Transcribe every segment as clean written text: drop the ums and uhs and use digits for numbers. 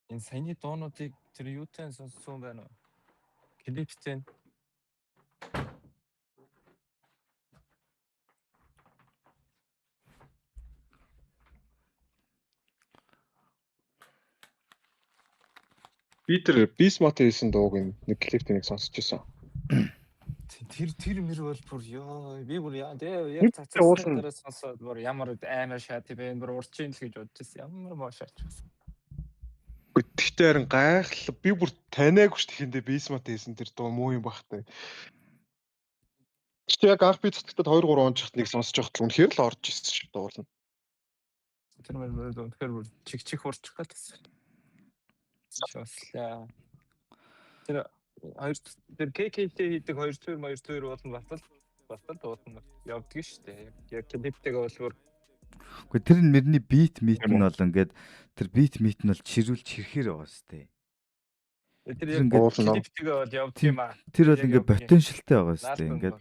Энэ саяны дуунуудыг тэр юутай сонссон байна уу? Клиптэй. Би тэр Bismuth хийсэн дууг нэг клипт нэг сонсч байсан. Тэр мэр бол бүр ёо би бүр яг Тэр цацсны уулын дараа сонсоод бүр ямар амар шат бэ бүр урчин л гэж бодож байсан. Ямар моо шаач байсан. гэхдээ харин гайхал би бүр таниагүй ш тэхэндээ Bismuth хийсэн тэр дуу муу юм багтай. Чи яг анх би цэцэгтэд 2 3 он чигт нэг сонсож байхад л үнэхээр л орж ирсэн шүү дуулна. Тэр мэр үнэхээр бүр чиг урчих гэсэн. Шослаа. Тэр хоёр тэр KKT хийдэг 2 болно батал дуудна явдаг шүү дээ. Яг клиптэйгээ бол бүр Гэхдээ тэр мөрний бит мит нь бол ингээд тэр бит мит нь бол чирүүлж хэрхээр байгаа сте. тэр яг клиптэйгээ бол явдаг юм аа. Тэр бол ингээд потенциалтай байгаа сте. Ингээд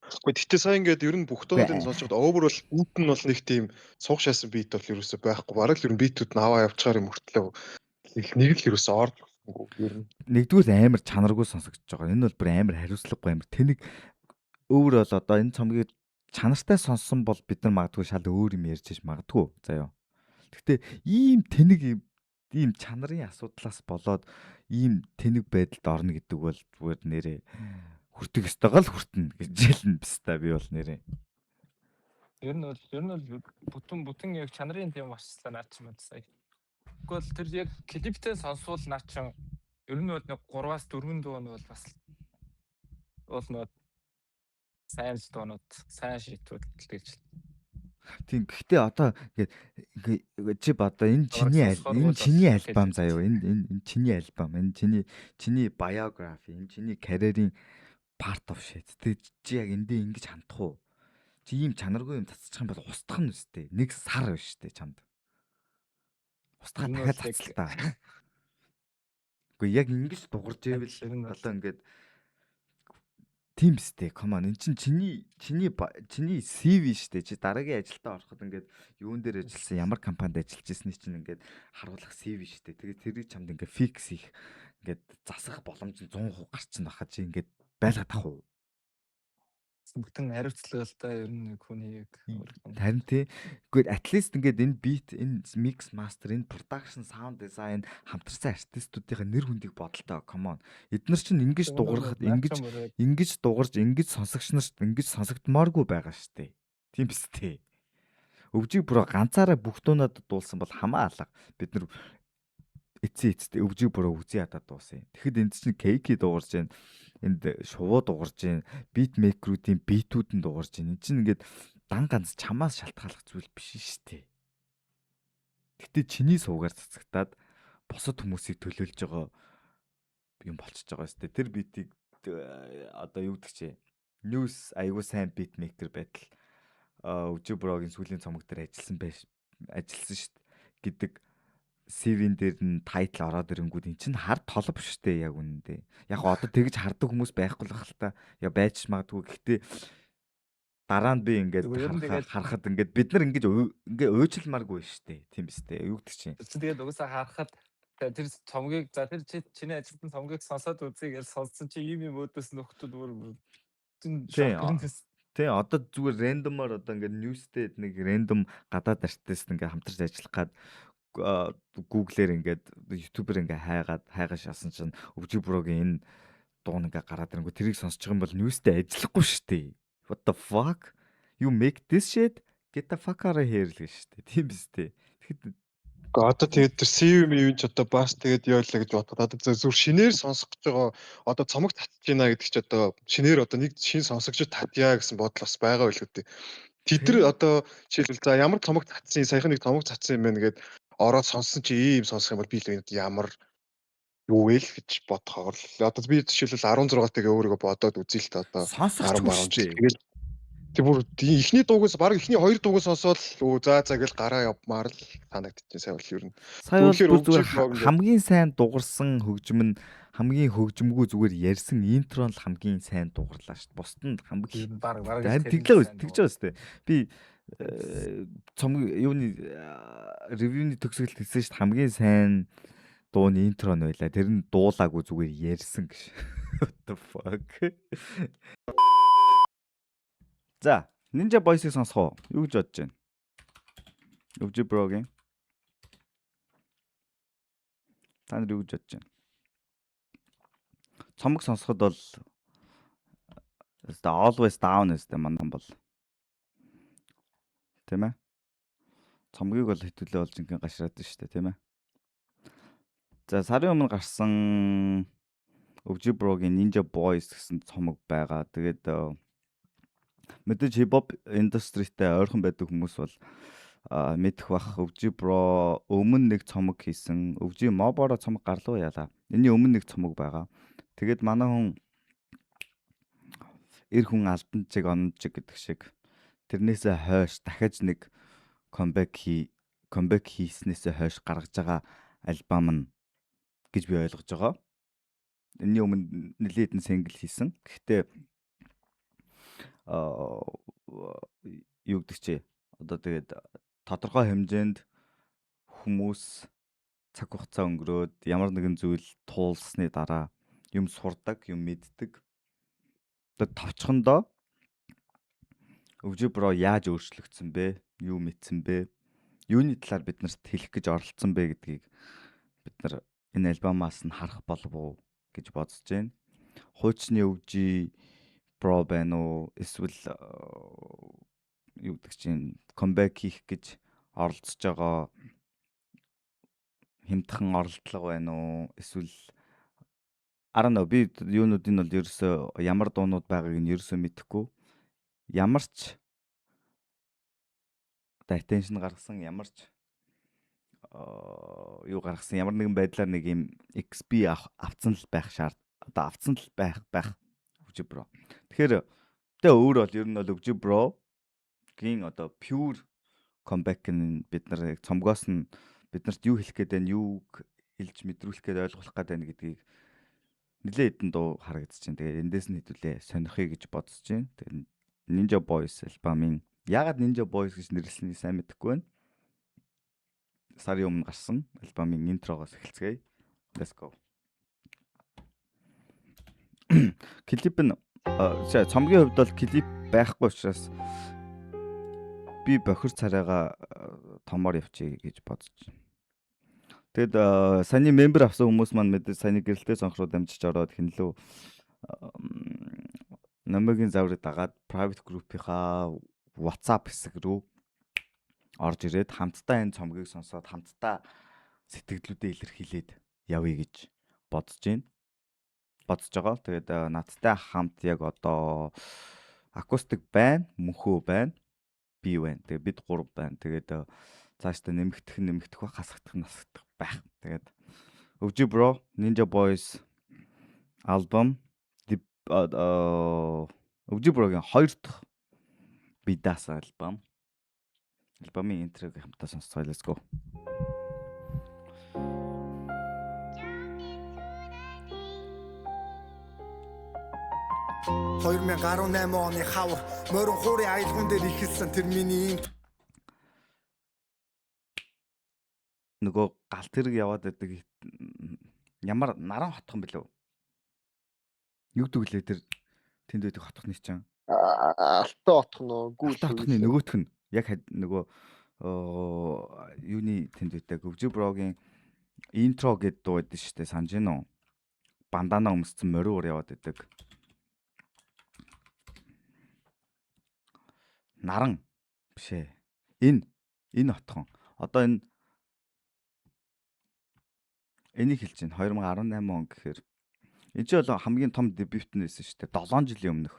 Гэхдээ сая ингээд ер нь бүх дуудыг сонсоход over бол бит нь бол нэг тийм суух шаасан бит бол ерөөсөй байхгүй. Бараг л ер нь битүүд нь аваа явчихаар юм хүртлээ. Их нэг л ерөөсөй орж ер нь. Нэгдүгээр амар чанаргүй сонсогдож байгаа. Энэ бол бүр амар хариуцлагагүй амар тэнэг өөр бол одоо энэ цомгийг чанартай сонссон бол бид нар магадгүй шал өөр юм ярьж магадгүй. Заяа. Гэхдээ ийм тэнэг ийм чанарын асуудлаас болоод ийм тэнэг байдалд орно гэдэг бол зүгээр нэрээ хүртэх ёстойгоо л хүртэнэ гэж хэлнэ биз та би бол нэрээ. Ер нь бол бүтэн яг чанарын тийм болчихлаа наач юм сая. Тэгвэл тэр яг клиптэй сонсвол наач ер нь бол нэг 3-аас 4 дуу нь бол бас бол нөө сайн дуунууд сайн шийтүүд гэж. Тийм гэхдээ одоо ингээд чи бата энэ чиний альбом заяа энэ чиний альбом энэ чиний biography энэ чиний карьерийн part of shit. Тэг чи яг эндээ ингэж хандах уу? Чи ийм чанаргүй юм цацчих юм бол устгах нь үстэй. Нэг сар биш үү чамд. Устгаа дахиад цацлаа. Гэхдээ яг ингэж дугарч ивэл одоо ингээд тийм сте come on энэ чинь чиний CV штэ чи дараагийн ажилдаа ороход ингээд юун дээр ажилласан ямар компанид ажиллаж ирсний чинь ингээд харуулах CV штэ тэгээд тэрийг чамд ингээд фикс их ингээд засах боломж нь 100% гарчин байхад чи ингээд байлгаад ах уу бүтэн хариуцлагатай ер нь хүний яг харин тий үгүй at least ингээд энэ beat энэ mix master энэ production sound design хамтарсан артистуудын нэр хүндийг бодолтой come on эдгээр чинь ингэж дуурахад ингэж дуурж ингэж сонсогч нарт ингэж сонсогдмооргүй байгаа штэ тийм биз тий өвжиг бүрөө ганцаараа бүх дуунаад дуулсан бол хамаа алга бид нар эцээ өвжиг бүрөө үзий ядаад дуусан тэгэхэд энд чинь кейки дуурж байна энд шувуу дуурж байна бит мейкеруудын битүүд нь дуурж байна энэ чинь ингээд дан ганц чамаас шалтгааллах зүйл биш шүү дээ. Гэтэ чиний суугаар цацагтаад босод хүмүүсийг төлөөлж байгаа юм болчихж байгаа шүү дээ. Тэр битийг одоо юу гэдэг чи news айгуу сайн бит мейкер байтал өвжиг брогийн сүүлийн цомог дээр ажилласан шүү дээ гэдэг CV-н дээр нь тайтл ороод ирэнгүүд эн чинь хард толб шүү дээ яг үнэндээ. Яг одоо тэгж хардаг хүмүүс байхгүй л хэл та. Я байж магадгүй гэхдээ дараа нь би ингээд харахад ингээд бид нар ингээд уучлмааргүй шүү дээ. Тийм биз дээ. Юу гэдэг чинь. Тэгээд угсаа харахад тэр цомгийг за тэр чиний ажилтны цомгийг сонсоод үзье гэж сонссон чи ийм юм өөдөөс нөхдүүд бүр тий одоо зүгээр рандомоор одоо ингээд ньюстэд нэг рандом гадаад артист ингээд хамтарч ажиллах гад Google-ээр ингээд YouTube-ээр ингээд хайгаа шаасан чинь өвжиг брогийн энэ дуун ингээд гараад ирэнгүү тэрийг сонсож байгаа юм бол ньюстэй ажиллахгүй шүү дээ. What the fuck? You make this shit? Get the fuck out of here л гэж шүү дээ. Тийм биз дээ. Тэгэхэд одоо тэгээд тэр CV юм ч одоо бас тэгээд яалаа гэж бодоход одоо зөв шинээр сонсох гэж байгаа одоо цомог татж гинэ гэдэг чи одоо шинээр одоо нэг шин сонсогчд татъя гэсэн бодол бас байгаа байлгүй дээ. Тэд нар одоо жишээлбэл за ямар цомог татсан саяхан нэг цомог татсан юм байна гээд ороод сонссон чи ийм сонсох юм бол би л ямар юу вэ л гэж бодохоор л одоо би жишээлбэл 16-тайгээ өөрийгөө бодоод үзье л та одоо 10 баруун тэгэл тэг бүр ихний дуугаас баг ихний 2 дуугаас сонсоод за гэл гараа явмаар л санагдчихэв сая бол ер нь. Сая бол зүгээр хамгийн сайн дуурсан хөгжим нь хамгийн хөгжимгүй зүгээр ярьсан интро нь хамгийн сайн дууралаа шүү дээ. Бусд нь хамгийн баг тэгж байгаа шүү дээ. Би цомог юуны ревюний төгсгөлд хэлсэн шүү дээ хамгийн сайн дууны интро нь байлаа. Тэр нь дуулаагүй зүгээр ярьсан гэж. What the fuck. За, Ninja Boys-ыг сонсох уу? Юу гэж бодож байна? Өвжи брогийн. Та нар юу гэж бодож байна? Цомог сонсоход бол always down гэжтэй мандан бол. Тийм ээ? Цомгийг бол хитүүлээ болж ингийн гашраад шүү дээ, тийм ээ? За, сарын өмнө гарсан Өвжи брогийн Ninja Boys гэсэн цомог байгаа. Тэгээд мэдээж хипхоп индустриттэй ойрхон байдаг хүмүүс бол мэдэх бах. Өвжи бро өмнө нэг цомог хийсэн. Өвжи моборо цомог гарлуу яалаа. Энийн өмнө нэг цомог байгаа. Тэгээд манай хүн эр хүн алдан чиг онон чиг гэдэг шиг тэрнээсээ хойш дахиж нэг comeback хийснээсээ хойш гаргаж байгаа альбом нь гэж би ойлгож байгаа. Энийн өмнө нэлээд хэдэн single хийсэн. Гэхдээ юу гэдэг чи одоо тэгээд тодорхой хэмжээнд хүмүүс цаг хугацаа өнгөрөөд ямар нэгэн зүйл туулсны дараа юм сурдаг, юм мэддэг. Тэгээд товчхондоо Өвжи бро яаж өөрчлөгдсөн бэ? Юу мэдсэн бэ? Юуны талаар биднэрт хэлэх гэж оролцсон бэ гэдгийг бид нар энэ альбомаас нь харах болов уу гэж бодож байна. Хуучны Өвжи бро байна уу? Эсвэл юу гэдэг чинь comeback хийх гэж оролцож байгаа хямдхан оролдлого байна уу? Эсвэл арна би юунуудын бол ерөөсөө ямар дуунууд байгааг нь ерөөсөө мэдэхгүй. Ямар ч attention гаргасан, ямар ч юу гаргасан, ямар нэгэн байдлаар нэг юм XP авцсан л байх одоо авцсан л байх Өвжи бро. Тэгэхээр өөр бол ер нь бол Өвжи брогийн одоо pure comeback нь бид нар цомгоос нь биднэрт юу хэлэх гээд байна, юу хэлж мэдрүүлэх гээд ойлгох гээд байна гэдгийг нэлээд хэдэн дуу харагдаж байна. Тэгээд эндээс нь хэдүүлээ сонирхъя гэж бодож байна. Тэгээд Ninja Boys альбомын яагаад Ninja Boys гэж нэрлэснийг сайн мэдэхгүй байна. Сарын өмнө гарсан альбомын интрогоос эхэлцгээе. Let's go. Клип нь цомгийн хувьд бол клип байхгүй учраас би бохир царайгаа томоор явчих гэж бодож байна. Тэгэд саяны мембер авсан хүмүүс маань мэдээ саяны гэрэлтэй сонхруу дамжиж ороод хинлүү номогийн заврыг дагаад private group-ийнхаа WhatsApp хэсэг рүү орж ирээд хамтдаа энэ цомгийг сонсоод хамтдаа сэтгэлдүүдээ илэрхийлээд явъя гэж бодож байгаа. Тэгээд надтай хамт яг одоо акустик байна, мөнхөө байна, би байна. Тэгээд бид гурав байна. Тэгээд цаашдаа нэмэгдэх ба хасагдах байх. Тэгээд Өвжи бро Ninja Boys альбом Өвжи брогийн 2 дахь бидаас альбом. Альбомын интрог хамтдаа сонсцгоо. Let's go. Хоёр 2018 оны хавар морин хуурын аялгуун дээр ихэлсэн тэр миний нөгөө галт хэрэг яваад байдаг ямар наран хотхон билүү? Юу гэдэг лээ тэр тэнд байдаг хотхны чинь? Алтай отох нөө гүүл Хотхны нөгөөх нь яг нөгөө юуны тэнд байдаг Өвжи брогийн интро гэдэг дуу байдаг шүү дээ. Санаж гин үү? Бандана өмссөн мориур яваад байдаг. Наран биш ээ. Энэ хотхон. Одоо энийг хэлж байна. 2018 он гэхээр энэ ч бол хамгийн том дебют нь байсан шүү дээ. 7 жилийн өмнөх.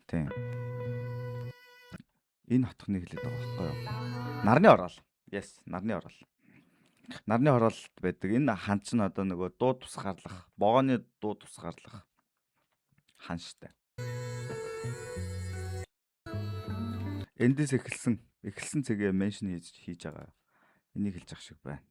Тийм. Энэ хотхныг хэлээд байгаа байхгүй юу? Нарны орол. Yes, нарны орол. Нарны оролт байдаг. Энэ хан ч одоо нөгөө дуу тусгаарлах, богооны дуу тусгаарлах хан штэ. Эндээс эхэлсэн цэгээ меншн хийж байгаа. Энийг хэлж ах шиг байна.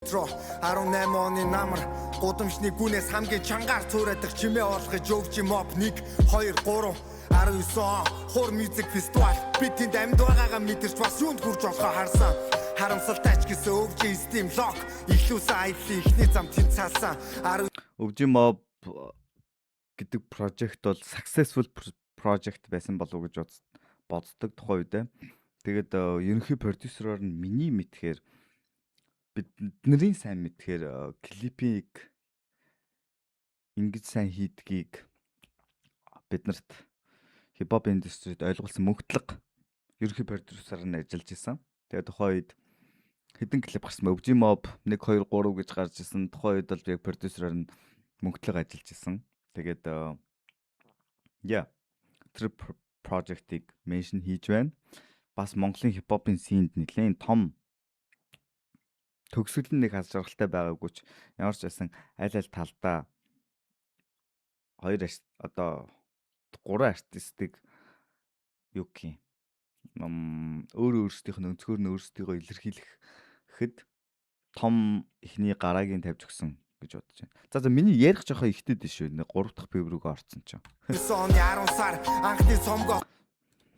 18 оны намар гудамжны гүнээс хамгийн чангаар цуураадах чимээ олгож өвч моп 1 2 3 19 он хор мьюзик фестивал би тэнд амьд байгаагаа мэдэрч бас юунд хүрч болохоо харсан харамсалтай ч гэсэн өвч стим лок ихлүүсэн аяллаа ихний зам тэнд цаасан өвжи моб гэдэг project бол successful project байсан болов уу гэж боддог тухай үедээ. Тэгээд ерөнхий продюсероор нь миний мэдхээр бидний сайн мэдхээр клипийг ингэж сайн хийдгийг биднэрт хипхоп индустрид ойлгуулсан мөнхтлэг ерөнхий продюсераар нь ажиллаж исэн. Тэгээд тухайн үед хэдэн клип гарсан бэ? өвжи моб 1 2 3 гэж гарч исэн. Тухайн үед бол яг продюсераар нь мөнхтлэг ажиллаж исэн. Тэгээд trip project-ийг меншн хийж байна. Бас Монголын хипхопын синд нэлээд том төгсгөл нь нэг аз жаргалтай байгаагүй ч ямар ч байсан аль талдаа 3 артистыг юу гэх юм өөрсдийнх нь өнцгөр нь өөрсдийгөө илэрхийлэхэд том ихний гараагийн тавьж өгсөн гэж бодож байна. За миний ярих жоохон ихтэй дээ шүү. 3 дахь феврүрөө орсон чинь. 9 оны 10 сар анхны цомгоо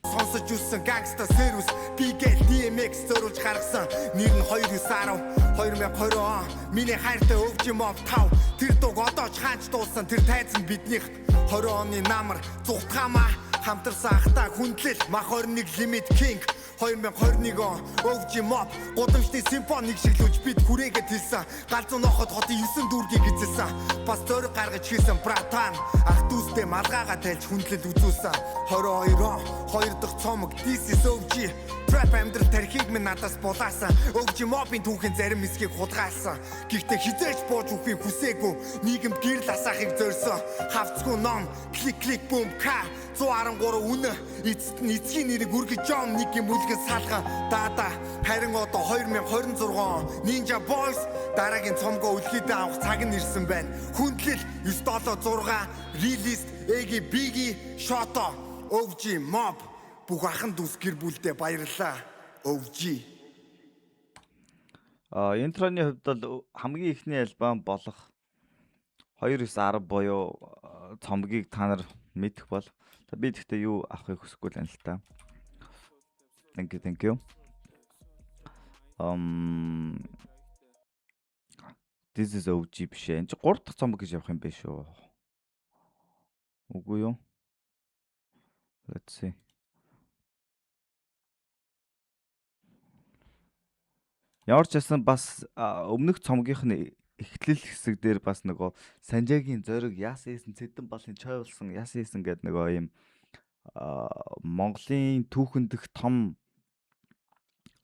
сонсож үссэн гангста сервис PGL DMX зөрүүлж гаргасан нэр нь 2910 2020 он миний хайртай өвч моп 5 тэр дуг одоо ч хаач дуулсан тэр тайзан биднийх 20 оны намар зүгтгаамаа хамтарсан ахта хүндлэл мах 21 лимит king 2021 он өвч моп гудамжны симфоник шиглүүлж бид хүрээгээд хэлсэн галзуу нохот хотын 9 дүүргийг эзэлсэн бас зөрөг гаргаж хийсэн братан ах дүүстэй малгайгаа тайлж хүндлэл үзүүлсэн 22 он 2 дахь цомог this is OG trap амьдрал тархийг минь надаас булаасан өвч мопын түүхэн зарим хэсгийг хулгайлсан гэхдээ хизээч бууж үхийг хүсээгүй нийгэмд гэрэл асаахыг зорьсон хавцгүй ном клик клик бум ка 113 үнэ эцэст нь эцгийн нэрийг үргэж жом нэг юм үлгэн салган даада харин одоо 2026 он Ninja Boys дараагийн цомгоо үлгэдэ авах цаг нь ирсэн байна хүндлэл 976 release Эги Биги Шото өвч моп бүх ахын дүүс гэр бүлдээ баярлаа өвч интроны хувьд бол хамгийн ихний альбом болох 2910 буюу цомгийг та нар мэдэх бол би тэгтээ юу авахыг хүсэхгүй л юм л та. Thank you. This is OG биш ээ. Энд 3 дахь цомог гэж явах юм бэ шүү. Үгүй юу? Let's see. Ямар ч байсан бас өмнөх цомгийнх нь эхлэл хэсэг дээр бас нөгөө Санжаагийн зориг яасан хийсэн цэдэн балын чойволсон яасан хийсэн гэдэг нөгөө юм Монголын түүхэн дэх том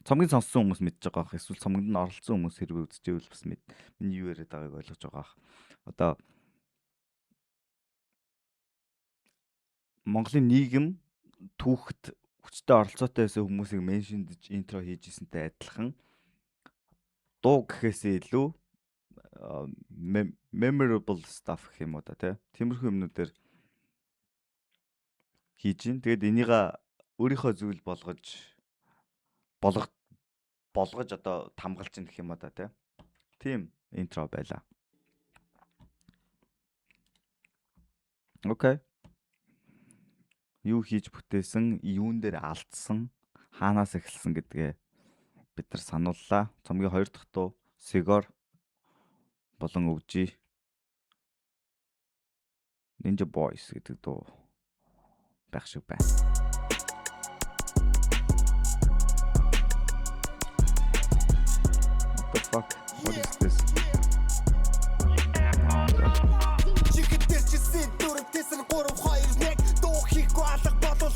цомгийг сонссон хүмүүс мэдж байгаа ах эсвэл цомгонд нь оролцсон хүмүүс хэрвээ үзчихвэл бас миний юу яриад байгааг ойлгож байгаа ах. Одоо Монголын нийгэм түүхт хүчтэй оролцоотой байсан хүмүүсийг меншндж интро хийж ирсэнтэй адилхан дуу гэхээсээ илүү memorable stuff гэх юм уу та тий. Тиймэрхүү юмнуудаар хийж гин. Тэгээд энийг өөрийнхөө зүйл болгож одоо тамгалж гин гэх юм уу та тий. Тийм интро байла. Окей. Юу хийж бүтээсэн, юун дээр алдсан, хаанаас эхэлсэн гэдгээ бид нар санууллаа. Цомгийн 2 дахь дуу Sigor болон өвжи Ninja Boys гэдэг дуу байх шиг байна. What the fuck? What is this?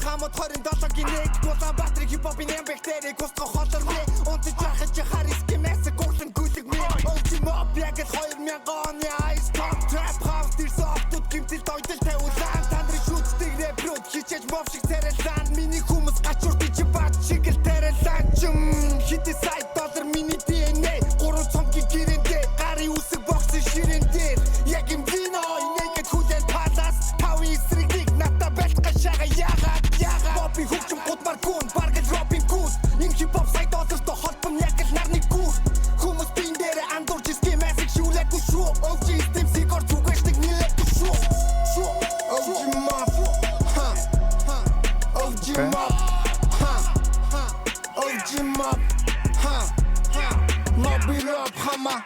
Хамт 27-гийн нэг гула батрыг хипхопын бактерийг устгах холорны унтж яхаж хариск мэс гуглан гүлэг ми өвч моп яг 2000 оны ice pop trap house дэрс оптод гимтэл дойдол тавуулан тандрын шүтдэг рэпрууд хичээж моп шиг царайлан миний хүмүүс гачурд чи бат шиг л тарайлан чим хит сайт доллар миний DNA 3 цомгийн гэрэнтэй гарын үсэг бокс ширэндээ яг юм вино нэгэд хүлэн палас тавын эсрэг ната бэлтга шага яга би хөвчм гудмар гүн баргал робин гүс ин хипхоп сайт одортой холбом яг л нарны гүр хүмүүс бин дээр андуурж Ojimap Nobirop хама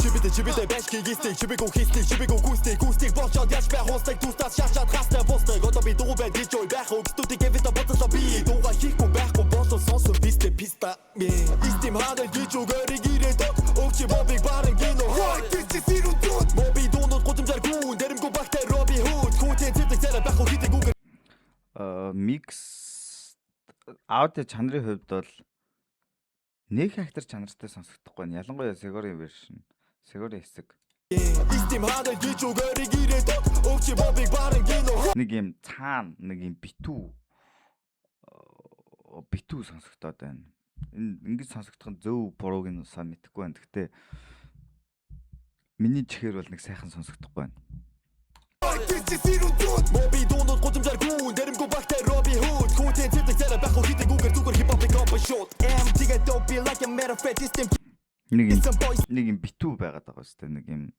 Чибидэ бэшки гистик чибиго хистик чибиго густик болчоод яж байх хустаг дүүстас шаачаад хастай бустаг одоо би дуу бай диж ой байх өгстүүдийг эвэта боцлоо би дууга хийхгүй байхгүй болоо сонсон писта ми истим хадаа диж өгөрийг ирээд өгчи бобиг баран гино Ти сирун тут моби дуунууд гудамжаар гүн дэрэмгүй багтай роби хүүд хүүтэн цэцэг царай байх хийдэг үг микс аудио чанарын хувьд бол нэг хактер чанартай сонсогдохгүй байна. Ялангуяа Segori version. Segori хэсэг. истим хадаа диж өгөрийг ирээд өгчи бобиг баран гино Нэг юм цаана нэг юм битүү сонсогдоод байна. Энэ ингэж сонсогдох нь зөв бурууг нь сайн мэдэхгүй байна. Гэхдээ миний чихээр бол нэг сайхан сонсогдохгүй байна. Ти сирун тут моби дуунууд гудамжаар гүн дэрэмгүй багтай роби хүүд хүүтэн цэцэг царай байх хийдэг үгээр зүгээр хипхопын компо шот Tiga don't be like a matter of fact system Нэг юм битүү байгаад байгаа шүү дээ.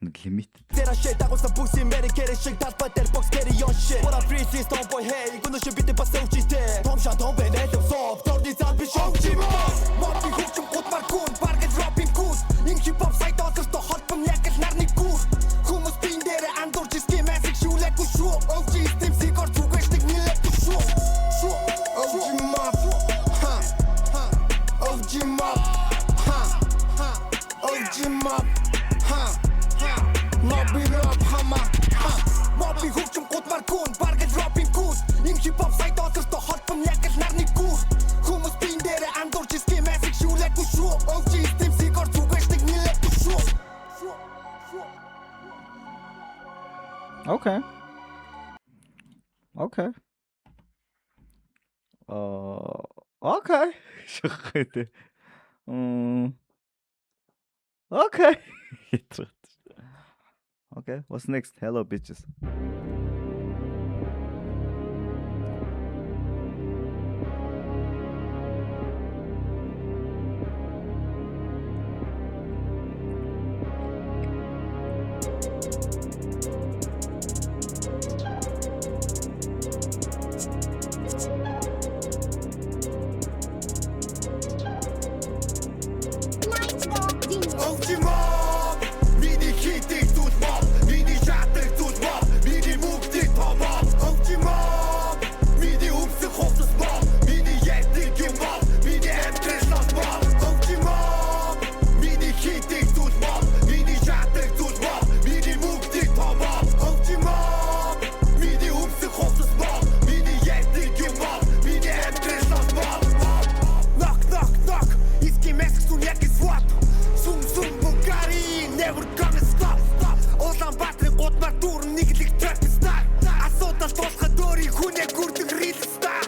Нэг лимит. There shit that was a pussy Medicare shit that but that box carry your shit What a free system boy hey gonna should be the pass out there Tom shot on ben let them soft Tordi zan bi show Ojimap Mobi хөвчм гутмар гүн баргаж dropping cool In hip hop side одортой холбом яг л нарны гүр Хүмүүс бин дээр андуурч иски мэсэг шүүлээгүй шүү OG system сигор зүгэшдэг нилээгүй шүү Ojimap Ojimap Ojimap Nobirop хама Моби хөвчм гутмар гүн баргаж dropping cool In hip hop side одортой холбом яг л нарны гүр Хүмүүс бин дээр андуурч иски мэсэг шүүлээгүй шүү OG system сигор зүгэшдэг нилээгүй шүү Okay. Okay. Шахахтэй. Okay. Okay, what's next? Hello bitches. Ojimap Миний хийдэг зүйл мод Миний шатдаг зүйл мод Миний мөвдөг томод Ojimap Миний өвсөх хувцас мод Миний ярьдаг юм мод Миний амьдралаас мод Ojimap Миний хийдэг зүйл мод Миний шатдаг зүйл мод Миний мөвдөг томод Ojimap Миний өвсөх хувцас мод Миний ярьдаг юм мод Миний амьдралаас мод Knock Иски мэск сүн яг сват Сум Bugatti never gonna stop Улаанбаатарын гудмар дүүр нэглэг trap star Асуудал тулахад өөрийн хүнээ гүрдэг real star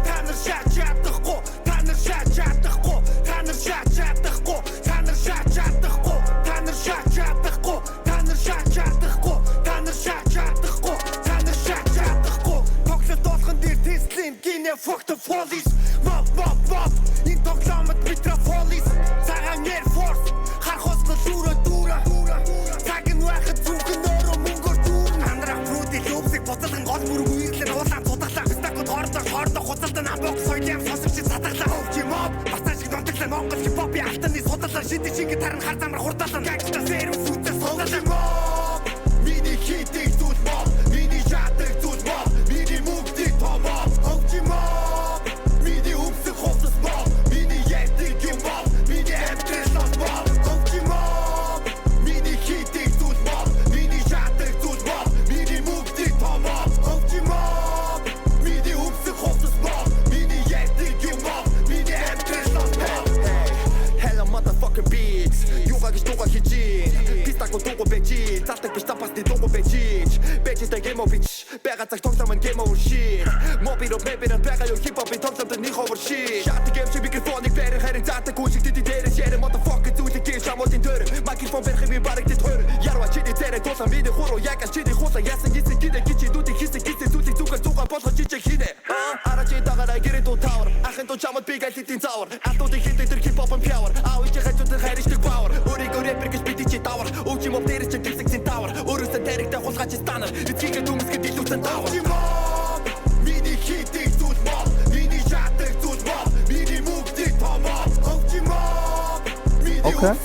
Та нар шаач чадахгүй Та нар шаач чадахгүй Та нар шаач чадахгүй Та нар шаач чадахгүй Та нар шаач чадахгүй Та нар шаач чадахгүй Та нар шаач чадахгүй Та нар шаач чадахгүй Тоглолт болгон дээр Tesla гинэ fuck the police Mop Энэ тоглоомод Metropolis Цагаан Air Force Хархослол дүүрэ Цаг нь байхад зүгэн өөрөө мөнгөөр дүүрэн Андрах прүүдийг өвсөг буцалган гол мөрөг үерлэр уулаан цудаглаа Бистакод хоордох хуцалдан амбог соёлын сонсогч садаглаа Ojimap Бацаа шиг донтоглаа Монгол хипхопын алтаны судалсан Шидэг шингээ таран хар замар хурдаалсан Гангста сервис үтэ Ojimap Миний хийдэг зүйл мод Миний шатдаг зүйл мод Миний мөвдөг томод Ojimap Миний өвсөг хувцас мод Миний ярьдаг юм мод Миний амьдралаас мод Ojimap Миний хийдэг зүйл мод Миний шатдаг зүйл мод Миний мөвдөг томод Ojimap Миний өвсөг хувцас мод Миний ярьдаг юм мод Миний амьдралаас мод Hello motherfucking bitch Юугаа гэж дуугаа хийж Пистако дуугаа бэжи Цалтаг биш тапасны дуугаа бэжи Бэжтэй game of bitch Бага цаг тоглоом game over shit Мобиро бэбэрэн бага юу хипхопын тоглоомд нэг over shit Шатдаг юм чи микрофоныг бэрэн харин цаатаг үжиг тэти дээрээс ярэ motherfucking зүйлийг гэж шамуудын төр Микрофон бэрхи би бараг тэт хөр Ярва чиди цэрэ тулсан миний хуруу ягас чиди хулсан ясан гисэ гидэ гичи дүүдийг хийсэ гисэ зүйлийг зүгээр зугаа болгож чичэг хийнэ Арачи дагараа гэрэ дуу тавар Ахын дуу чамд би гэлтийн завар Алтуудыг хийдэг тэр хипхопын power Ичи хажууд хайршдаг power Өөрийгөө рэпер гэж бид чи тавар Ojimap дээрээс чи гисэгсэн тавар Өөрөөсөө таригтай хулгаач станаар Эцгийгээ дүмсгэд илүүсэн тавар Ojimap Миний хийдэг зүйл мод Миний шатдаг зүйл мод Миний мөв Окей.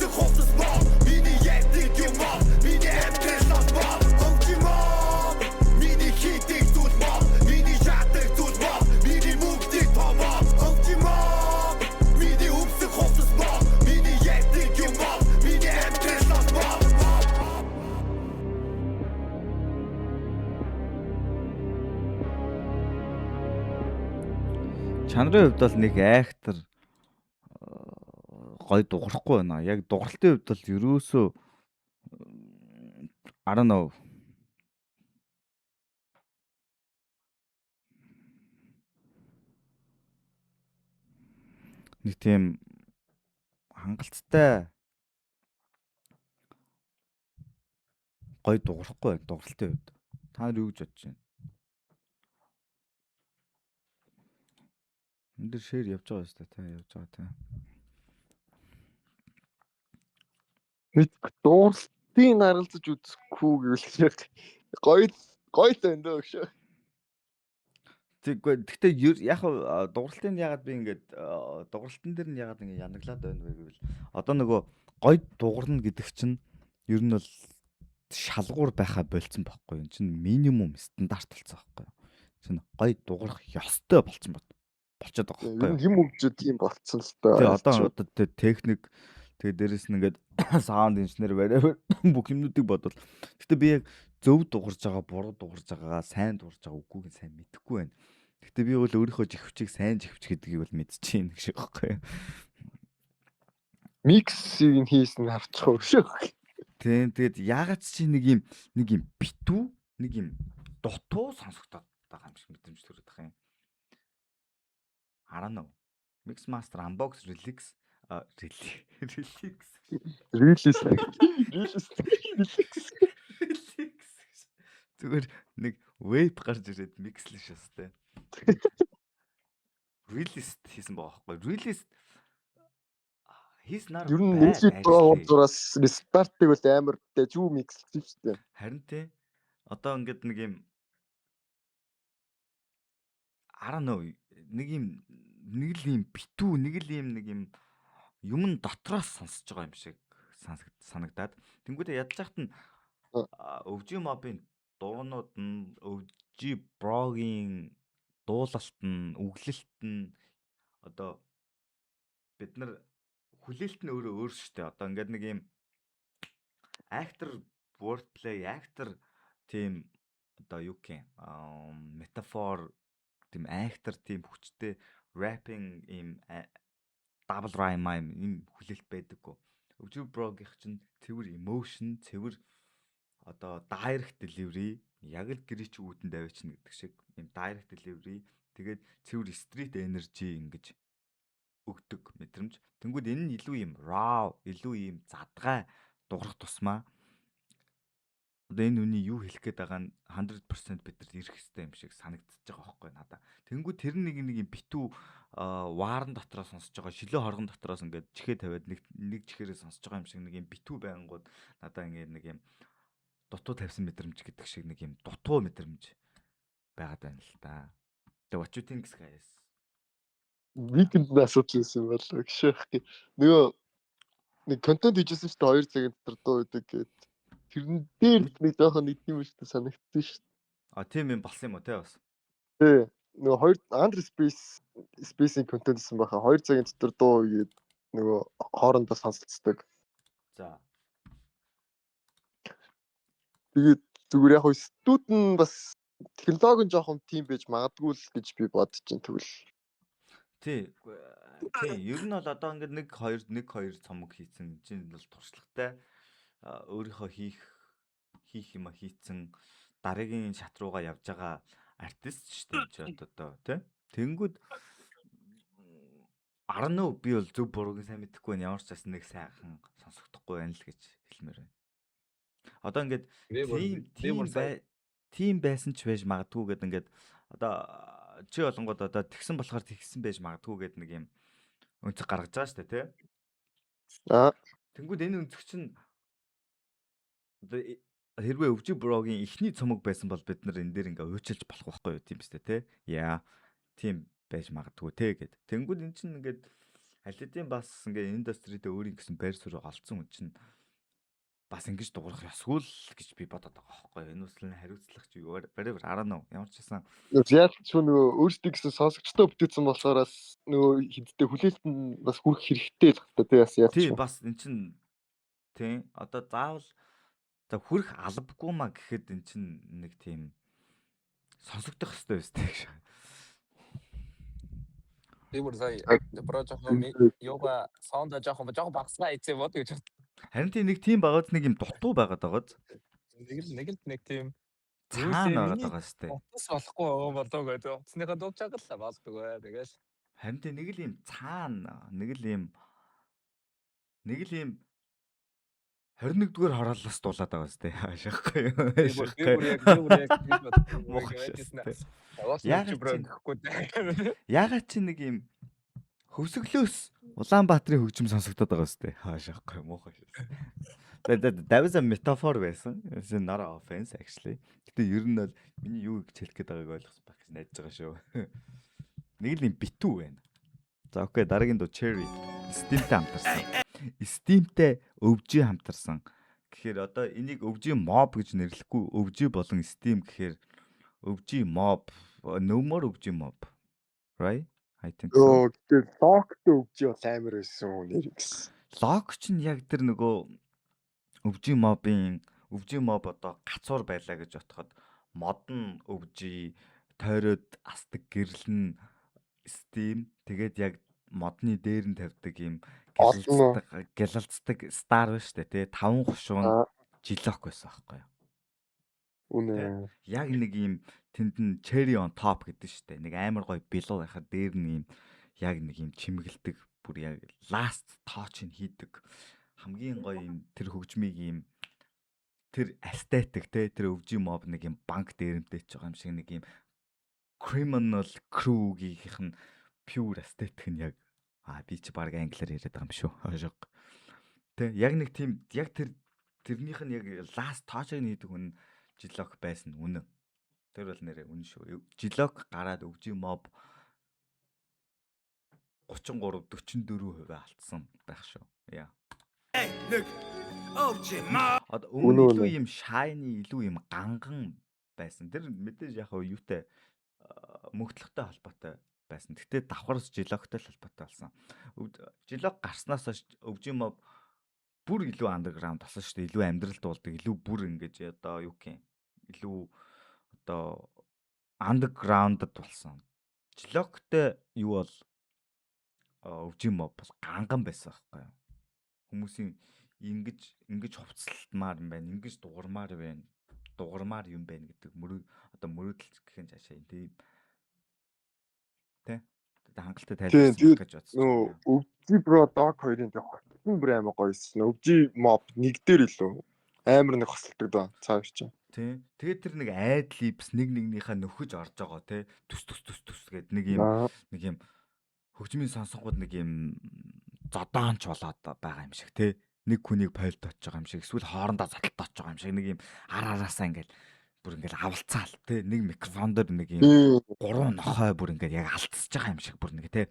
Миний ярьдаг юм аа. Миний амьдрал маа. Өвчмөө. Миний хийдэг зүйл маа. Миний шатдаг зүйл маа. Миний мөнгөний томоо. Өвчмөө. Миний өвсөх хувцас маа. Миний ярьдаг юм аа. Миний амьдрал маа. Чанарын хувьд бол нэг актер гой дуурахгүй байна. Яг дууралтын хувьд бол ерөөсөө I don't know. Нэг тийм хангалттай гой дуурахгүй байна дууралтын хувьд. Та нар юу гэж бодож байна? Энд дээр шеэр явж байгаа шүү дээ. Та явж байгаа та. Бид дууралтын наргалзаж үзэхгүй гэвэл гоё л байна дөө өгшөө. Гэхдээ яг дууралтын ягаад би ингээд дууралтын дээр нь ягаад ингээд янаглаад байна вэ гэвэл одоо нөгөө гой дуурна гэдэг чинь ер нь бол шалгуур байхаа болцсон байхгүй юм чинь минимум стандарт болсон байхгүй юу. Чинь гой дуурах ёстой болцсон болчиход байгаа байхгүй юу. Юм хөгжөөд тийм болцсон л доо. Тэгээ одоо техник тэгээ дээрэс нь ингээд саунд инженер барай бүх юмнуудыг бодвол гэхдээ би яг зөв дуурж байгаа, буруу дуурж байгаагаа, сайн дуурж байгаа үгүйг нь сайн мэдэхгүй байна. Гэхдээ би бол өөрийнхөө жихвчийг сайн жихвч гэдгийг бол мэдчихээн гэж байхгүй юу. Миксийг хийсэн харчих өгшөө. Тийм тэгээд ягаад чи нэг юм битүү, нэг юм дутуу сонсогдоод байгаа юм шиг мэдрэмж төрөд байгаа юм. Хараа нөө. Mix Master Unbox Relax зүгээр нэг wave гарч ирээд mixлэш өстэй. Release хийсэн байгаа байхгүй. Release хийснээр Ер нь нэг зураас рестартыг бол амар дэжүү миксэлсэн шүү дээ. Харин тий. Одоо ингээд нэг юм I don't know нэг л юм битүү, нэг юм юм дотроос сонсож байгаа юм шиг санагдаад. Тэнгүүдээ ядж захт нь өвжи мобын дуунууд нь өвжи брогийн дуулалт нь үглэлт нь одоо бид нар хүлээлт нь өөр шүү дээ. Одоо ингээд нэг юм актер wordplay, актер тийм одоо юу гэх юм метафор тийм актер тийм хүчтэй rapping ийм double rhyme ийм хүлээлт байдаггүй. Өвжи брогийнх чинь цэвэр emotion, цэвэр одоо direct delivery, яг л гэрээч үүдэн давична гэдэг шиг ийм direct delivery, тэгээд цэвэр street energy ингэж өгдөг мэдрэмж. Тэнгүүд энэ нь илүү ийм raw, илүү ийм задгай дуурах тусмаа одоо энэ үний юу хэлэх гээд байгаа нь 100% бидэнд ирэх хэрэгтэй юм шиг санагдчихж байгаа байхгүй надаа. Тэнгүүд тэр нэг юм битүү ваарн дотроо сонсож байгаа, шилээ хоргон дотроос ингээд чихээ тавиад нэг чихээрээ сонсож байгаа юм шиг нэг юм битүү байнгут надаа ингээд нэг юм дутуу тавьсан мэдрэмж гэдэг шиг нэг юм дутуу мэдрэмж байгаад байна л да. Тэгээ what you think guys? Weekend асуудал байсан бол гшээх. Нөгөө нэг контент хийжсэн шүү дээ 2 цагийн дотор дуу өгдөг гэдэг. Тэрэн дээр нэг жоохон нэг юм шиг санагдсан шүү дээ. Тийм юм болсон юм уу те бас. Тий. Нөгөө 2 Under Space-ийн контент хийсэн байхаа 2 цагийн дотор дуу өгөөд нөгөө хоорондоо сонсолцдог. За. Тэгээд зүгээр яг студ нь бас технологи нь жоохон тийм байж магадгүй л гэж би бодож чинь тэгвэл. Тий. Ер нь бол одоо ингээд нэг хоёр цомог хийсэн чинь бол туршлагатай өөрийнхөө хийх юм хийцэн дараагийн шат руугаа явж байгаа артист шүү дээ одоо тий. Тэнгүүд 19 би бол зөв бурууг сайн мэдэхгүй байна. Ямар ч бас нэг сайхан сонсогдохгүй байна л гэж хэлмээр байна. Одоо ингээд тийм байсан ч байж магадгүй гэдэг ингээд одоо чи болонгод одоо тэгсэн болохоор тэгсэн байж магадгүй гэдэг нэг юм өнцөг гаргаж байгаа шүү дээ тий. Тэнгүүд энэ өнцөг чинь одоо хэрвээ өвжи брогийн ихний цомог байсан бол бид нар энэ дээр ингээ уучилж болох байхгүй юу тийм биз дээ тий. Яа тийм байж магадгүй те гэд. Тэнгүүд эн чинь ингээд Алидийн бас ингээ индустрид өөрийн гэсэн байр суурь олцсон хүн чинь бас ингэж дуурах ёсгүй л гэж би бодоод байгаа байхгүй. Энэ үсэл нь хариуцлах чи юу whatever I don't know. Ямар ч байсан Реалити шүү нөгөө өөрсдөө гэсэн сонсогчтой бүтээсэн болохоорс нөгөө хидтэй хүлээлт нь бас хүрэх хэрэгтэй л хэвээр тий бас яач тий шүү. бас эн чин тий одоо заавал за хүрэх албагүй маа гэхэд эн чин нэг тийм сонсогдох хэрэгтэй байсан гэж. Би бүр сая прожект йога саунд жоохон багсгаа ийцээ бод гэж. Харин тийм нэг тийм байгаад нэг юм дутуу байгаад байгаа з. Нэг тийм Цаана байгаад байгаа штэ. утас болохгүй болоо гэдэг. Утасныхаа дууг чагалаа болдог бай. Тэгээс Харин тийм нэг л юм цаана нэг л юм 21-р хороолоос дуулаад байгаа штэ. Хаашаахгүй юу. Ягаад чи нэг юм хөвсгөлөөс Улаанбаатарын хөгжим сонсогдоод байгаа штэ. Хаашаахгүй муухай шүү. That was a metaphor байсан. It's not an offense actually. Гэтэ ер нь бол миний юу гэж хэлэх гээд байгааг ойлгох байх гэж найдаж байгаа шүү. Нэг л юм битүү байна. За окей, дараагийн дуу Cherry. Steam-тэй хамтарсан. Steam-тэй өвжи хамтарсан. Тэгэхээр одоо энийг өвжи mob гэж нэрлэхгүй, өвжи болон Steam гэхээр өвжи mob, no more өвжи mob. Right? I think so. Тэгээ локт өгч бол амар байсан нэр гэсэн. Лок ч нь яг тэр нөгөө өвжи mob одоо гацуур байлаа гэж бодоход модон өвжи тойроод астдаг гэрлэн Steam тэгээд яг модны дээр нь тавьдаг юм гялалцдаг стар ба штэ тий 5 хушуун жилок байсан байхгүй юу. Үнэ. Яг нэг юм тэнд нь cherry on top гэдэг штэ. Нэг амар гоё билуу байхад дээр нь юм яг нэг юм чимгэлдэг бүр яг last touch нь хийдэг. Хамгийн гоё юм тэр хөгжмийг юм тэр aesthetic тий тэр өвжи mob нэг юм банк дээрэмтэй ч байгаа юм шиг нэг юм criminal crew-гийнх нь pure aesthetic нь яг би ч баг англиар яриад байгаа юм шүү. Хойшоо. Тэ яг нэг тийм яг тэрнийх нь яг last touch-ыг хийдэг хүн жилок байсан үнэн. Тэр бол нэрээ үнэн шүү. Жилок гараад өвжи mob 33-44% алдсан байх шүү. Яа. Одоо өмнө илүү юм shiny, илүү юм ганган байсан. Тэр мэдээж яг юутай мөнхтлөгтэй холбоотой байсан. Гэтэ давхарс жилоктой л холбоотой болсон. Жилок гарснаас хойш өвжи mob бүр илүү underground болсон шүү дээ. Илүү амьдрал дуулдаг, илүү бүр ингэж одоо юу гэх юм. Илүү одоо underground-д болсон. Жилоктой юу бол өвжи mob бас ганган байсан байхгүй юу? Хүмүүсийн ингэж хувцалтмаар юм байна, ингэж дуурмаар юм байна гэдэг одоо мөрөөдөл гэх юм цаашаа тийм тэ хангалттай тайлбарлах гэж бодсон. Нөө өвжи бро дог хоёрын тэр хотын бүр амар гоёсэн. Өвжи mob нэг дээр илүү амар нэг хосолдог доо цааш чи. Тий. Тэгээд тэр нэг айдлипс нэгнийхээ нөхөж орж байгаа тий. Төс гэд нэг юм хөгжмийн сонсонгууд нэг юм зодоонч болоод байгаа юм шиг тий. Нэг хүнийг пойлтооч байгаа юм шиг эсвэл хоорондоо задалтооч байгаа юм шиг нэг юм араасаа ингээл бүр ингээл авалцаал тий. Нэг микрофон дээр нэг юм 3 нохой бүр ингээл яг алдсаж байгаа юм шиг бүр нэг тий.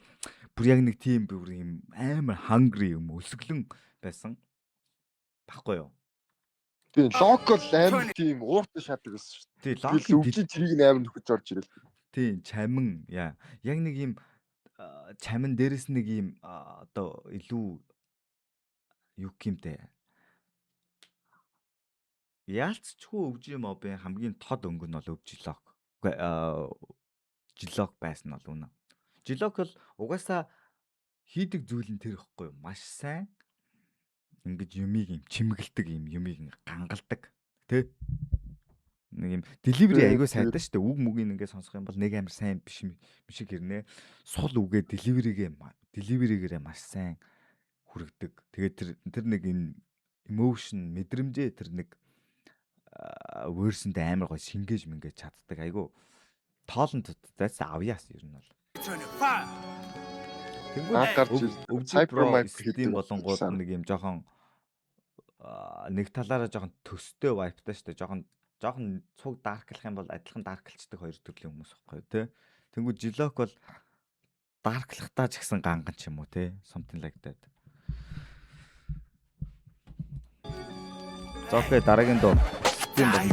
Бүр яг нэг тийм бүр юм амар hungry юм өсөглөн байсан. Баггүй юу? Тийм локал амар тийм ууртай шатдаг гэсэн шүү дээ. Тийм өвжи тэрийг амар нөхөж орж ирэл. Тийм чамин яа. Яг нэг юм чамин дээрэс нэг юм одоо илүү юу гэмтэй. Яалцчгүй өвжи мобын хамгийн тод өнгө нь бол өвжилок. Жилок байсан бол үнэ. Жилок бол угаасаа хийдэг зүйл нь тэр ихгүй юу? Маш сайн ингэж юмыг юм чимгэлдэг юмыг гангалдаг тий. Нэг юм delivery аягүй сайдаа шүү дээ. Үг мүгийг ингээд сонсох юм бол нэг амар сайн биш шиг хэрнээ. Сул үгээ delivery-гээрээ маш сайн хүргэдэг. Тэгээд тэр нэг энэ emotion мэдрэмжээ тэр нэг version-д амар гой шингээж чаддаг. Айгүй тоолон that's obvious ер нь бол. Тэгвэл Cybermind хийх болонгууд нэг юм жоохон нэг талаараа жоохон төстэй vibe-тай шүү дээ. Жоохон цуг дарклах юм бол адилхан дарклцдаг хоёр төрлийн хүмүүс байхгүй тий. Тэнгүү жилок бол дарклахтаа ч гэсэн ганган ч юм уу те. Something like that. За окей, дараагийн дуу. Steam Bomb.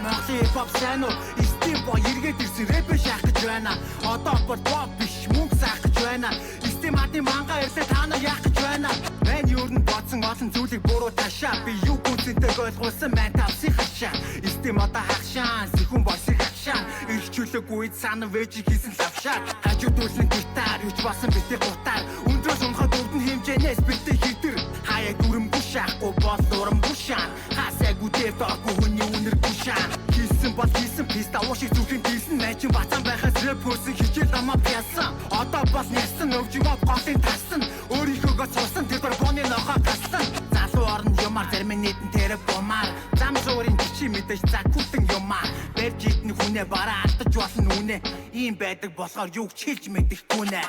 Монголын хип хоп сайн уу? Steam Bomb эргээд ирсэн рэпер шахах гэж байна. Одоо pop биш мөнгө заах гэж байна. Steam хатын манга ирлээ та нар яах гэж байна. Мэн юу н бодсон олон зүйлийг буруу ташаа. Би юу гүнзэнтэйг ойлгуулсан байна тавсын хашаа. Steam одоо хагшаан, сэхэн босыг хагшаан. Ирчүүлээгүй санаа вэжиг хийсэн лавшаа. Хажууд үлэн гитар, юуч басан битээ гутаар. Өндрөөс унахад өвдөн хэмжээнээс битээ хитэр. Хаяа дүрмгүй шаахгүй бол дурамгүй шаан. Хасаа гүдээ доогүй хүний үнэр гүшаан. Хийсэн бол хийсэн писта уушиг зүгэн хийсэн мэчин бацан байхаас рэп хөрсөн хичээл амаа пясан. Одоо бол нясан өвжим оп голын тасан. Өөрийнхөөгөө цусан тэр боны нохоо гасан. Залуу орн юмар зарим нийтэн тэр бомар. Зам суурин чи мэдээж закутан юмаа. Барьж идэх хүнээ бараа алдаж болно үнэ. Ийм байдаг болохоор юу ч хэлж мэдэхгүй нэ.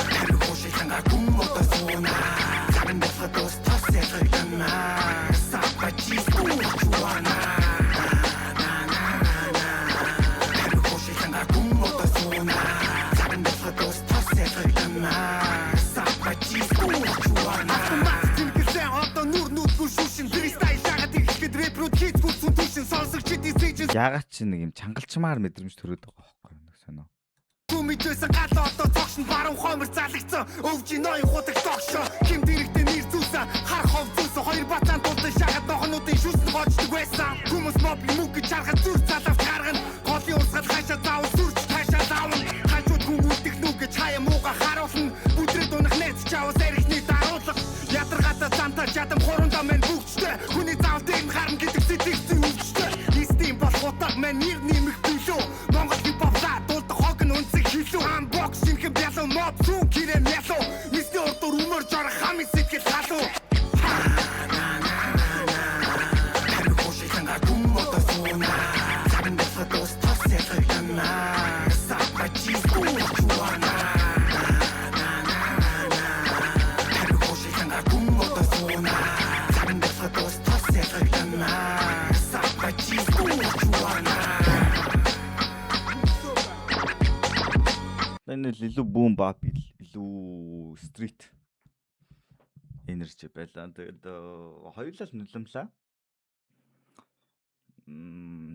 Тэр хошигтан гүмөдө сууна. Заган дахад тос яхагна. Сапачи скуучуана. Тэр хошигтан гүмөдө сууна. Заган дахад тос яхагна. Сапачи скуучуана. Ягаад чи нэг юм чангалчмаар мэдрэмж төрөөд байгаа байхгүй нэг сонио. Түмэжсэн гал одоо цогшин баруун хомор залгцсан өвжин ноён хутаг тогшоо хим дэрэгтээ нэр зүүсэн хар хов зүүсэн хоёр бацаан тултай шахаад нохнуудын шүсн гоочдөг байсан хүмүүс моб мөнгө гэж харахад зүр залавч гаргана голын урсгал хашаа заав сүрч хашаа заавна хажууд хүмүүдэх нүг гэж хаяа мууга харуулна бүдрээд унах нэц чавс эрхний даруулга ядаргата цантаа жадам хурандаа мэн бүгчтэй хүний заав дээр нь харна гэдэг сэтгэцэн өвчтэй Steam бол хутаг мэн нэр нэмэх билүү Монгол хип хоп дуулдаг хог нь үнсэг хилүү unboxing хэм бялуу моб зүүн кирэ мялуу мисний урдуур өмөр жор хамын сэтгэл халуу тэр хошигтан гүмөдө сууна цаган дахад тос яхагна сапачи скуучуана тэр хошигтан гүмөдө сууна цаган дахад тос яхагна сапачи скуучуана Энэ л илүү бүүм бап илүү стрит энержи байлаа. Тэгээд хоёулаа л нулимлаа.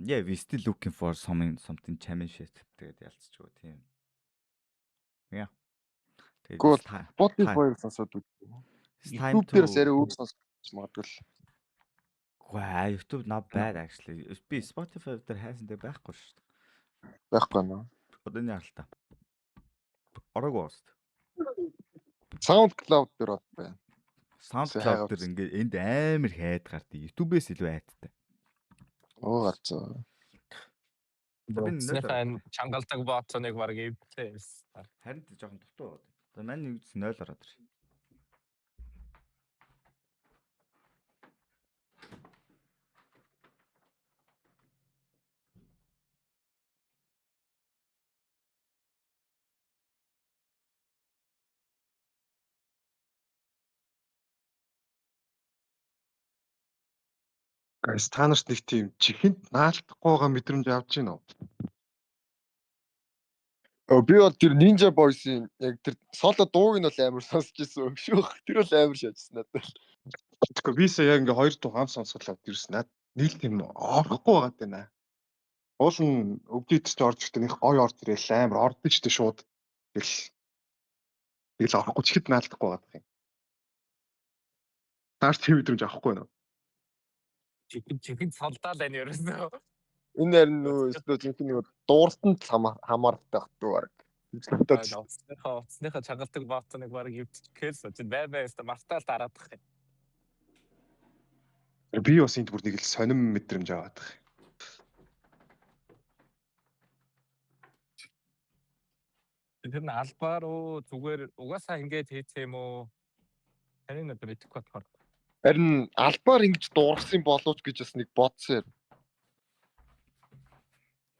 Yeah, we still looking for something championship тэгээд ялцчихгүй тийм. Yeah. Гол Тэгээд Spotify-ыг сонсоод үзье. YouTube дээрээс яриа өөр сонсож магадгүй л. Wow, YouTube not bad actually. Би Spotify дээр хайсан дээр байхгүй шүү дээ. Байхгүй наа. Одоо энэ харалтаа. Орогост. SoundCloud дээр бод байна. SoundCloud дээр ингээд энд амар хайд гардаг. YouTube-ээс илүү хайдтай. Оо гарцаа. Бинийхэн чангалдаг баацныг баг ивлээ. Харин ч жоохон дутуу байна. За маань 0 ороод ир. Guys, та нарт нэг тийм чихэнд наалтахгүйгаа мэдрэмж авч гин үү? Би бол тэр Ninja Boys-ийн яг тэр соло дууг нь бол амар сонсч ирсэн өшөөх. Тэр бол амар шаажсан надад. Тэгэхээр би сая яг ингээ хоёр дуу хам сонсголоод ирсэн надад нэг тийм орохгүй байгаад байна. Уул нь өвдөд ч орж ихтэй нэг гой орж ирэл амар ордон ч тэ шууд тэгэл орохгүй чихэнд наалтахгүй байгаа юм. Таарч тийм мэдрэмж авахгүй байна. Чихэн солдоо л байна ерөөсөө. Энэ харин нөө жинхэнэ нэг дууртанд хамаардаг байхгүй баг. Оцсныхаа чангалдаг баацныг баг ивчихээс чи бай мартаал дараад байгаа юм. Би бас энд бүр нэг л сонирм мэдрэмж аваад байгаа. Тэр нь албаар уу зүгээр угаасаа ингэж хийцээ юм уу? Таны надад мэдэхгүй болохоор. Харин албаар ингэж дуурсан болооч гэж бас нэг бодсон юм.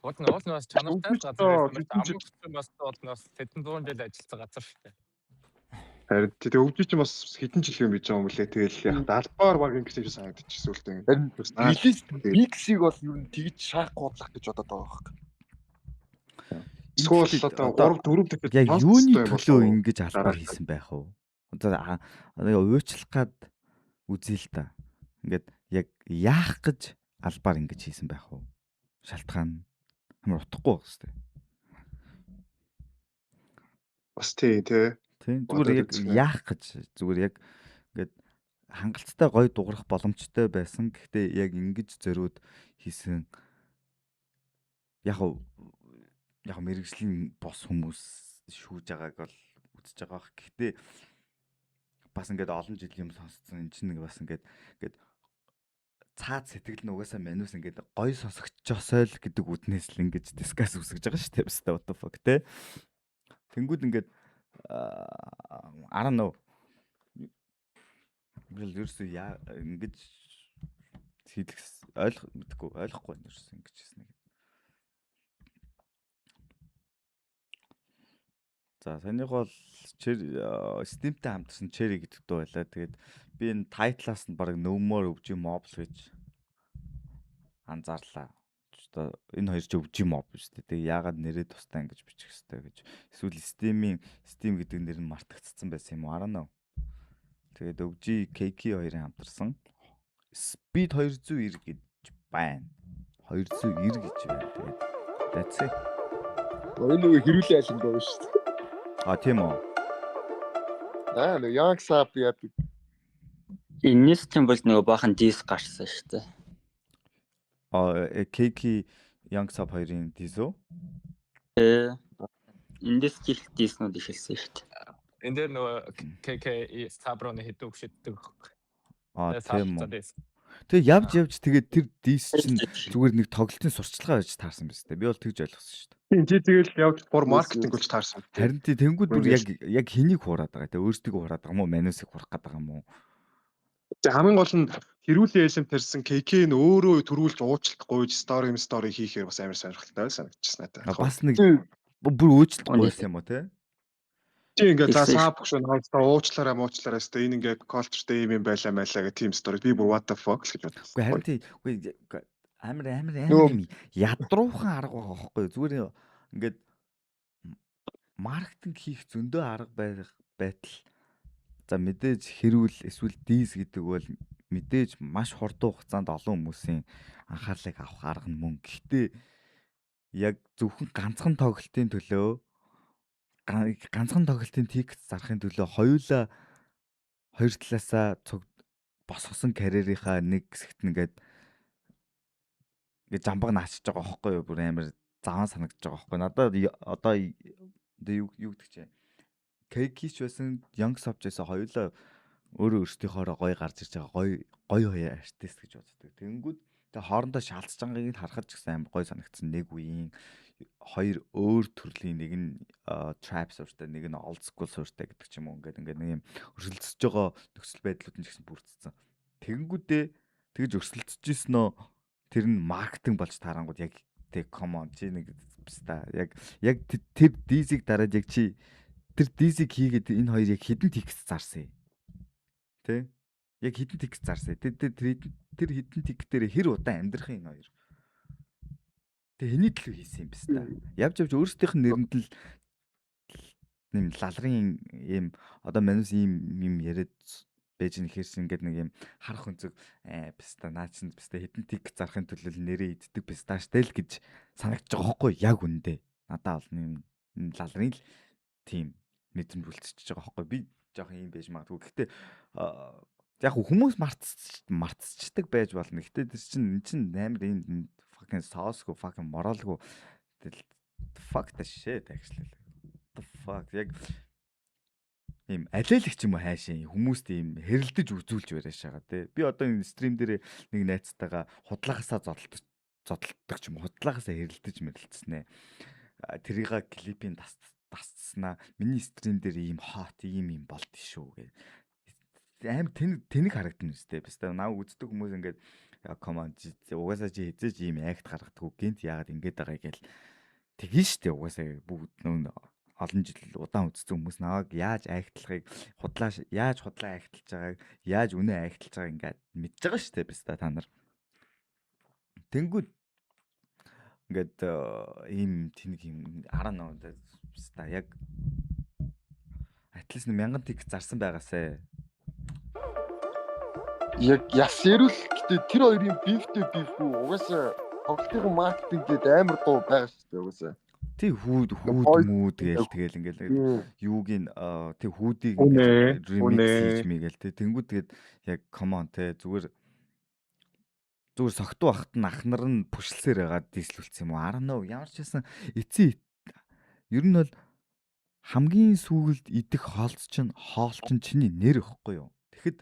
Уул нь чанартай газар байсан бас уул нь тэдэн 100 жил ажилласан газар шүү дээ. Харин тэгээ өвдөж чинь бас хэдэн жил юм байж байгаа юм лээ. Тэгэл яг албаар баг ингэж юм санагдчихсэн үлдээ. Харин миксийг бол ер нь тэгж шаах годлах гэж бодоод байгаа байхгүй. Эсвэл Ингээд одоо 3 4 дахь яг сонсох юуны хэрэгтэй юм төлөө болов уу? ингэж албаар Дараалал. хийсэн байх вэ? Одоо уучлах гад үзье л та. Ингээд яг яах гэж албаар ингэж хийсэн байх вэ? Шалтгаан амар утгагүй байх хэвээр. Бас тий. Тийм Бодоод зүгээр яг үзэх нэ. яах гэж зүгээр яг ингээд хангалттай гоё дуурах боломжтой байсан. Гэхдээ яг ингэж зориуд хийсэн яг мэрэгжлийн бос хүмүүс шүүж байгааг бол үзэж байгаа бах. Гэхдээ бас ингээд олон жил юм сонсцсон. Энд чинь нэг бас ингээд цаад сэтгэл нь угаасаа манус ингээд гоё сонсогчосоо л гэдэг үднээс л ингэж дискас үсгэж байгаа шүү дээ. What the fuck те. Тэнгүүд ингээд I don't know. Ерөөсөө ингэж хийх ойлгохгүй байна ерөөсөө ингэж хийсэн. За санийх бол Steam-тэй хамтарсан Cherry гэдэг дуу байлаа. Тэгээд би энэ title-аас нь баг No More OG Mob гэж анзаарлаа. Одоо энэ хоёр ч OG Mob шүү дээ. Тэгээд яагаад нэрээ тустай ингэж бичих хэвтэй гэж. Эсвэл Steam гэдэг нэр нь мартагдсан байсан юм уу? I don't know. Тэгээд OG KK хоёрын хамтарсан Speed 290 гэж байна. 290 гэж байна. Тэгээд that's it. Энэ нөгөө хэрүүлээ алин доо шүү дээ. Тийм үү. Нөгөө Young Sap яадаг. Энэс ч юм бол нөгөө баахан дис гарсан шүү дээ. KK Young Sap хоёрын дис үү? Эндээс ч их диснүүд ихэлсэн шүү дээ. Энд дээр нөгөө KK Sabro-ны хэдүүг шиддэг. Тийм үү. Тэгээ явж тэгээд тэр дис чинь зүгээр нэг тоглолтын сурчлагаа байж таарсан биз дээ. Би бол тэгж ойлгосон шүү дээ. Тий тэгэл явж бүр маркетинг болж таарсан. Харин тэнгууд бүр яг хэнийг хуураад байгаа те өөрсдөө хуураад байгаа юм уу? Манусыг хурах гээд байгаа юм уу? Тэг хамгийн гол нь хэрүүлээ элем тарьсан KK нь өөрөө төрүүлж уучлалт гуйж стори хийхээр бас амар сонирхолтой санагдчихсан надад. Бас нэг бүр уучлалт гуйсан юм уу те? Тий ингээд за саап гүшэн хаалта уучлаараа өстө энэ ингээд culture-тэй юм байлаа гэх team story би бүр what the fuck гэж бодсон. Үгүй харин тий амар юм ядруухан арга байгаа байхгүй зүгээр ингээд маркетинг хийх зөндөө арга байтал за мэдээж хэрүүл эсвэл дис гэдэг бол мэдээж маш хурдан хугацаанд олон хүмүүсийн анхаарлыг авах арга нь мөн. Гэхдээ яг зөвхөн ганцхан тоглолтын төлөө ганцхан тоглолтын тикет зарахын төлөө хоёр талаасаа босгосон карьерийнхаа нэг хэсэгт нэгээд жамбаг наачиж байгаа байхгүй юу? Бүр амар заван санагдаж байгаа байхгүй. Надад одоо юу гэдэг чинь KK-ч байсан Young Sap-ч хоёулаа өөрсдийнхоороо гоё гарч ирж байгаа гоё хоёр артист гэж боддог. Тэнгүүд тэгээ хоорондоо шалцж байгааг нь харахад ч гэсэн амар гоё санагдсан. Нэг үеийн хоёр өөр төрлийн нэг нь trap суурьтай нэг нь old school суурьтай гэдэг ч юм уу. Ингээд нэг юм өрсөлдөж байгаа нөхцөл байдлууд нь ч гэсэн бүрдсэн. Тэнгүүдээ тэгж өрсөлдөж ийснөө тэр нь маркетинг болж таарангууд яг тэг come on чи нэг баста яг тэр дизиг дараад яг чи тэр дизиг хийгээд энэ хоёр яг хідэн текст зарсан. Тэ? Яг хідэн текст зарсан. Тэр хідэн текст дээр хэр удаан амьдрах энэ хоёр. Тэ хэний төлөө хийсэн юм бэ ста. Явж өөрсдийнх нь нэрэнд л нэм лалрын ийм одоо манус ийм яриад бэж нэхэрсэн ингээд нэг юм харах өнцөг баста наачин баста хідэн текст зарахын төлөө нэрээ иддэг басташтай л гэж санагдаж байгаа хөөхгүй яг үндэ. Надаа бол нэм лалрын л тийм мэдрэмж үлдчихэж байгаа хөөхгүй. Би жоохон юм байж магадгүй. Гэхдээ яг хүмүүс мартцдаг байж болно. Гэхдээ тэр чинь амар энэ fucking sauce-гүй fucking moralгүй fuck the shit actually. The fuck яг ийм алиалагч юм уу хайшин хүмүүст ийм хэрэлдэж үзүүлж бариаш байгаа тий. Би одоо энэ стрим дээр нэг найзтайгаа худлаагасаа зодтолдог ч юм уу худлаагасаа хэрэлдэж мэрэлцсэн ээ. Тэрийга клипийн тасцснаа миний стрим дээр ийм hot ийм болд шүү гэ. Аим тэнэг харагдана үстэй. Бистэ наа үздэг хүмүүс ингээд come on угаасаа чи хизээж ийм акт гаргадаггүй гинт яагаад ингэж байгаа гээл тэгэн штэ угаасаа бүгд нөө олон жил удаан үзсэн хүмүүс наваг яаж актлахыг яаж худлаа актлж байгааг яаж үнэ актлж байгааг ингээд мэдж байгаа штэ бистэ та нар. Тэнгүүд Ингээд ийм тэнэг юм 19 ста яг атлис 1000 тик зарсан байгаасай. Яг ясэрүүл гэтээ тэр хоёрын бифтэй биф үү угаасаа тоглолтын маркетинг гээд амар гоо байгаа шүү дээ угаасаа. Тий хүүд Point- мүүд тэгэл ингээл юуг нь тий хүүдийг Үнэ, ингээд ремикс үнэ. хийж мийгээл тий тэнгууд тэгээд яг common тий зүгээр согтуу ахт нь ах нар нь пүшлсээр байгаа дийслүүлсэн юм уу? I don't know. Ямар ч байсан эцээ ер нь бол хамгийн сүүлд идэх хоол чинь чиний нэр ихгүй юу? Тэгэхэд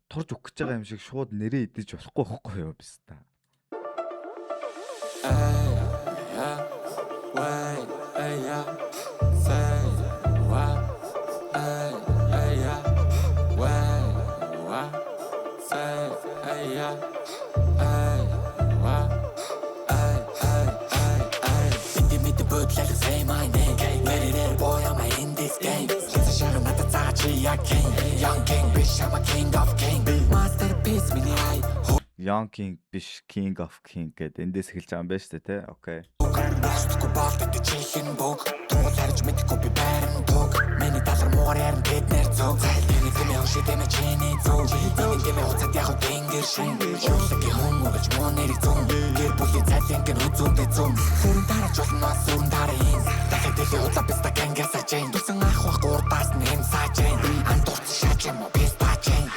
турж өгөх гэж байгаа юм шиг шууд нэрээ идэж болохгүй байхгүй юу биш та. Young king, bitch, I'm a king of king. Masterpiece, mini eye. Young King биш King of King гэдэг эндээс эхэлж байгаа юм байна шүү дээ, тий. Окей. Босдгүй болдог чихэн бог. Туул харж мэдхгүй би байран тог. Миний талар муугар яран гэд нэр цог. Зайлтны гэмээ ошид эмэ чиний цог. Чиний гэмээ уцаад яг гингэр шин. Шуулгийн хүн үрж муу нэрийг зүүн. Гэр бүлийн цайлын гэн үзүүндээ зүүн. Сүрэн дараач болно сүрэн дарааин. Дахиад дэлхий уцаа биста гэнгэр сажин. Тусан ах бах гурдаас нэм сажин. Андурц шаач юм уу пистачин.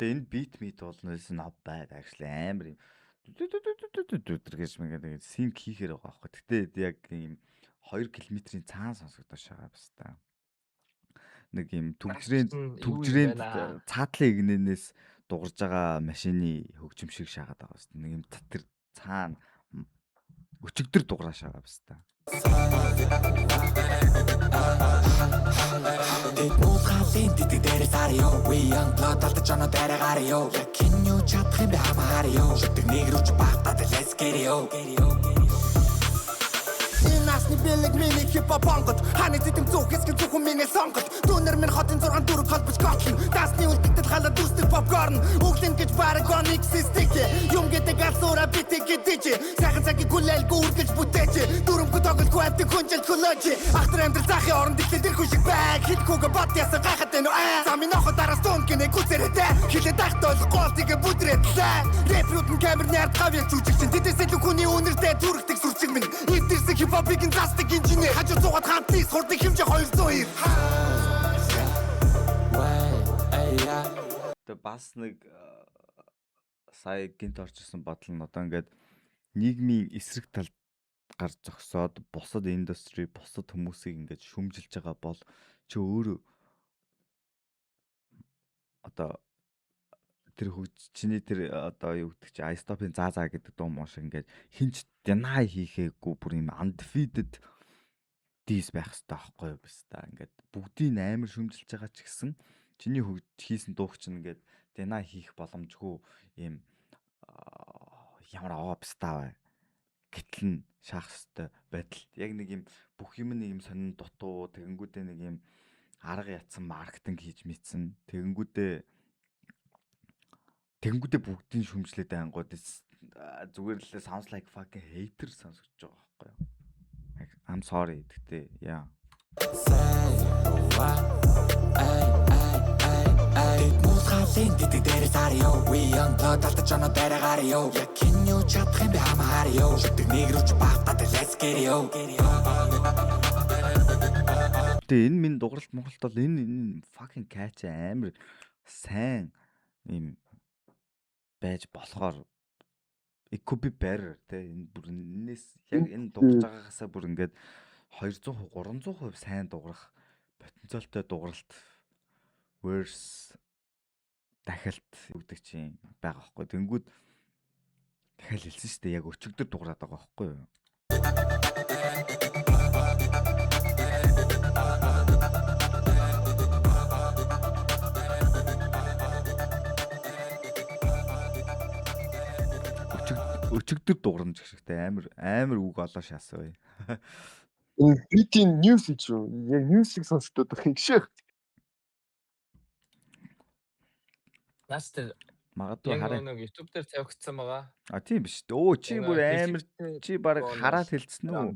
Энэ beat meet болно not bad actually амар юм. Гэж мэгэн sync хийхээр байгаа байхгүй. Гэтэ яг ийм 2 км-ийн цаана сонсогдож байгаа бас та. Нэг ийм түгжрийн цаатлын игнэнээс дугарж байгаа машины хөгжим шиг шагаад байгаа бас. Нэг юм тэр цаана өчигдөр дуграаш байгаа бас та. Дэд муухалын дэдэг дээрээ сарё. We young blood алдаж оноо дээрээ гарё. Яг хин юу чадах юм бэ хамаарё. Шүтэг нэгрүүч багтаад let's get it. Насны бэлэг миний хипхоп онгод ханы зэдэм зүг хэсэг зүхэн миний сонгод дүүнэр минь хотын 6 дөрөв холбож готлон дасны үлдэтэл халаа дүүсдэг попкорн өглөн гэж бараг оникс стик юм гэдэг асуура битэг гэдэг сайхан цагийг хүлээлгүй үргэлж бүтээч дөрөвгөө тоглохгүй амтыг хүнжил колоч ахтар амьдрал захын оронд ихтэй тэр хүн шиг байг хиткүүгээ бот ясаа гайхаад байна уу замын нохо дараас тун гинэ гүцэрэдэ хилээ дахт ойлгохгүй тийг бүдрээдлээ рэпрүүд нь камер нярд гавьяа жүжиг чин тэдэсэл хүний үнэртэй зүрхдэг сүрчиг минь эвдэрсэн хипхопын застик инженер хажуу зугаад хамтнаас хурдыг хэмжээ 202 Тэгээ бас нэг сая гинт орчихсон бодол нь одоо ингээд нийгмийн эсрэг талд гарч зогсоод бусад индастри, бусад хүмүүсийг ингээд шүмжилж байгаа бол чи өөрөө одоо тэр чиний тэр одоо юу гэдэг чи iStop-ын заа гэдэг дуу муу шиг ингээд хинч deny хийхээгүй бүр юм undefeated diss байх хэрэгтэй аахгүй юу биш та ингээд бүгдийг амар шүмжилж байгаа ч гэсэн чиний хийсэн дууг чинь ингээд deny хийх боломжгүй юм ямар аваа биш та бай гэтэл нь шаах хэрэгтэй байдал яг нэг юм бүх юм нэг юм сонин дутуу тэгэнгүүтээ нэг юм арга ятсан маркетинг хийж мэдсэн тэгэнгүүтээ бүгдийн шүмжлээд ангууд зүгээр л sounds like fucking hater сонсогдож байгаа байхгүй юу. I'm sorry гэхдээ яа. Дэд муухалын дэдэг дээрээ сарё. We young blood алдаж оноо дээрээ гарё. Яг хин юу чадах юм бэ хамаарё. Шүтэг нэгрүүч багтаад let's get it. Тэгээ энэ минь дууралт Монголд бол энэ fucking catch амар сайн юм байж болохоор it could be better тэ энэ бүр энэс яг энэ дуурж байгаагасаа бүр ингээд 200% 300% сайн дуурах потенциалтай дууралт verse дахиалт үүдэг чинь байгаа байхгүй тэнгүүд дахиад хэлсэн шүү дээ яг өчигдөр дуурайд байгаа байхгүй юу. Өчигдөр дуурна гэх амар үг олоо шаасаа бай. Энэ битийн news гэж юу? Яг news шиг сонсогдоод байгаа юм шиг. Master Магадгүй Яг хараа. нэг YouTube дээр тавигдсан байгаа. А тийм биш. Өө чи бүр амар чи баг хараад хэлсэн үү?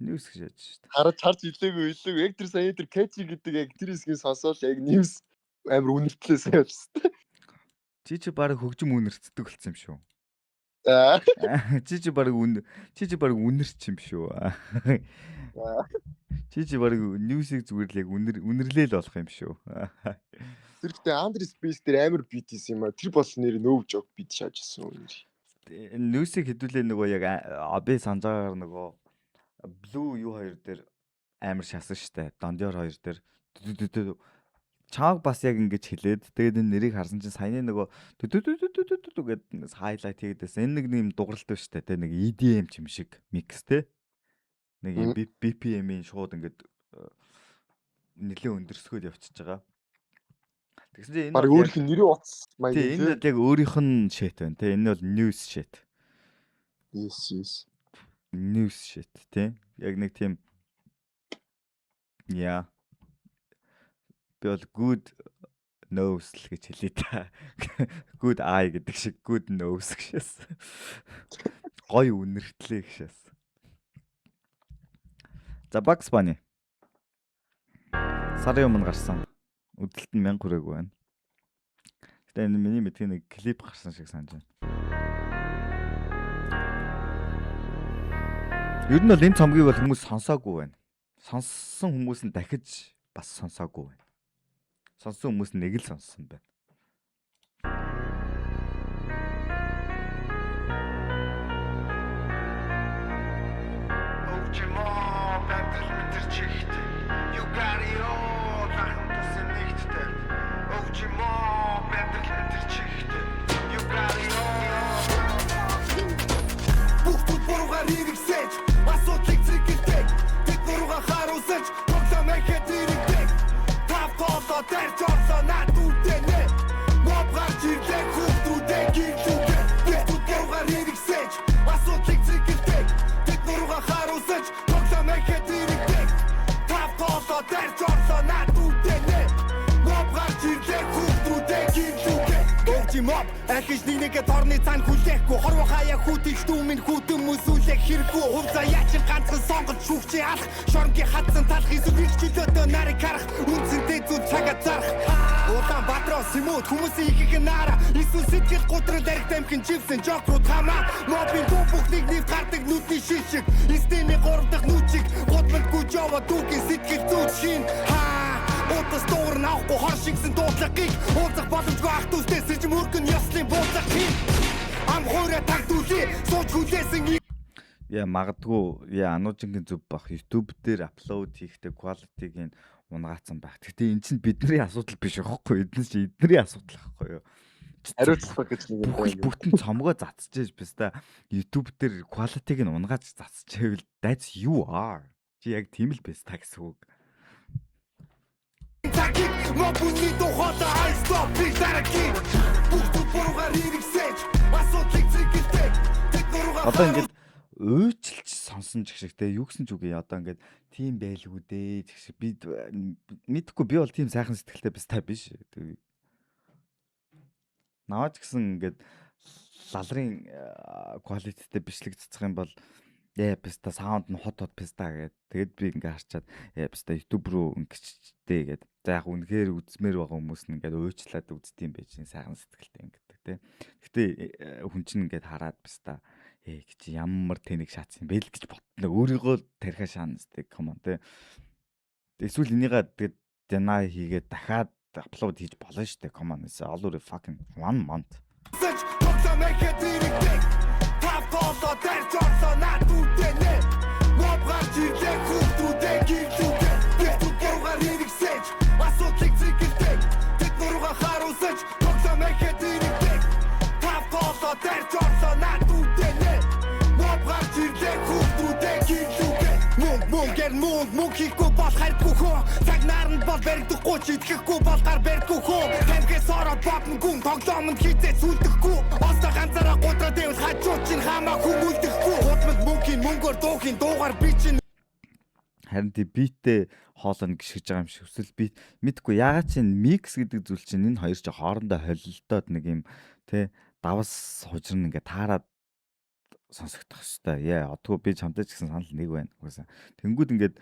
Ньюс гэж яаж шүү дээ. Харж илээгүй. Яг тэр сая тэр catchy гэдэг яг тэр хэсгийг сонсоод яг news амар үнэртлээ сая болчихсон. Чи баг хөгжим үнэрцдэг болсон юм шүү. За. Чи баг үнэрч юм шүү. Чи баг ньюсийг зүгээр л яг үнэрлээл болох юм шүү. Тэр ихтэй Андрес Бейс тэр амар бит хийсэн юм а. Тэр бол нэр нөөв жог бит шаажсан юм. Ньюсийг хэдүүлээ нөгөө яг би санджаагаар нөгөө Blue юу хоёр дээр амар шасан штэ. Дондёр хоёр дээр чааг бас яг ингэж хэлээд тэгээд энэ нэрийг харсан чинь саяны нөгөө гэдэг хайлайт хийгээдээс энэ нэг юм дууралт байна штэ. Тэ нэг EDM ч юм шиг микс те. Нэг юм BPM-ийн шууд ингэж нэлээ өндөрсгөөд явчихж байгаа. Тэгсэн чинь энэ баг өөрийнх нь нэрээ утас маяг тийм энэ бол яг өөрийнх нь shit байна те. Энэ бол news shit. Yes. News shit те. Яг нэг тийм яа. Би бол good nose л гэж хэлээ та. Good eye гэдэг шиг good nose гэшээс. Гой үнэртлээ гэшээс. За Bugs Bunny. Сарын өмнө гарсан. Үдэлт нь 1000 хүрээгүй байна. Гэтэ энэ миний мэдхийн нэг клип гарсан шиг санаж байна. Ер нь бол энэ цомгийг бол хүмүүс сонсоогүй байна. Сонссон хүмүүс нь дахиж бас сонсоогүй байна. Сонссон хүмүүс нэг л сонссон байна. Ахиж нэгнийгээ торны цаан хүлээхгүй хорвоо хаяа хүүтийг дүүмийн хүүтэн мүсүүлэх хэрэггүй хувцаа яачин ганцхан сонгож шүүгчээ алах шоронгийн хатсан талах эсвэл чөлөөдөө нарыг харах үнцэнтэй зүг цагаа зарах Улаан Батроо Симүүд хүмүүсийн ихэнх нь наара эсвэл сэтгэл гутрал ариг тамхин живсэн жокрууд хамаа мобийн дуу бүхнийг нэв гардаг нүдний шишиг эстэмийн 3 дахь нүчиг гудмалгүй жова дүүгийн сэтгэл зүйч шин Утас дуур наахгүй хор шигсэн дуудлагыг уулзах боломжгүй ах дүүстэй сэрж мөргөн ёслын буудлах хин ам хуурай тагдуулъя сууж хүлээсэн яа магадгүй ануужингийн зүв бах YouTube дээр аплод хийхдээ quality-г нь унгаацсан байх. Гэхдээ эн чинь бидний асуудал биш байхгүй эднээс чи эдний асуудал байхгүй юу? Хариуцлах гэж нэг юм байна. Бүтэн цомгоо цацчихэж биш та YouTube дээр quality-г нь унгааж цацчихвэл that's you are. Чи яг тийм л биш та гэсэн үг. Мобуний тухайда I stop big дарагийн бүгд буруугаар хэрэгсэж асуудлыг зэгэлтэй одоо ингээд уйчилж сонсон ч гэх шиг те юу гэсэн ч үгүй одоо ингээд тийм байлгүй дээ гэх шиг би мэдхгүй би бол тийм сайхан сэтгэлтэй биш та биш наваач гэсэн ингээд лалрын quality-тэй бичлэг цацах юм бол писта саунд нь хот писта гэдэг. Тэгэд би ингээ харчаад писта YouTube руу ингэчтэй гэдэг. За яг үнэхээр үзмээр байгаа хүмүүс нь ингээ уучлаад үздэм байж сайхан сэтгэлтэй ингэдэг тий. Гэтэ хүн чинь ингээ хараад писта гэж ямар тэнэг шаацсан бэ л гэж ботно. Өөрийгөө тархиа шаана зү комон тий. Эсвэл энийгээ тэгээд deny хийгээд дахиад аплод хийж болно штэ комон эсэ all over fucking 1 month. Толо дээр жорсоо наадуудэнэ мобгаар жирлээ хүүхдүүдээ гэрлүүгээ бүгдүүгээр хэрэгсэж асуудлыг зэгэлтэй тэд нуруугаа харуулсаж тоглоом ихэд ирэгдэг толо дээр жорсоо наадуудэнэ мобгаар жирлээ хүүхдүүдээ гэрлүүгээ мөнгө хийхгүй бол харьдгүй хөө цагнаар нь бол баригдахгүй ч итгэхгүй бол гар барьдгүй хөө тамхис ороод бодно гүн тоглоомд хизээ сүлдэхгүй остоо ганцаараа гутраад байвал хажууд чинь хамаагүй үлдэхгүй хутмад мөнгөөр дуухийн дуугаар би чинь харин тий битээ хоолно гიშгэж байгаа юм шиг өсөл бит мэдгүй ягаад чинь микс гэдэг зүйл чинь энэ хоёр ч хоорондоо холилдоод нэг юм Тэ давс хужирна ингээ таарад сонсогдох хэвээр. Яа, одгүй би чамтай ч гэсэн санал нэг байна. Угаасаа. Тэнгүүд ингээд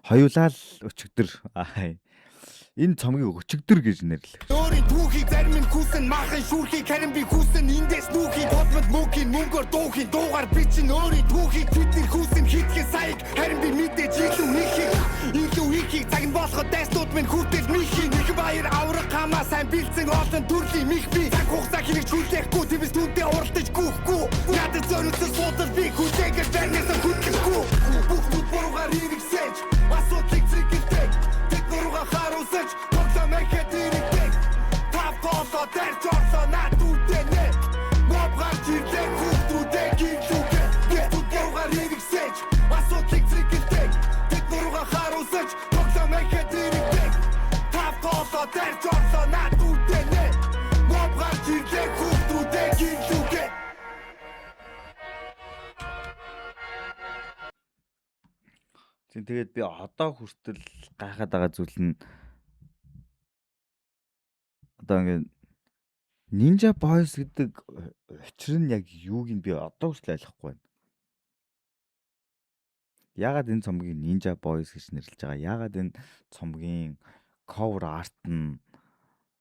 хоёулаа л өчигдөр энэ цомгийг өчигдөр гэж нэрлэх. Өөрийн түүхийг зарим нь хүүсэн махан шүүрхийг харин би хүүсэн эндээс нүүхийн бодмод мөнхийн мөнгөөр дуухийн дуугаар би чинь өөрийн түүхийг тэдний хүүсэн хийхээ саяг харин би мэдээж илүү хийхийг цаг нь болоход дайснууд минь хүртэл михийн их баяр аврах хамаа сайн бэлдсэн олон төрлийн мих би цаг хугацаа хэрэгч хүлээхгүй тэвс түүнтэй уралдаж гүхгүй ядаж зөрөсөн суудал би хүлээгээд тэрнээс хүлээхгүй бүгд буруугаар хэрэгсэж асуудлыг зэрэгтэй тэд нуруугаа харуулсаж тоглоомыг хэдийрэгтэй тав толоо дээр жорсоо наатуудэнэ мобгаар чирлээ хүүхдүүдээ гинлүүгээ бүгд буруугаар хэрэгсэж асуудлыг зэрэгтэй тэд нуруугаа харуулсаж тоглоомыг хэдийрэгтэй тав толоо дээр жорсоо наатуудэнэ мобгаар чирлээ хүүхдүүдээ гинлүүгээ. Тэгээд би одоо хүртэл гайхаад байгаа зүйл нь одоо ингээд Ninja Boys гэдэг учир нь яг юуг нь би одоо хүртэл ойлгохгүй байна. Яагаад энэ цомгийг Ninja Boys гэж нэрлэж байгаа? Яагаад энэ цомгийн cover art нь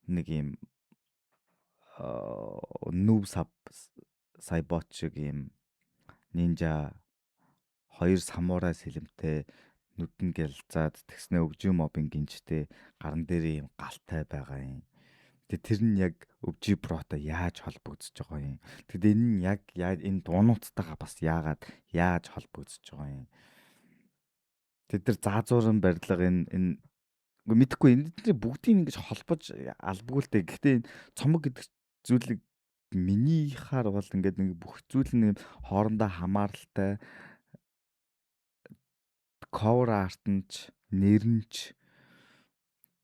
нэг юм noob сайбот шиг юм ninja хоёр самурай сэлэмтэй нүдэн гялцаад тэгснэ өвжим мобын гинжтэй гаран дээр юм галтай байгаа юм. Тэр нь яг өвжи протой яаж холбогдож байгаа юм. Тэгэд энэ нь яг энэ дуунуудтайгаа бас яаж холбогдож байгаа юм. Тэд нар заазуурын барилга энэ мэдхгүй энэ бүгдийг ингэж холбож албгүй л дээ. Гэхдээ энэ цомог гэдэг зүйлийг миний хаар бол ингээд нэг бүх зүйл нь хоорондоо хамааралтай cover art нь ч нэр нь ч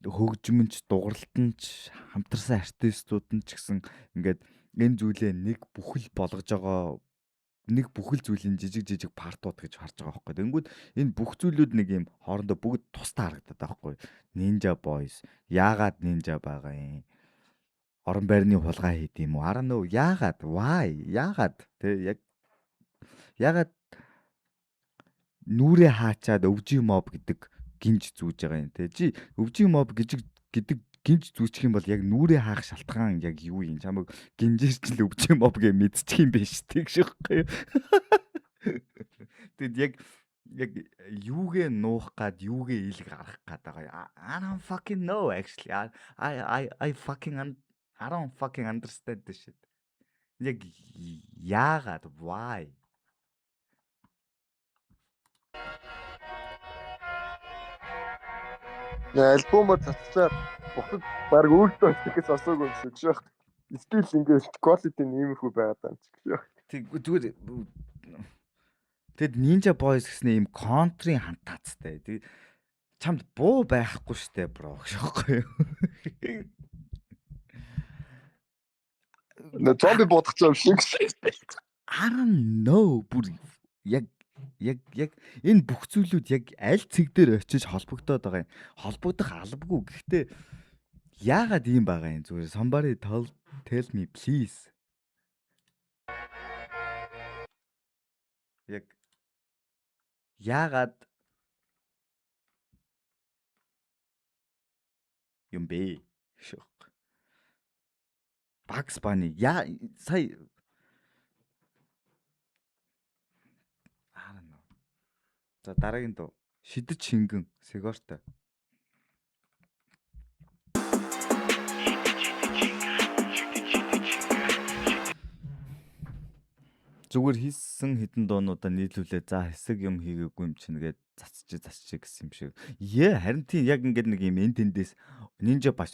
хөгжим нь ч дууралт нь ч хамтарсан артистууд нь ч гэсэн ингээд энэ зүйлээ нэг бүхэл болгож байгаа нэг бүхэл зүйлийн жижиг партууд гэж харж байгаа байхгүй. Тэнгүүд энэ бүх зүйлүүд нэг юм хоорондоо бүгд тусдаа харагдаад байгаа байхгүй. Ninja Boys яагаад ninja байгаа юм? Орон байрны хулгай хийд юм уу? Араа нөө яагаад? Why? Яагаад? Тэ яагаад нүрээ хаачаад өвжи моб гэдэг гинж зүүж байгаа юм те. Чи өвжи моб гэдэг гинж зүүчих юм бол яг нүрээ хаах шалтгаан яг юу юм? Чамайг гинжээр ч л өвжи моб гэж мэдчих юм биш тэгш байхгүй. Тэгэд яг юугээ нуух гад юугээ илг гарах гад байгаа. I don't fucking know actually. I don't fucking understand this shit. Яг яагаад? Why? Альбомоо цацлаа бухад баг өөртөө стикээс асууг гэсэн ч яг стил ингээд quality нь иймэрхүү байгаад байна ч гэж. Тэгвэл тэгэд Ninja Boys гэсэн юм контрийн хантаацтай. Тэг чамд буу байхгүй штэ бро гэхгүй юу? На зомби бодох юм шиг. I don't know. Бүр яг энэ бүх зүйлүүд яг аль цэг дээр очиж холбогдоод байгаа юм. Холбогдох албагүй. Гэхдээ яагаад ийм байгаа юм зүгээр somebody tell me please. Яг яагаад юм бэ? Шок. Bugs Bunny сая за дараагийн дуу шидэж шингэн Сегортой. Зүгээр хийсэн хитэн дуунуудаа нийлүүлээ. За хэсэг юм хийгээгүй юм чинь гээд засчих гэсэн юм шиг. Харин тийм яг ингээд нэг юм эн тэндээс Ninja Boys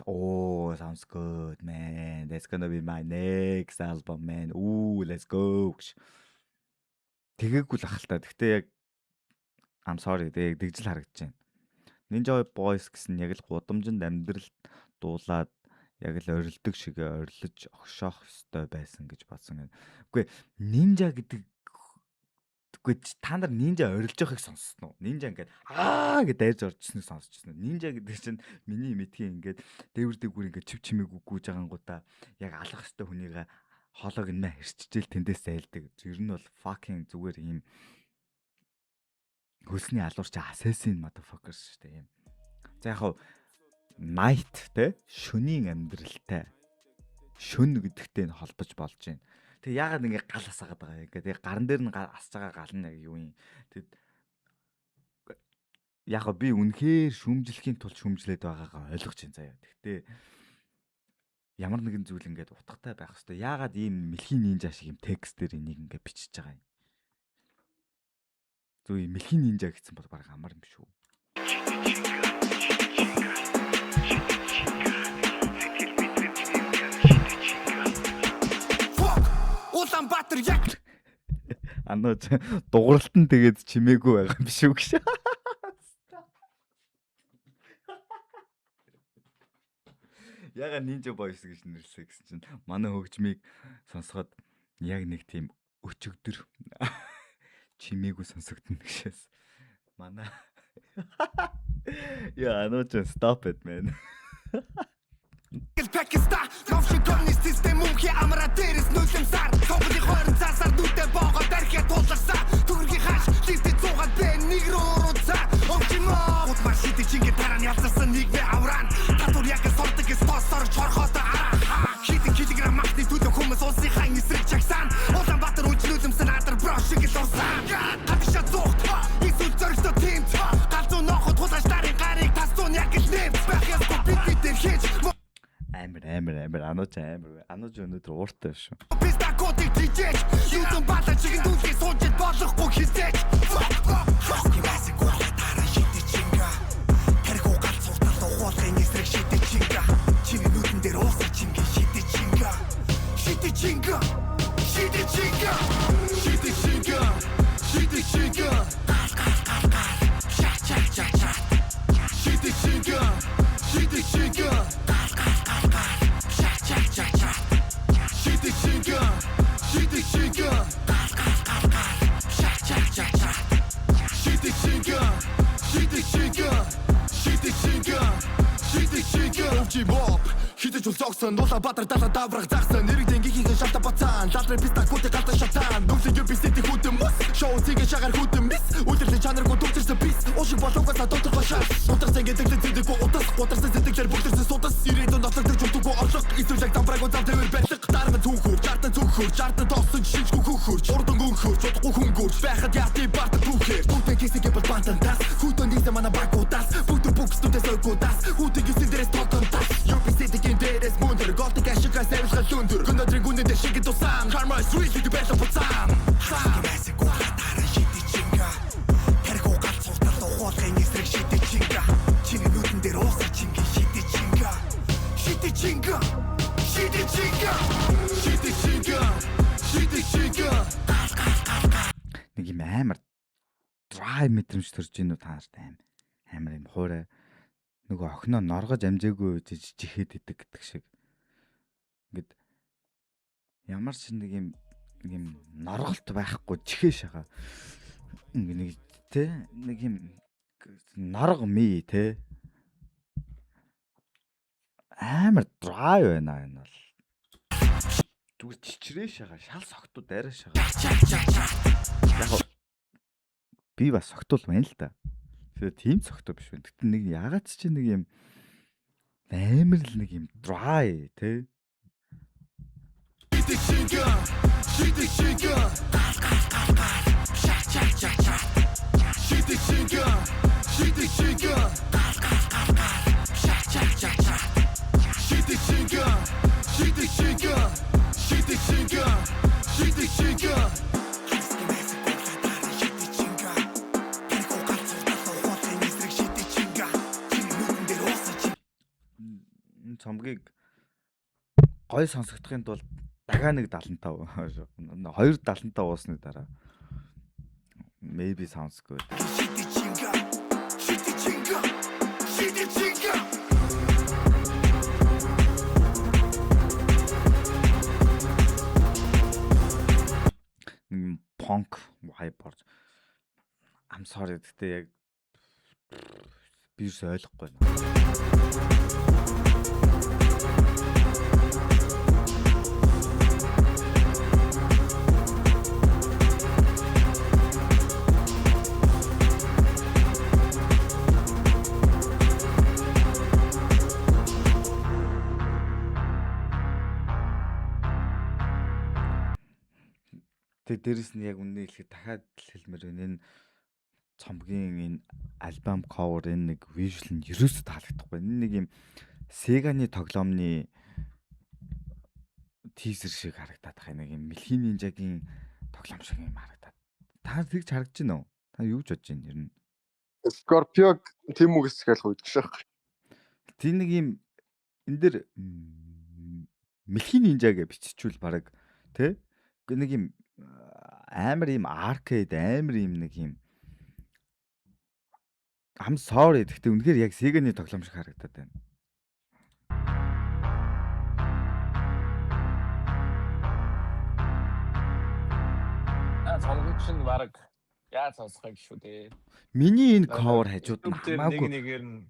sounds good man. That's gonna be my next album man. Let's go. Тэгээгүй л ахaltaа. Гэхдээ яг I'm sorry дэгжил харагдаж байна. Ninja Boys гэсэн яг л гудамжинд амьдралд дуулаад яг л орилдог шиг орилж огшоох ёстой байсан гэж бодсон. Үгүй Ninja гэдэг Гэхдээ та нар нинжа орилж байгааг сонссон уу? Нинжа ингээд гэд дайрж орчихсныг сонсчихсон уу? Нинжа гэдэг чинь миний мэдхийн ингээд дээвэр дээгүүр ингээд чив чимээг гүйж байгангуудаа яг алах хэвээр хүнийгээ хоолойг нэ хэрччихэл тэндээс зайлдаг. Ер нь бол fucking зүгээр ийм хөлсний алуурч assassin motherfuckers шүү дээ юм. За яг хав night те шөнийн амьдралтай шөн гэдэгтэй нь холбож болж байна. Тэг яагаад ингэ гал асаагаад байгаа юм. Ингээд гаран дээр нь асж байгаа гал нь яг юу юм. Тэг яг би үнэхээр шүмжлэхийн тулд шүмжлээд байгаагаа ойлгож байна заяа. Гэхдээ ямар нэгэн зүйл ингээд утгатай байх хэвээр. Яагаад ийм мэлхийн нинжа шиг юм текст дээр энийг ингээд бичиж байгаа юм. Зөв мэлхийн нинжа гэсэн бол баг амар юм шүү. Улаанбаатар яг Анаач дууралтан тэгээд чимээгүй байгаа юм биш үү гэж. Яга Ninja Boys гэж нэрлэсэн гэсэн чинь манай хөгжмийг сонсоход яг нэг тийм өчигдөр чимээгүй сонсогдно гэшээс манай яа анаач stop it man. Пакистан новшин коммунист систем мөнхий амраа дээрээс нөлөмсаар товлын хорон цаасаар нүдэ боогоо дархиа тулгарсаа төгөргийн хааш лифтэд зуугаад бэ нэг рүү цаа өвчмөө утмар шидэг чингээ таран ялцсан нийгмээ аврaan татвар яг сордог спонсор чорхоос араа хитэн килограмм махны төлөө хүмүүс улсын хайн эсрэг чагсаан Улаанбаатар үжлүүлэмсэн адар брошиг л урсаа хатша зуухт эсвэл зөрөгтэй тийм галзуу нохот хулгаш дарын гарыг тасдуун яг л нэм бахяс бид дээр хийж Амар анууч өнөөдөр ууртай шүү. Пистакотик дижэж YouTube бата чиген дүүхий суужид болохгүй хизээж Хөөс гоо тараа шидэ чинга тэрхүү галзууртал уулын эсрэг шидэ чинга чиний нүдэн дээр уусаа чинги шидэ чинга шидэ чинга шидэ чинга шидэ чинга шидэ чинга ча шидэ чинга шидэ чинга Хитэж үлсогсон Улаанбаатар далаа даврах загсан нэрэг дэнгийнхээ шалта бацаан лалрын пистакуудыг галдан шатаан нүглэн юбисэти хүдэн мус шоу зигээ шагаар хүдэн мис үлдэрлэн чанаргүй төвчөрсөн бис уушиг болоогоос донторгоо шаас утарсан гэдэгтэн зэдэггүй утас утарсан зэдэглэр бүгдэрсэн судас ирээдүйн ноцогдож жутггүй орлого эсвэл яг дамбраагүй зам тэмэр байлга дарга түүхүр жартан зүхүр жартан тооссон шижгүй хөхүрч урдан гүнхүр чутггүй хүнгүрч байхад яати бата түүхээр бүтэн кисэгээ бол бантантас хүтэн дийсэ мана багуудаас бүтэн бүкстүүдээс ойгуудаас хүтэн гисэн дээрээс толтонтас юбисэти дээрээс мөндөр голтик ашигаас авилгал өндөр гүнөдрийн гүнэдэ шиг тусам карма sweet гэдэг байлаа буцаам хаас гоо тараа шидэ чинга тэрхүү галзууртал уулын эсрэг шидэ чинга чиний нүдэн дээр уусаа чинги шидэ чинга шидэ чинга шидэ чинга шидэ чинга шидэ чинга Нэг юм амар dry мэдрэмж төрж ийн үү та нарт амар юм хуурай нөгөө охиноо норгож амжаагүй жихэд идэг гэдэг шиг ингээд ямар ч нэг юм норголт байхгүй чихээ шагаа нэг тэ нэг юм норго ми тэ амар dry байна энэ бол зүгээр чичрээ шагаа шал согтууд арай шагаа яг би бас согтуул байна л да. Тэгээ тийм цогтой биш байна. Гэтэ нэг ягаад ч нэг юм амар л нэг юм dry тий. Цомгийг гой сонсогдохын тулд дахиад нэг 75 2 75 уусны дараа maybe sounds good. нэг punk vibe орж. I'm sorry гэхдээ яг би юус ойлгохгүй байна. Тэг дээрэс нь яг үнэ хэлэхэд дахиад л хэлмээр байна. Энэ цомгийн энэ альбом cover энэ нэг visual нь ерөөсөө таалагдахгүй. Энэ нэг юм Sega-ны тоглоомны teaser шиг харагдаад байгаа. Нэг юм Milky Ninja-гийн тоглоом шиг юм харагдаад. Та тэгж харагдаж байна уу? Та юу ч бодож байна ер нь? Scorpio тийм үг гэсгээл хойдчих шээ. Тийм нэг юм энэ дэр Milky Ninja гэж биччихвэл баг тий? Нэг юм амар юм arcade амар юм нэг юм I'm sorry гэхдээ үнэхээр яг Sega-ны тоглоом шиг харагдаад байна. Цомгч нь баг яаж сонсох юм шүү дээ. Миний энэ cover хажууд нь хамаагүй нэгээр нь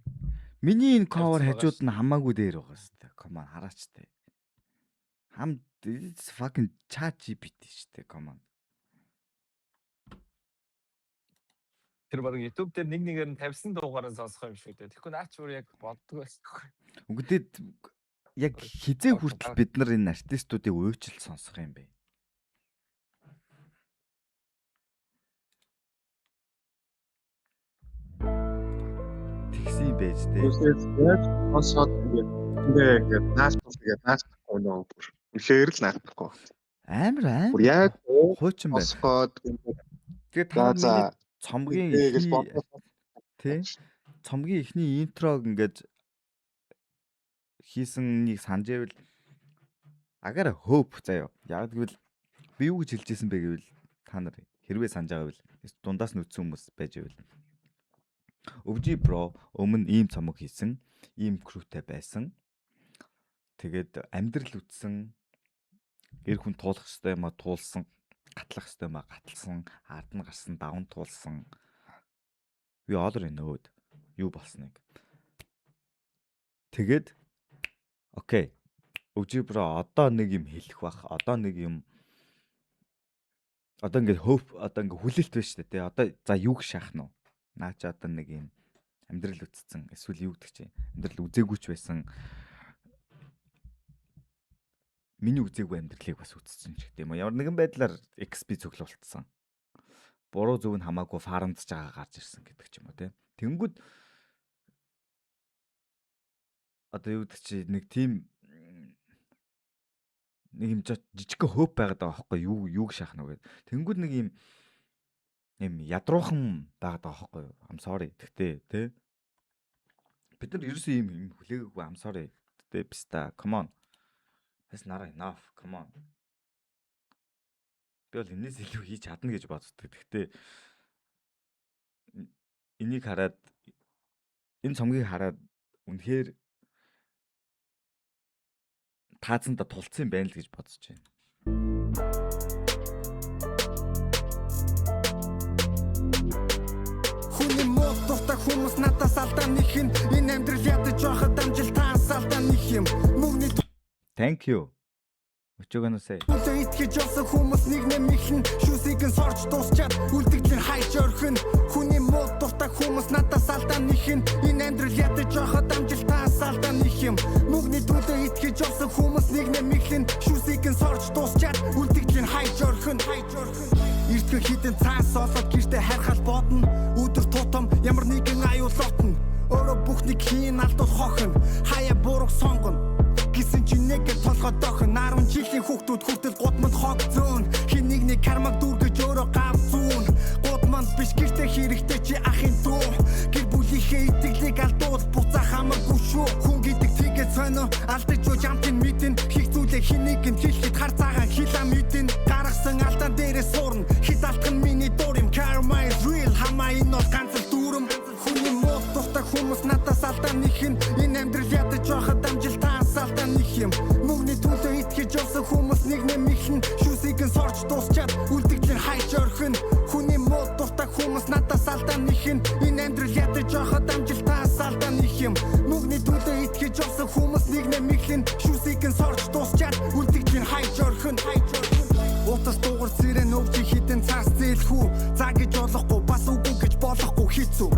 миний энэ cover байгаа хажууд нь хамаагүй дээр байгаа шүү дээ. Come on хараач тээ. It's fucking ChatGPT шүү дээ. Come on. тэр баг YouTube дээр нэгээр нь тавьсан дуугаараа сонсох юм шүү дээ. Тэгэхгүй наач өөр яг боддог байсан. Үгдээд яг хизээ хүртэл бид нар энэ артистуудыг уйчил сонсох юм бэ? Тэгсэн байж дээ. Яг сонсоод ингээд наасахгүй нөө бүр. Үнэхээр л наасахгүй. Амар. Бүр яг Хуучин байна. сонсоод Тэгээ та за цомгийн тэгээс бодлоо. тий цомгийн ихний интрог ингээд хийсэн нэг санаж байвал агаараа hope заяа. Яг гэвэл би юу гэж хэлжсэн бэ гэвэл та нар хэрвээ санаж байгаа бол дундаас нь үтсэн хүмүүс байж байвал өвжи бро өмнө ийм цомог хийсэн, ийм крүүтэй байсан. Тэгээд амьдрал үтсэн гэр хүн туулах ёстой юм а туулсан, гатлах ёстой юм а гаталсан, ард нь гарсан даван туулсан. We already know юу болсныг. Тэгээд окей. Өвжи бро одоо нэг юм хэлэх бах. Одоо нэг юм одоо ингээд hope одоо ингээд хүлээлт байна шүү дээ тий. Одоо за юуг шаах нь вэ? Наач одоо нэг юм амьдрал үтцсэн эсвэл юу гэдэг чинь амьдрал үзээгүйч байсан миний үзээгүй амьдралыг бас үтцсэн ч гэдэм юм. Ямар нэгэн байдлаар XP цуглуулсан. Буруу зөв нь хамаагүй фармдж байгаа гарч ирсэн гэдэг ч юм уу тий. Тэнгүүд одоо юу гэдэг чи нэг тийм нэг юм жижигхэн hope байгаад байгаа байхгүй юуг шаах нь вэ? Тэнгүүд нэг юм ядуухан байгаад байгаа байхгүй юу? I'm sorry. Тэгтээ тий. Бид нар ерөөсөө юм хүлээгээгүй I'm sorry. Тэгтээ писта come on. That's not enough. Come on. Би бол энэс илүү хийж чадна гэж боддог. Тэгтээ энийг хараад энэ цомгийг хараад үнэхээр таацанда тулцсан байна л гэж бодож байна. Хүний мод дуртай хүмүүс надаас алдаа нэхин энэ амьдрал ядаж байхад амжилтаас алдаа нэх юм. Мөнгөний Thank you. What you gonna say? Үнтэй итгэж явсан хүмүүс нэг нэмэхэн шүүсийг нь сорж дуусчаад үлдэгдэл хайж орхин. Хүний мод дуртай хүмүүс надаас алдаа нэхин энэ амьдрал ядаж байхад амжилтаас алдаа нэх юм. Мөнгөний дүүтэй итгэж явсан хүмүүс нэг нэмэхэн шүүсийг нь сорж дуусчаад үлдэгдэл хайж орхин. Эртхэн хитэн цаас олоод гэртээ харахад бодно. Өдөр тутам ямар нэгэн аюул отно. Өөрөө бүхнийг хийн алдуул хохин. Хаяа буруу сонгоно. Гисэн чи нэгэ толгой дохин 10 жилийн хүүхдүүд хүртэл гудманд хог зөөн хин нэг кармаг дүүргэж өөрөө гав зүүн гудманд биш гэртээ хэрэгтэй чи ахын дүү гэр бүлийнхээ итгэлийг алдуул буцаа хамаагүй шүү хүн гэдэг тийгээ сонио алдаж юу жамтын мэдэн хих зүйлээ хэнийг нь хэлэхэд хар цагаан хилаа мэдэн гаргасан алдаан дээрээ суурна хит алтхан миний дуур юм karma is real хамаа энэ бол ганц л дүүрэм хүний мод дуртай хүмүүс надаас алдаа нэхин энэ амьдрал ядаж байхад амжилтаас алдаа нэх юм. Мөнгөний төлөө итгэж явсан хүмүүс нэг нэмэхэн шүүсийг нь сорж дуусчаад үлдэгдэл орхин хүний муу дуртай хүмүүс надаас алдаа нэхэн энэ амьдрал ядаж явахад амжилтаас алдаа нэх юм нүгний төлөө итгэж явсан хүмүүс нэг нэмэглэн шүүсийг нь сорж дуусчаад үлдэгдэн хайж орхин утас дуугар зэрэг өвчи хитэн цаас зээлхүү за гэж болохгүй бас үгүй гэж болохгүй хэцүү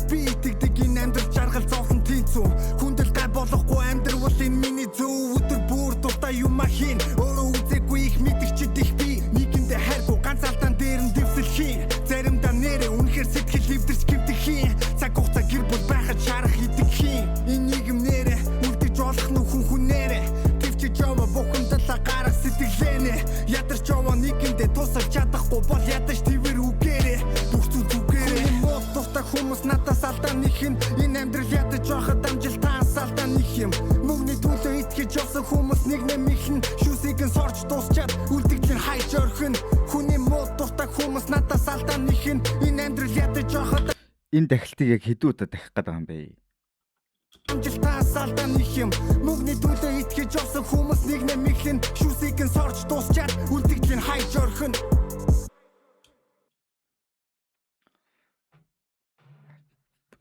би итгэдэг энэ амьдрал жаргал зовлон тэнцүү хүндэл гай болохгүй амьдрал энэ миний зөв өдөр бүр дуртай юм хийн өөрөө үзээгүй их мэдгчд их би нийгэмдээ хайргүй ганц алдаан дээр нь дэвсэлхийн заримдаа нэрээ үнэхээр сэтгэл эвдэрч гэмтэх цаг хугацаа гэр бүл байхад шарах итгэхийн энэ нийгэм нэрээ үлдэж болох нь хүн нэрээ төвчж яваа бухимдалаа гарах сэтгэлээнэ ядарч яваа нийгэмдээ тусалж чадахгүй бол ядаж твэр үгээрээ бүх зүйл зүгээрээ мод дуртай хүмүүс надаас алдаа нэхэн энэ амьдрал ядаж явахад амжилтаас алдаа нэх юм мөгний төлөө итгэж явсан хүмүүс нэг нэмэхлэн шүүсийг нь сорж дуусчаад үлдэгдэн хайж орхин хүний мод дуртай хүмүүс надаас алдаа нэхэн энэ амьдрал ядаж явахад Энэ дахилтыг яг хэдэн удаа дахих гэдэг юм бэ? амжилтаас алдаа нэх юм мөгний төлөө итгэж явсан хүмүүс нэг нэмэхлэн шүүсийг нь сорж дуусчаад үлдэгдэн хайж орхин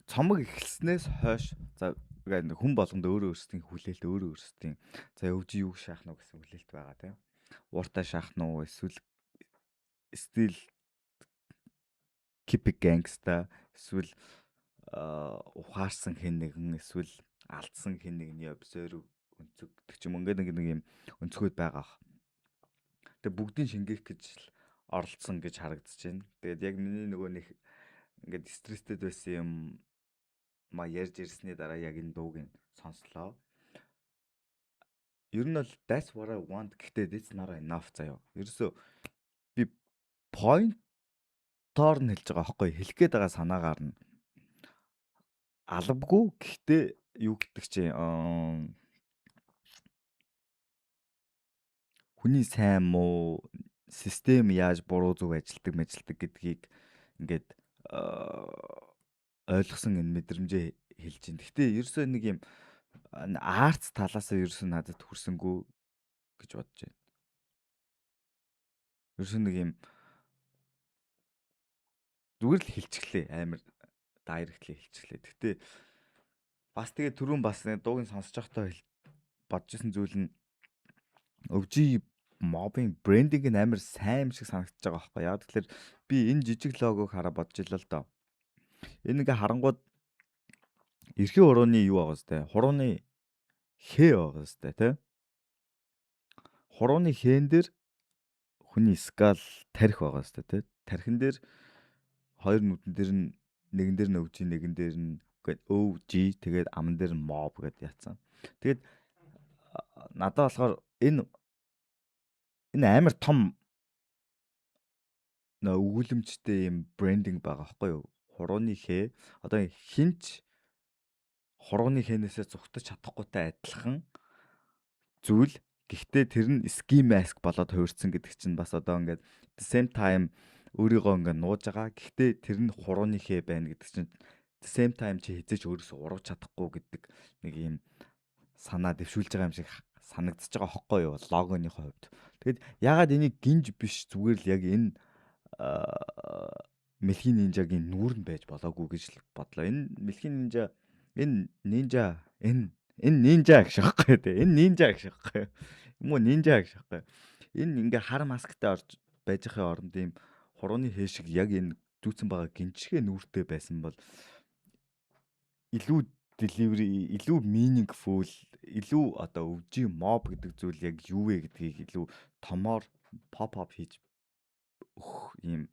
Цомог эхэлснээс хойш за ингээд хүн болгонд өөрөө өөрсдийн хүлээлт өөрөө өөрсдийн за өвжи юу шаах нь гэсэн хүлээлт байгаа тийм. Ууртай шаах нь уу эсвэл стил кипик гангста эсвэл ухаарсан хэн нэгэн эсвэл алдсан хэн нэгний обсерв өнцөгдөг ч юм ингээд нэг юм өнцгөөд байгаа. Тэгээ бүгдийг шингээх гэж оролцсон гэж харагдаж байна. Тэгээд яг миний нөгөө нэг ингээд стресстэй байсан юм ярьж ирсний дараа яг энэ дууг нь сонслоо. Ер нь бол that's what I want гэхдээ this not enough заяа. Ерөөсөө би point-оор нь хэлж байгаа байхгүй хэлэх гээд байгаа санаагаар нь албагүй гэхдээ юу гэдэг чи хүний сайн муу систем яаж буруу зүг ажилтдаг гэдгийг ингээд ойлгосон энэ мэдрэмжээ хэлж байна. Гэхдээ ерөөсөө нэг юм арт талаасаа ерөөсөө надад хүрсэнгүй гэж бодож байна. Ерөөсөө нэг юм зүгээр л хэлчихлээ амар дайректлээ хэлчихлээ. Гэхдээ бас тэгээ түрүүн бас дуугийн сонсож байхдаа бодож исэн зүйл нь өвжи мобын брендинг нь амар сайн юм шиг санагдаж байгаа байхгүй яа. Тэгэхээр би энэ жижиг логог хараа бодож илаа л доо. Энэ ингээ харангууд эрхийн хурууны юу байгаа сте? Хурууны хээ байгаа сте, тэ? Хурууны хээн дээр хүний скал тарих байгаа сте, тэ? Тархин дээр хоёр нүдэн дээр нь нэгэн дээр нь өвжи, нэгэн дээр нь өвж, тэгээд аман дээр нь моб гэдээ яатсан. Тэгээд надад болохоор энэ амар том өгүүлэмжтэй юм брендинг байгаа байхгүй юу? Хурууны хээ одоо хинч хурууны хээнээсээ зүгтаж чадахгүйтай адилхан зүйл. Гэхдээ тэр нь ski mask болоод хувирсан гэдэг чинь бас одоо ингээд the same time өөрийгөө ингээд нууж байгаа. Гэхдээ тэр нь хурууны хээ байна гэдэг чинь the same time чи хизээч өөрөөсөө урууж чадахгүй гэдэг нэг юм санаа дэвшүүлж байгаа юм шиг санагдаж байгаа хөөхгүй юу логоныхоо хувьд. Тэгэд ягаад энийг гинж биш зүгээр л яг энэ Мэлхийн нинжагийн нүүр нь байж болоогүй гэж бодлоо. Энэ Мэлхийн нинжа энэ нинжа гэж аахгүй дээ. Энэ нинжа гэж аахгүй. Юм уу нинжа гэж аахгүй. Энэ ингээ хар масктай орж байж байгаа оронд ийм хурууны хээ шиг яг энэ дүүцэн байгаа гинжихээ нүүртэй байсан бол илүү delivery, илүү meaningful, илүү одоо өвжи mob гэдэг зүйл яг юу вэ гэдгийг илүү томоор pop-up хийж ийм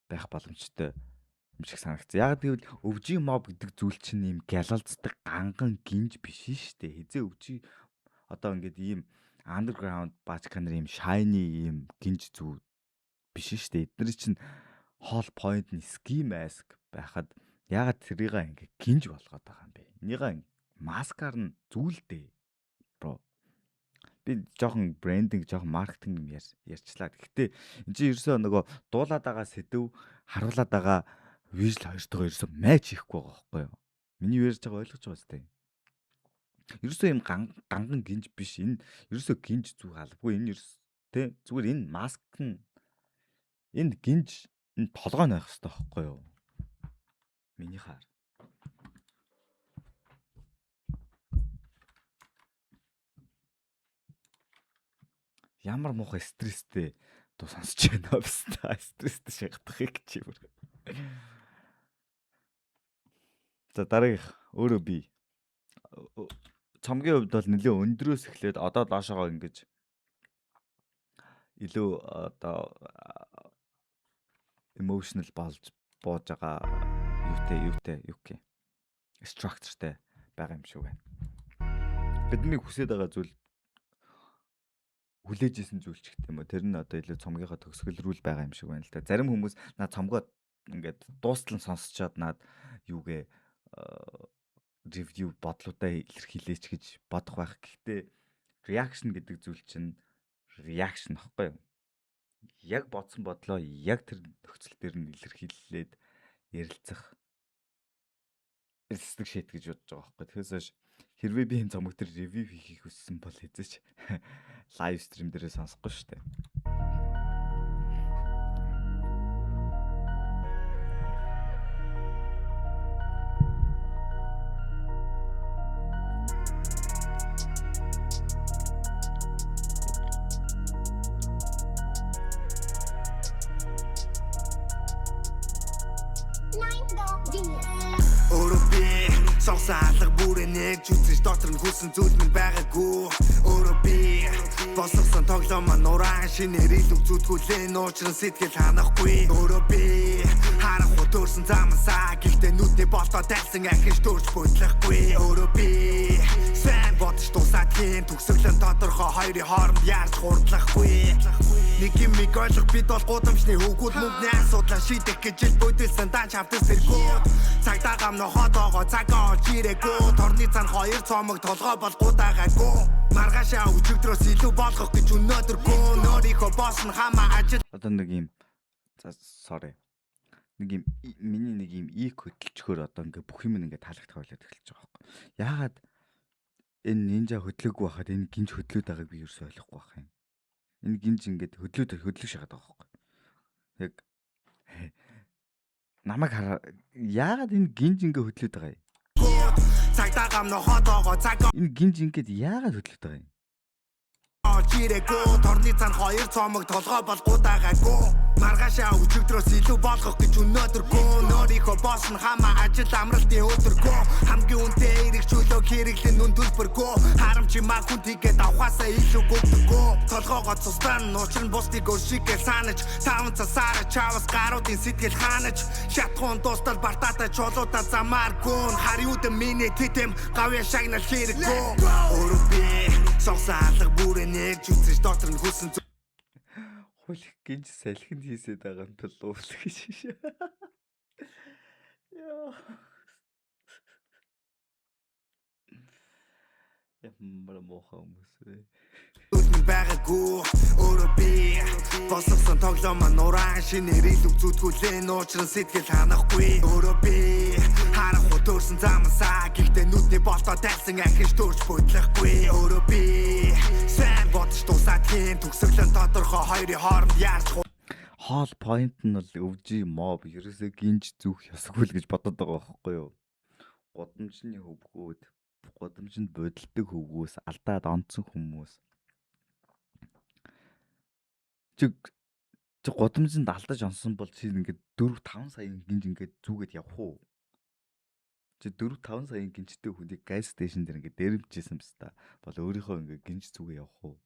байх боломжтой юм шиг санагдсан. Яг гэвэл өвжи mob гэдэг зүйл чинь ийм гялалцдаг ганган гинж биш шүү дээ. Хизээ өвжи одоо ингээд ийм underground бачканер ийм shiny ийм гинж зүйл биш шүү дээ. Эдгээр чинь whole point нь ski mask байхад ягаад тэрийг ингээ гинж болгоод байгаа юм бэ? Энийг маскаар нь зүйлдээ. Бро. Би жоохон брендинг, жоохон маркетинг юм ярьчлаа. Гэхдээ энэ чинь ерөөсөө нөгөө дуулаад байгаа сэдв, харуулад байгаа вижл хоёртойгоо ерөөсөө матч хийхгүй байгаа байхгүй юу? Миний ярьж байгаа ойлгож байгаа зү. Ерөөсөө юм ганган гинж биш. Энэ ерөөсөө гинж зүг албагүй. Энэ ерөөс тэ зүгээр энэ маск нь Энэ гинж энэ толгой байх хэрэгтэй байхгүй юу? Миний хаар. Ямар муухай стресстэй дуу сонсож байна вэ? Стресстэй шахах гэж юм. За дараагийнх өөрөө би. Цомгийн хувьд бол нэлээд өндрөөс эхлээд одоо доошогоо ингэж илүү одоо emotional болж бууж байгаа юутэй structureтэй байгаа юм шиг байна. Бидний хүсэж байгаа зүйл хүлээж исэн зүйл ч гэх юм уу. Тэр нь одоо илүү цомгийнхаа төгсгөл рүү л байгаа юм шиг байна л да. Зарим хүмүүс наад цомгоо ингээд дуустал нь сонсчоод наад юугээ review бодлуудаа илэрхийлээч гэж бодох байх. Гэхдээ reaction гэдэг зүйл чинь reaction баггүй юу? Яг бодсон бодлоо яг тэр нөхцөл дээр нь илэрхийлээд ярилцах эсдэг шийт гэж бодож байгаа байхгүй. Тэгээс хойш хэрвээ би энэ цомог дээр review хийхийг хүссэн бол хэзээ ч live stream дээрээ сонсохгүй шүү дээ. Өөрөө би сонсон алга бүрээ нэгж үзэж дотор нь хүссэн зүйл минь байгаагүй. Өөрөө би босгосон тоглоом маань нураа шинээр илүү зүтгүүлэн уучран сэтгэл ханахгүй. Өөрөө би харах хөтөрсөн замсаа гэхдээ нүдний болтоо тайлсан ахиж төрж бодлохгүй. Өөрөө би сайн бодож дуусаад хийн төгсгөлн тодорхой хоёрын хооронд яаж хурдлахгүй. Нэг юм ойлгох бид бол гудамжны хөвгүүд мөнгөний асуудлаа шийдэх гэж ил бодсон дан чавтас тэргүү. Цагдаа гам нохотоогоо цагаа олж ирээгүй. Торны цан хоёр цомог толгой бол гудаагаагүй. Маргаашаа өчигдрөөс илүү болгох гэж өнөөдөргүй. Нөрийнхөө босс нь хамаа ажил. Одоо нэг юм sorry. Нэг юм миний нэг юм ийг хөдөлчгөр одоо ингээ бүх юм ингээ таалагдах байлаад эхэлж байгаа байхгүй. Яагаад энэ нинжа хөдлөөгүй байхад энэ гинж хөдлөөд байгааг би ерөөсөй ойлгохгүй байх юм. Энэ гинж ингээд хөдлөж шагаад байгаа байхгүй. Яг намайг хараа яагаад энэ гинж ингээ хөдлөд байгаа юм? Цагдаа гам нохотоогоо цагаа Энэ гинж ингээд яагаад хөдлөд байгаа юм? олж ирээгүй. Торны цан хоёр цомог толгой бол гудаагаагүй. Маргаашаа өчигдрөөс илүү болгох гэж өнөөдөргүй. Нөрийнхөө босс нь хамаа ажил амралтын өдөргүй. Хамгийн үнэтэй эргчүүлөө хэрэглэн нүн төлбөргүй. Харамч маа хүн тийгээд авахаасаа илүү гүгдэггүй. Толгоогоо цустан учир нь бусдыг өршигэл санаж. Таван цасаараа чавас гаруудын сэтгэл хаанаж. Шатхуун дуустал бартаатай чулуудаа замааргүй. Хар юудан миний тэтэм гавья шагнал хэрэггүй. Өөрөө би сонсон алга бүрээ нэгж үзэж дотор нь хүссэн Хулих гинж салхинд хийсэд байгаа юм тул уурлах гэж. Яа. Ямар муухай хүмүүс вэ? Үлмэн байгаагүй. Өөрөө би босгосон тоглоом маань нураа шинээр илүү зүтгүүлэн уучран сэтгэл ханахгүй. Өөрөө би харах хөтөрсөн замсаа гэхдээ нүдний болтоо тайлсан ахиж төрж бодлохгүй. Өөрөө би сайн бодож дуусаад хийн төгсгөлн тодорхой хоёрын хооронд яаж Хоол point нь бол өвжи моб ерөөсөө гинж зүөх ёсгүй л гэж бодоод байгаа байхгүй юу? Гудамжны хөвгүүд, гудамжинд бодолдог хөвгөөс алдаад онцсон хүмүүс. Чи гудамжинд алдаж онсон бол чи ингээд 4-5 саяын гинж ингээд зүгээд явах уу? Чи 4-5 саяын гинжтэй хүнийг газ стейшн дээр ингээд дээрэмжижсэн биз та. Бол өөрийнхөө ингээд гинж зүгээ явах уу?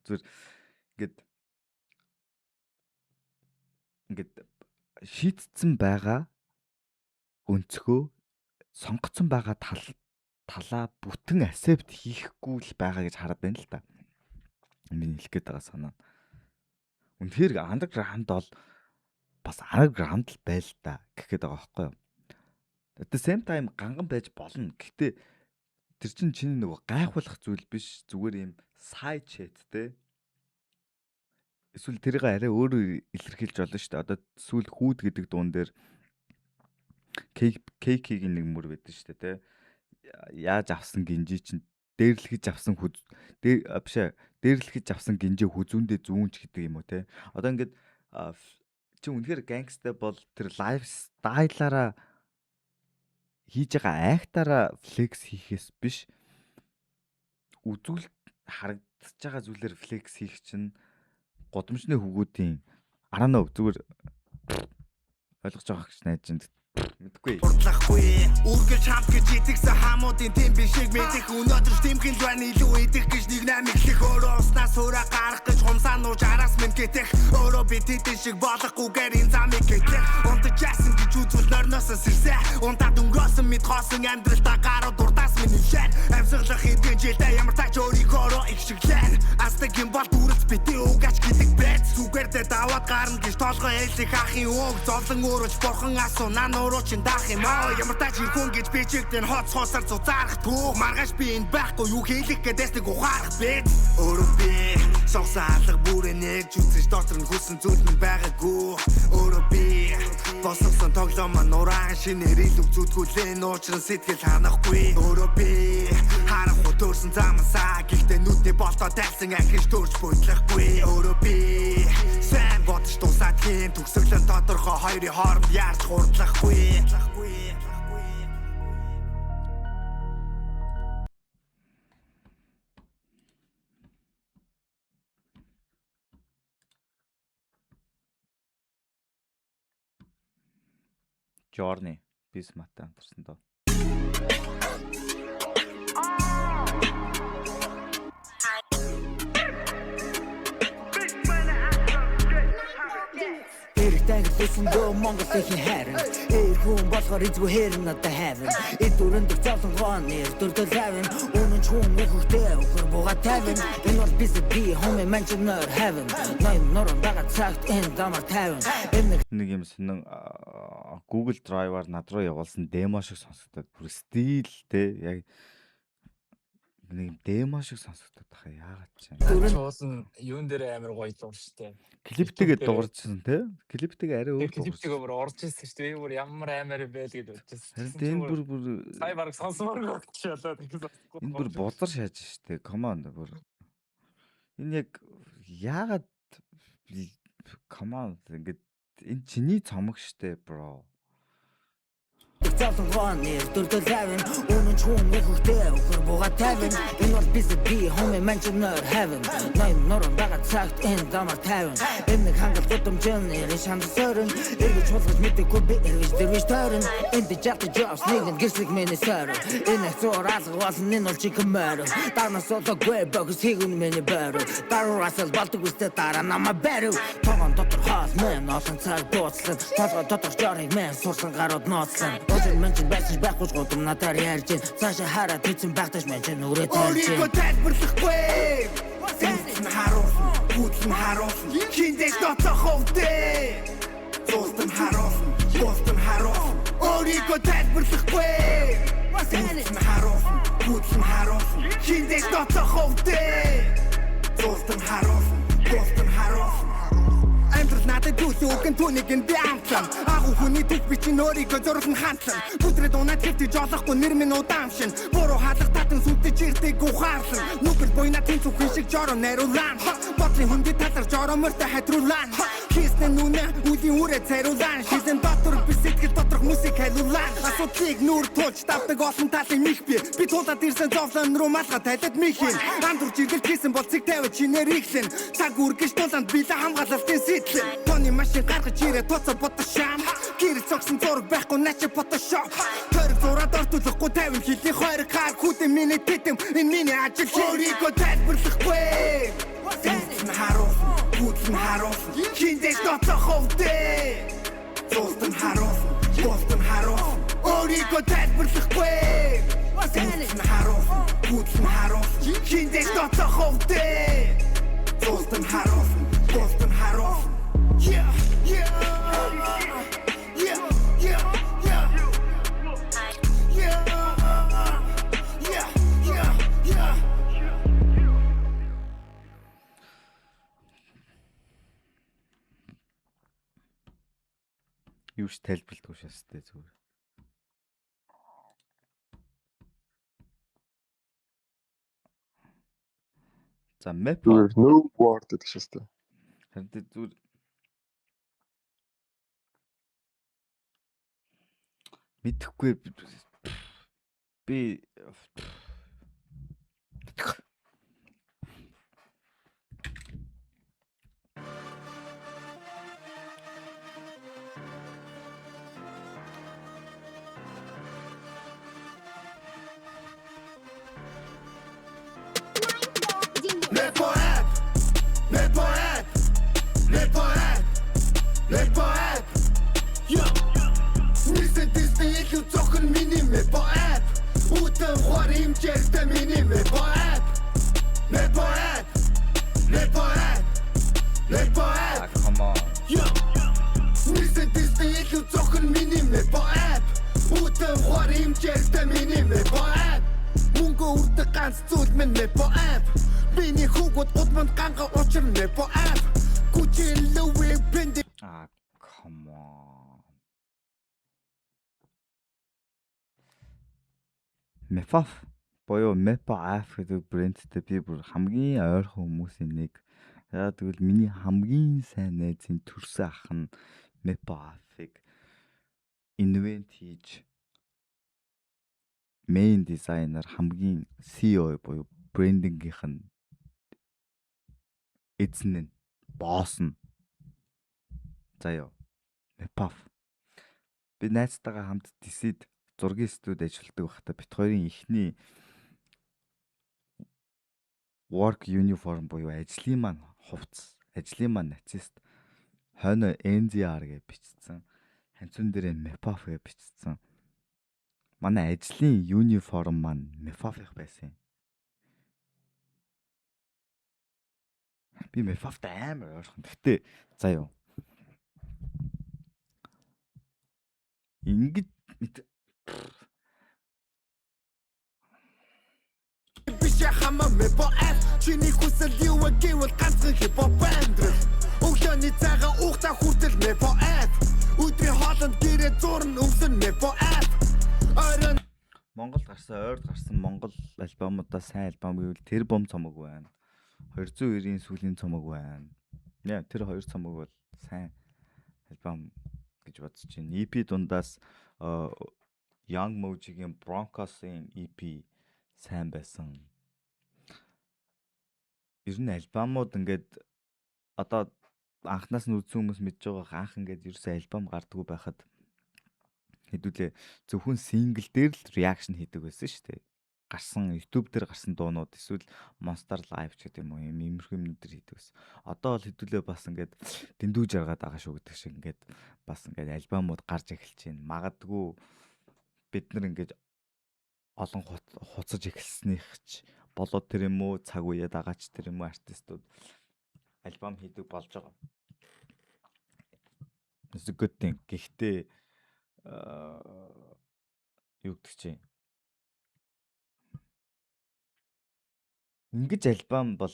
Зүгээр ингээд шийтцэн байгаа өнцгөө сонгоцсон байгаа талаа бүтэн accept хийхгүй л байгаа гэж хараад байна л та. Миний хэлэх гээд байгаа санаа. Үнэхээр underground бол бас underground л байл та гэхэд байгаа байхгүй юу? At the same time ганган байж болно. Гэхдээ тэр чинь чиний нөгөө гайхуулах зүйл биш. Зүгээр юм side chat те. Эсвэл тэрийг арай өөрөөр илэрхийлж болно шүү дээ. Одоо сүүл хүүд гэдэг дуун дээр кейкийн нэг мөр байдаг шүү дээ, тэ. Яаж авсан гинжи чинь дээрлэхэж авсан дээрлэхэж авсан гинжээ хүзүүндээ зүүнч гэдэг юм уу, тэ. Одоо ингээд чи үнэхээр гангстай бол тэр лайфстайлаараа хийж байгаа актаараа флекс хийхээс биш үзүүл харагдаж байгаа зүйлээр флекс хийх чинь годамжны хөвгүүдийн араанаа зүгээр ойлгож байгаа гэж найдаж байна. Мэдгүй. Урдлахгүй үргэлж хамт гэж итгэсэн хамуудын тэм бишиг мэдэх өнөөдөр тэмхэн байна илүү идэх гэж нэг намиглэх өөрөө уснаас өрөө гарах гэж хумсаанууж араас минь гэтэх өөрөө би тэдэн шиг болохгүйгээр энэ замыг гэтэх унтажсэн гэж үзвэл норноос сэрсэ унтаад өнгөрөөсөн мэд хоосон амьдралдаа гарууд дурдаас минь ившэн амьсгалах хэдэн жилдээ ямар тач өөрийнхөө их шиглэн астагийн бол дүрс битээ угаач гэдэг бэт зүгээрдээ даваад гарна гэж толгой хэлэх ахын үг зовлон өөрөж бурхан асуунаа нуруу чин даах юм аа ямар тач ирхэн гэж би чигдэн хоц хоосаар зузаарах түүх маргааш би энд байхгүй юу хэлэх гэдээс нэг ухаарах бит өөрөө би согсон алга бүрээ нэгж үзэж дотор нь хүссэн зүйл минь байгаагүй өөрөө би босгосон тоглоом нураахан шинээр илүү зүтгүүлэн уучран сэтгэл ханахгүй өөрөө би харах хөтөрсөн замсаа гэхдээ нүдний болтоо тайлсан ахиж төрж бүтлэхгүй өөрөө би сайн бодож тусаад хийн төгсгөлэн тодорхой хоёрын хооронд яарч хурдлахгүй Journey Bismart амтарсан доо. Listen to Mongol taking heaven. Хүн болохоор эзгүй хэрэн надад хайвен. Эдүрэнд зовлон гоны дурдл хайвен. Үнэн ч хүн нөхөртэй өхөр буга тавин. Энэ бол би homie mention not heaven. Ноён норон бага цагт энэ дамар тавин. Нэг юм сонин Google Drive-аар над руу явуулсан демо шиг сонсогдоод бүр стилтэй яг нэг юм демо шиг сонсогдоод тахаа яагаад ч юм. Чуулсан юун дээр амар гоё дуу штэ. Клиптэйгээ дуурчсан тий. Клиптэйгээ арай өөр. Клиптэйгээ бүр орж ирсэн штэ. Би бүр ямар амар байл гэж бодчихсон. Харин энэ бүр сая баг сонсомоор болчихлоо тэгээс. Энэ бүр болор шааж штэ. Come on бүр. Энэ яг яагаад come on ингээд энэ чиний цомог штэ bro. Зовлон гоны дурдл хайвен. Үнэн ч хүн нөхөртэй өхөр буга тавин. Энэ бол би homie mention not heaven. Ноён норон бага цагт энэ дамар тавин. Энэ нэг хангалт гудамжин ирэн шандсорын. Эргэж хулгаж мэдээгүй би эргэж дэрвэж тойрон. Энд жат jobs нэгэн гэрслэг миний сорон. Энэ зур алга болсон энэ бол чикмэр. Дарнаас олоогүй богс хийгүн миний бэр. Даруусал болдог үстэй дараа намаа бэрв. Тогон дотор хаал мэн олон цаг дууцлаа. Толгой дотор жорыг мэн сурсан гарууд ноцлаа. Ожин менчэн байсан байхгүй гудам надаар ярьж байна. Цаашаа хараад хийсэн багтаж менчэн нүрээ тарьж байна. Өөрийгөө тайлбарлахгүй. Зэн харуулсан, бүтлэн харуулсан. Хиндэж доцох хөвдөө. Зултан харуулсан, зултан харуулсан. Өөрийгөө тайлбарлахгүй. Зэн харуулсан, бүтлэн харуулсан. Хиндэж доцох хөвдөө. Зултан харуулсан, зултан харуулсан. Амьдрал надад түүх үгэн түүнийг нь би амтлан агуу хүний түүх би чинь өөрийгөө зурлан хандлан бүтрээд унаад хэвтэж олохгүй нэр минь удаамшин буруу хаалга татан сүтэж ирдэг ухаарлан нүгэл буйна тэнцүүхэн шиг жороо найруулан бодлын хүнди таларж ороомортой хайдруулан хийснэ нүнэ үлийн үрэ цариулан шизэн дотор би сэтгэл доторх мусик хайлуулан асуудлыг нүр тулж давдаг олон талын мих би тулаад ирсэн зовлон руу малгай тайлад михийн андур жиргэл хийсэн бол цэг тавиад чинээр иглэн цаг үргэж туланд билээ хамгаалалтын Тони машин гаргаж ирээ тоцоо ботошам гэр цогсон зураг байхгүй начи фотошоп тэр зураад ортуулахгүй тавин хилийн хойрог хаар хүдэн миний тэтэм энэ миний ажил өөрийгөө тайлбарлахгүй зэн харуулсан бүтлэн харуулсан хиндэж доцох хөвдөө зултан харуулсан зултан харуулсан өөрийгөө тайлбарлахгүй зэн харуулсан бүтлэн харуулсан хиндэж доцох хөвдөө зултан харуулсан зултан харуулсан Yeah, yeah, yeah, yeah, yeah, yeah, yeah. Юу ч тайлбарлахгүй шээстэй зүгээр. За map No word гэдэг шээстэй. харин зүгээр Мэдэхгүй би 내 poet, 내 poet, 내 poet, 내 poet. Yo, nised disney илүү цохон миний 내 poet. Утан хор хэмжээтэй миний 내 poet, 내 poet, 내 poet, 내 poet. come on. Yo, nised disney илүү цохон миний 내 poet. Утан хор хэмжээтэй миний 내 poet. Мөнгө үрдэг ганц зүйл минь 내 poet. Миний хүүгүүд гудманд ганга учир 내 poet. Gucci Louis Fendi. Come on. Mepaf боёо Mepaf гэдэг брэндтэй би бүр хамгийн ойрхон хүмүүсийн нэг. Яа тэгвэл миний хамгийн сайн найзын төрсөн ах нь Mepaf-ыг invent хийж main designer хамгийн CEO боёо брендингийнх нь эзэн нь босс нь заяа Mepaf би найзтайгаа хамт DC-д зургийн студ ажилладаг байхдаа бит хоёрын ихний work uniform буюу ажлын маань хувцас, ажлын маань нацист хойно NZR гэж бичсэн. Ханцун дээр Mepaf гэж бичсэн. Манай ажлын uniform маань Mepaf-ийнх байсан. Би Mepaf-тай амар ойрхон. Гэтэ заа юу. Ингэж Бишээ хамаа ме поэт чиний хүсэл юу гэвэл ганцхан хипхоп банд. Өглөөний цагаан уухта хүртэл ме поэт. Өдрийн хоолнд гэрээ зурн өвсөн ме поэт. Орон Монголд гарсан, ойрд гарсан Монгол альбомудаа сайн альбом гэвэл тэр бом цомог байна. 290-ийн сүүлийн цомог байна. Нэ тэр хоёр цомог бол сайн альбом гэж бодож байна. EP дундаас Young Moji-гийн Broncos-ийн EP сайн байсан. Ер нь альбомууд ингээд одоо анхнаас нь үзсэн хүмүүс мэдж байгаа анх ингээд ерөөсөө альбом гардггүй байхад хэдүүлээ зөвхөн сингл дээр л реакшн хийдэг байсан шүү дээ. Гарсан YouTube дээр гарсан дуунууд эсвэл Monster Live ч гэдэг юм уу иймэрхүү юмнууд дээр хийдэг байсан. Одоо бол хэдүүлээ бас ингээд дэндүү жаргаад байгаа шүү гэдэг шиг ингээд бас ингээд альбомууд гарч эхэлж байна. Магадгүй бид нар ингээд олон хуцаж эхэлснийхч болоод тэр юм уу цаг үеэд агаач тэр юм уу артистууд альбом хийдэг болж байгаа. It's a good thing. Гэхдээ юу гэдэг чинь ингэж альбом бол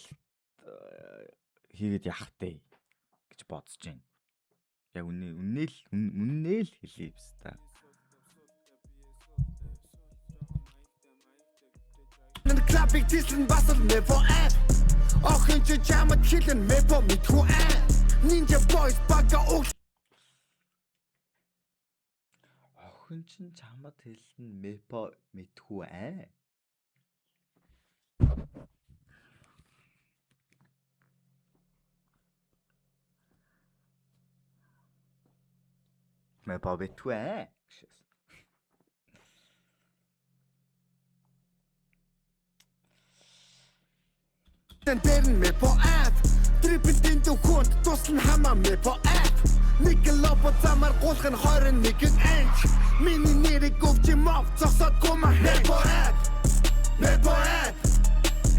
хийгээд явах вэ гэж бодож байна. Яг үннээ л хэлье биз та. Клапик тисэн басал ме поэт. Охин ч чамд хилэн ме по мэдхүү аа. Ninja Boys бага уух. Охин чин чамд хэлэн Mepaf мэдхүү аа. Mepaf мэдхүү аа. Тэн ме поэт. Трипл дэнд хүнд туслан хамаа ме поэт. Никлопо замар гулх нь 21 инч. Миний нэрийг өвч мов цосоод гума ме поэт. Ме поэт.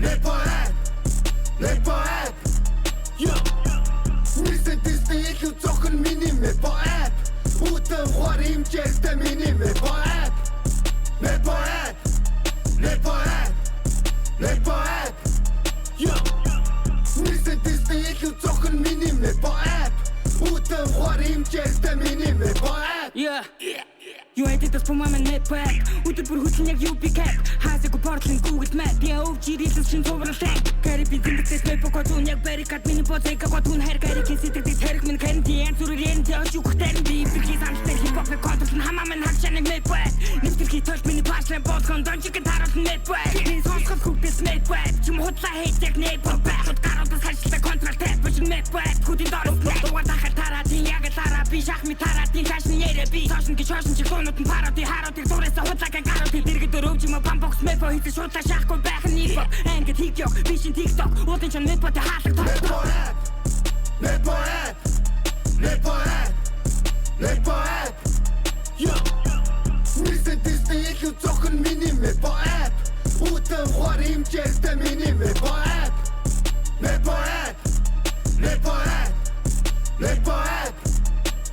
Ме поэт. Ме поэт. Yo. Nised disney илүү цохон миний ме поэт. Утан хор хэмжээтэй миний ме поэт. Ме поэт. Ме поэт. Ме поэт. Yo, nised disney илүү цохон миний ме поэт. Утан хор хэмжээтэй миний ме поэт. Yeah. You ain't this for my net back. Өдөр бүр хөдлөн яг UB cap. Хаасаагүй Portland Google Map. Я OG рилс шин товруулсан. Карибын тэмдэгтэй мэпо кодун яг барикад миний ботека кодун хайр гариг сэтгэдэг тарих минь карантин зүрээр энэ очиг хөтэн би бигли сантай хипхоп Хавны контрол нь хамаа минь хагшааныг мэдвэ. Нэвтрхий толь миний пашлын болгон донжиг таруулсан мэдвэ. Энэ сонсгол хүүхдээс мэдвэ. Чим худлаа хийдэг нэбэр байхад гаруудаас хашлаа контрол тэт биш мэдвэ. Хүдийн дорог дугаар дахад тараадын яг тараа би шахми тараадын цаашны ярэ би. Цаашны гişошин чихүүнүүд нь пароди харуудыг дуурайсан худлаагаа гаруудыг дэргэд өрөвж юм бамбокс мэпо хийх шуудлаа шахахгүй байх нь нийт. Ангид хийх ёг бишин TikTok уудын ч мэпотэй хаалга тоо. Мэпоэт Yo Recent Disney илүү зохин миний мэпоэт Утан хор хэмжээстэй миний мэпоэт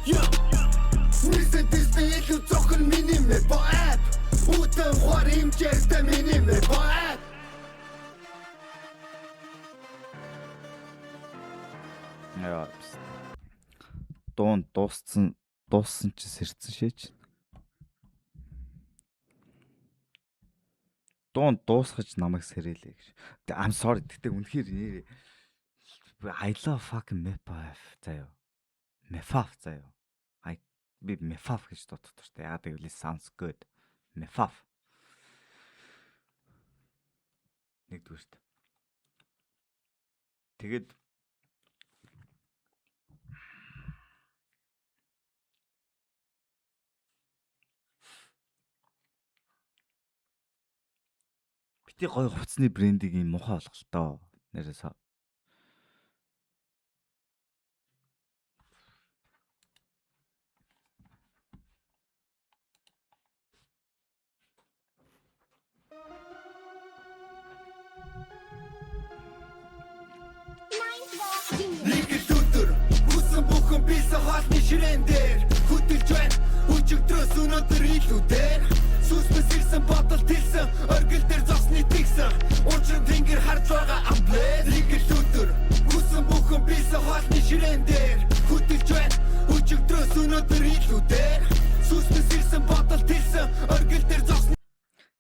Yo Recent Disney илүү зохин миний мэпоэт Утан хор хэмжээстэй миний мэпоэт Яа. Дууссан чи сэрцэн шээч. Дуусгаж намайг сэрээлээ гэж. I'm sorry. Гэтэ үнэхээр нэр I love fucking Mepaf заяа. Mepaf заяа. Би Mepaf гэж дууддаг шүү дээ. Яагаад гэвэл sounds good. Mepaf. Нэгдүгürt. Тэгээд бити гоё хувцсны брендийг юм мухаа олголтоо. Нэрээс Нэг л өдөр хүсэн бүхэн бийсэн хоолны ширээн дээр хөдөлж байна өчигдрөөс өнөөдөр илүү дээр сүснэс ирсэн бодол тэлсэн оргил дээр зогсны тэгсэн уучрын тэнгэр харж байгаа амблэс нэг л өдөр хүсэн бүхэн бийсэн хоолны ширээн дээр хөдөлж байна өчигдрөөс өнөөдөр илүү дээр сүснэс ирсэн бодол тэлсэн оргил дээр зогсны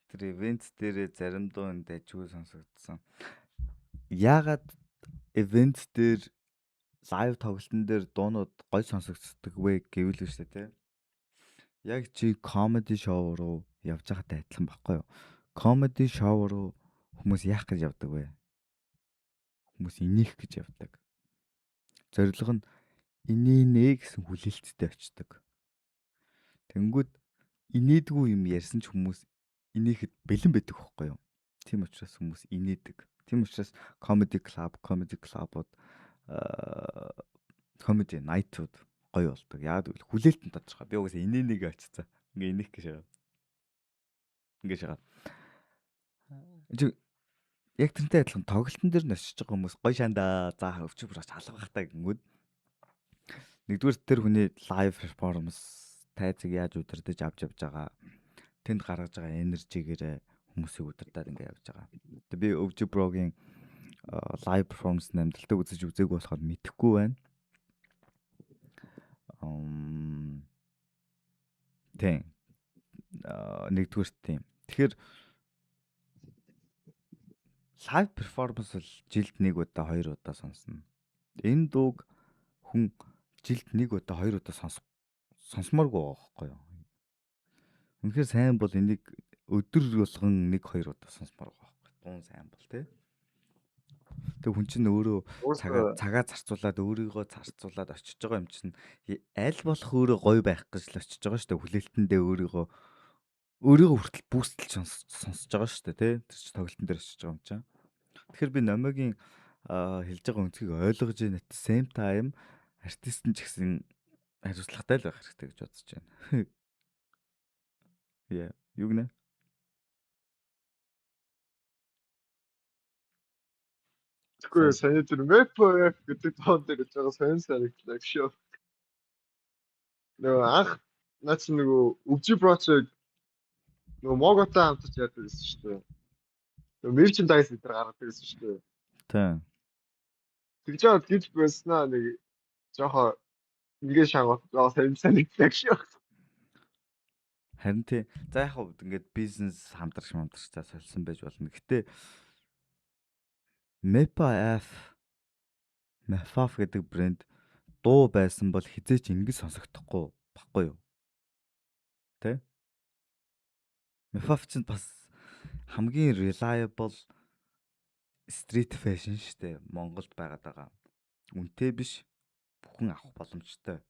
тэр ивент дээр заримдаа энэ дайггүй сонсогдсон. Яагаад ивент дээр лайв тоглолтын дээр дуунууд гой сонсогддог вэ гэвэл шүү дээ. Яг чи comedy show руу явж байгаадаа адилхан баггүй юу? Comedy show руу хүмүүс яах гэж явдаг вэ? Хүмүүс инех гэж явдаг. Зорилго нь инээнэ гэсэн хүлээлттэй очдог. Тэнгүүд инээдгүй юм ярьсан ч хүмүүс инехэд бэлэн байдаг байхгүй юу? Тийм учраас хүмүүс инээдэг. Тийм учраас comedy club-ууд comedy night-ууд гоё болдог. Яагаад гэвэл хүлээлтэн тодорхой. Би угаасаа инээнэгээ очицсан. Ингээ инех гэж байгаа. Ингээ шагаад. Яг тэрнтэй адилхан тоглолтын дээр нь очиж байгаа хүмүүс гоё шандаа. За өвчөө бүрч алга байхтаа гингүүд. Нэгдүгээр тэр хүний live performance тайзыг яаж удирдах авч явж байгаа. Тэнд гаргаж байгаа энержигээр хүмүүсийг удирдаад ингээ явж байгаа. Тэгээ би өвчөө брогийн live performance нэмдэлтэй үзэж үзээгүй болохоор мэдэхгүй байна. Тийм. Нэгдүгээр тийм. Тэгэхээр live performance бол жилд нэг удаа 2 удаа сонсно. Энэ дууг хүн жилд нэг удаа 2 удаа сонсмооргүй байгаа байхгүй юу? Үнэхээр сайн бол энийг өдөр болгон 1-2 удаа сонсмоор байгаа байхгүй юу? Дуун сайн бол тий. Тэг хүн чинь өөрөө цагаа зарцуулаад өөрийгөө зарцуулаад очиж байгаа юм чинь аль болох өөрөө гоё байх гэж л очиж байгаа шүү дээ. Хүлээлтэндээ өөрийгөө хүртэл бүүстэлж сонсож байгаа шүү дээ тий. Тэр чинь тоглолтын дээр очиж байгаа юм чинь. Тэгэхээр би номогийн хэлж байгаа үнцгийг ойлгож байна. At the same time артист нь ч гэсэн хариуцлагатай л байх хэрэгтэй гэж бодож байна. Яа, юу гэнэ? Тэгвэл сайн тэр Mepaf гэдэг тоон дээр гэж байгаа сайн санагдлаа шүү. Нөгөө анх наач нөгөө өвжи project нөгөө Моготой хамтарч яадаг гэсэн шүү дээ. Нөгөө merchandise дээр гаргадаг гэсэн шүү дээ. Тийм. Тэгж яваад гэж байснаа нэг жоохон ингээ шангууд сайн санагдлаа шүү. Харин тий. За яг хөө ингээд бизнес хамтрагч та солисон байж болно. Гэтэ Mepaf гэдэг брэнд дуу байсан бол хизээч ингэж сонсогдохгүй баггүй юу? те. Mephof чинь бас хамгийн reliable street fashion штэ Монголд байгаад байгаа. Үнэтэй биш бүхэн авах боломжтой.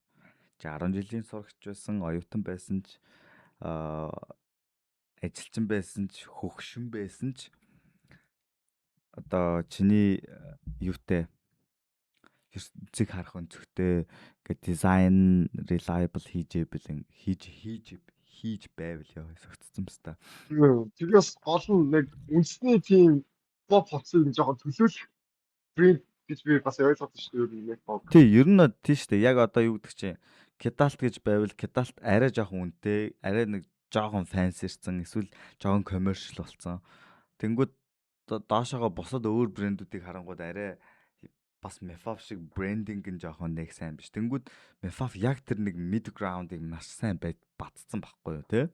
10 жилийн сурагч байсан, оюутан байсан ч ажилчин байсан ч, хөгшин байсан ч одоо чиний юутай ертөнцийг харах өнцгтэй гэ дизайн reliable хийж байвал яа согтцсон ба та. Тэгээс гол нь нэг үндэсний тийм pop хоцыг жоохон төлөөлөх брэнд гэж би бас ойлгоод шүү дээ нэг pop. Тий, ер нь тий штэ. Яг одоо юу гэдэг чинь Kedalt гэж байвал Kedalt арай жоохон үнэтэй, арай нэг жоохон фэнсирсэн, эсвэл жоохон commercial болсон. Тэнгүүд доошоогоо бусад өөр брэндүүдийг харангууд арай бас Mephof шиг брендинг нь жоохон нэг сайн биш. Тэнгүүд Mephof яг тэр нэг mid ground-ыг маш сайн батцсан байхгүй юу, те?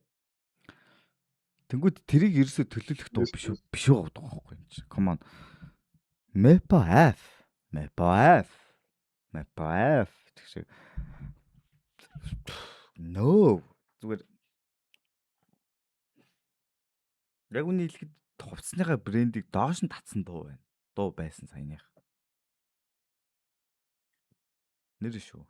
Тэнгүүд тэрийг ерөөсө төлөвлөх дуу биш үү байхгүй юм чи. Come on. Mephof тэгшээ. No. Зүгээр яг үний хэлэхэд хувцсныхаа брендийг доош нь татсан дуу байна. Дуу байсан саяных. Нэр шүү.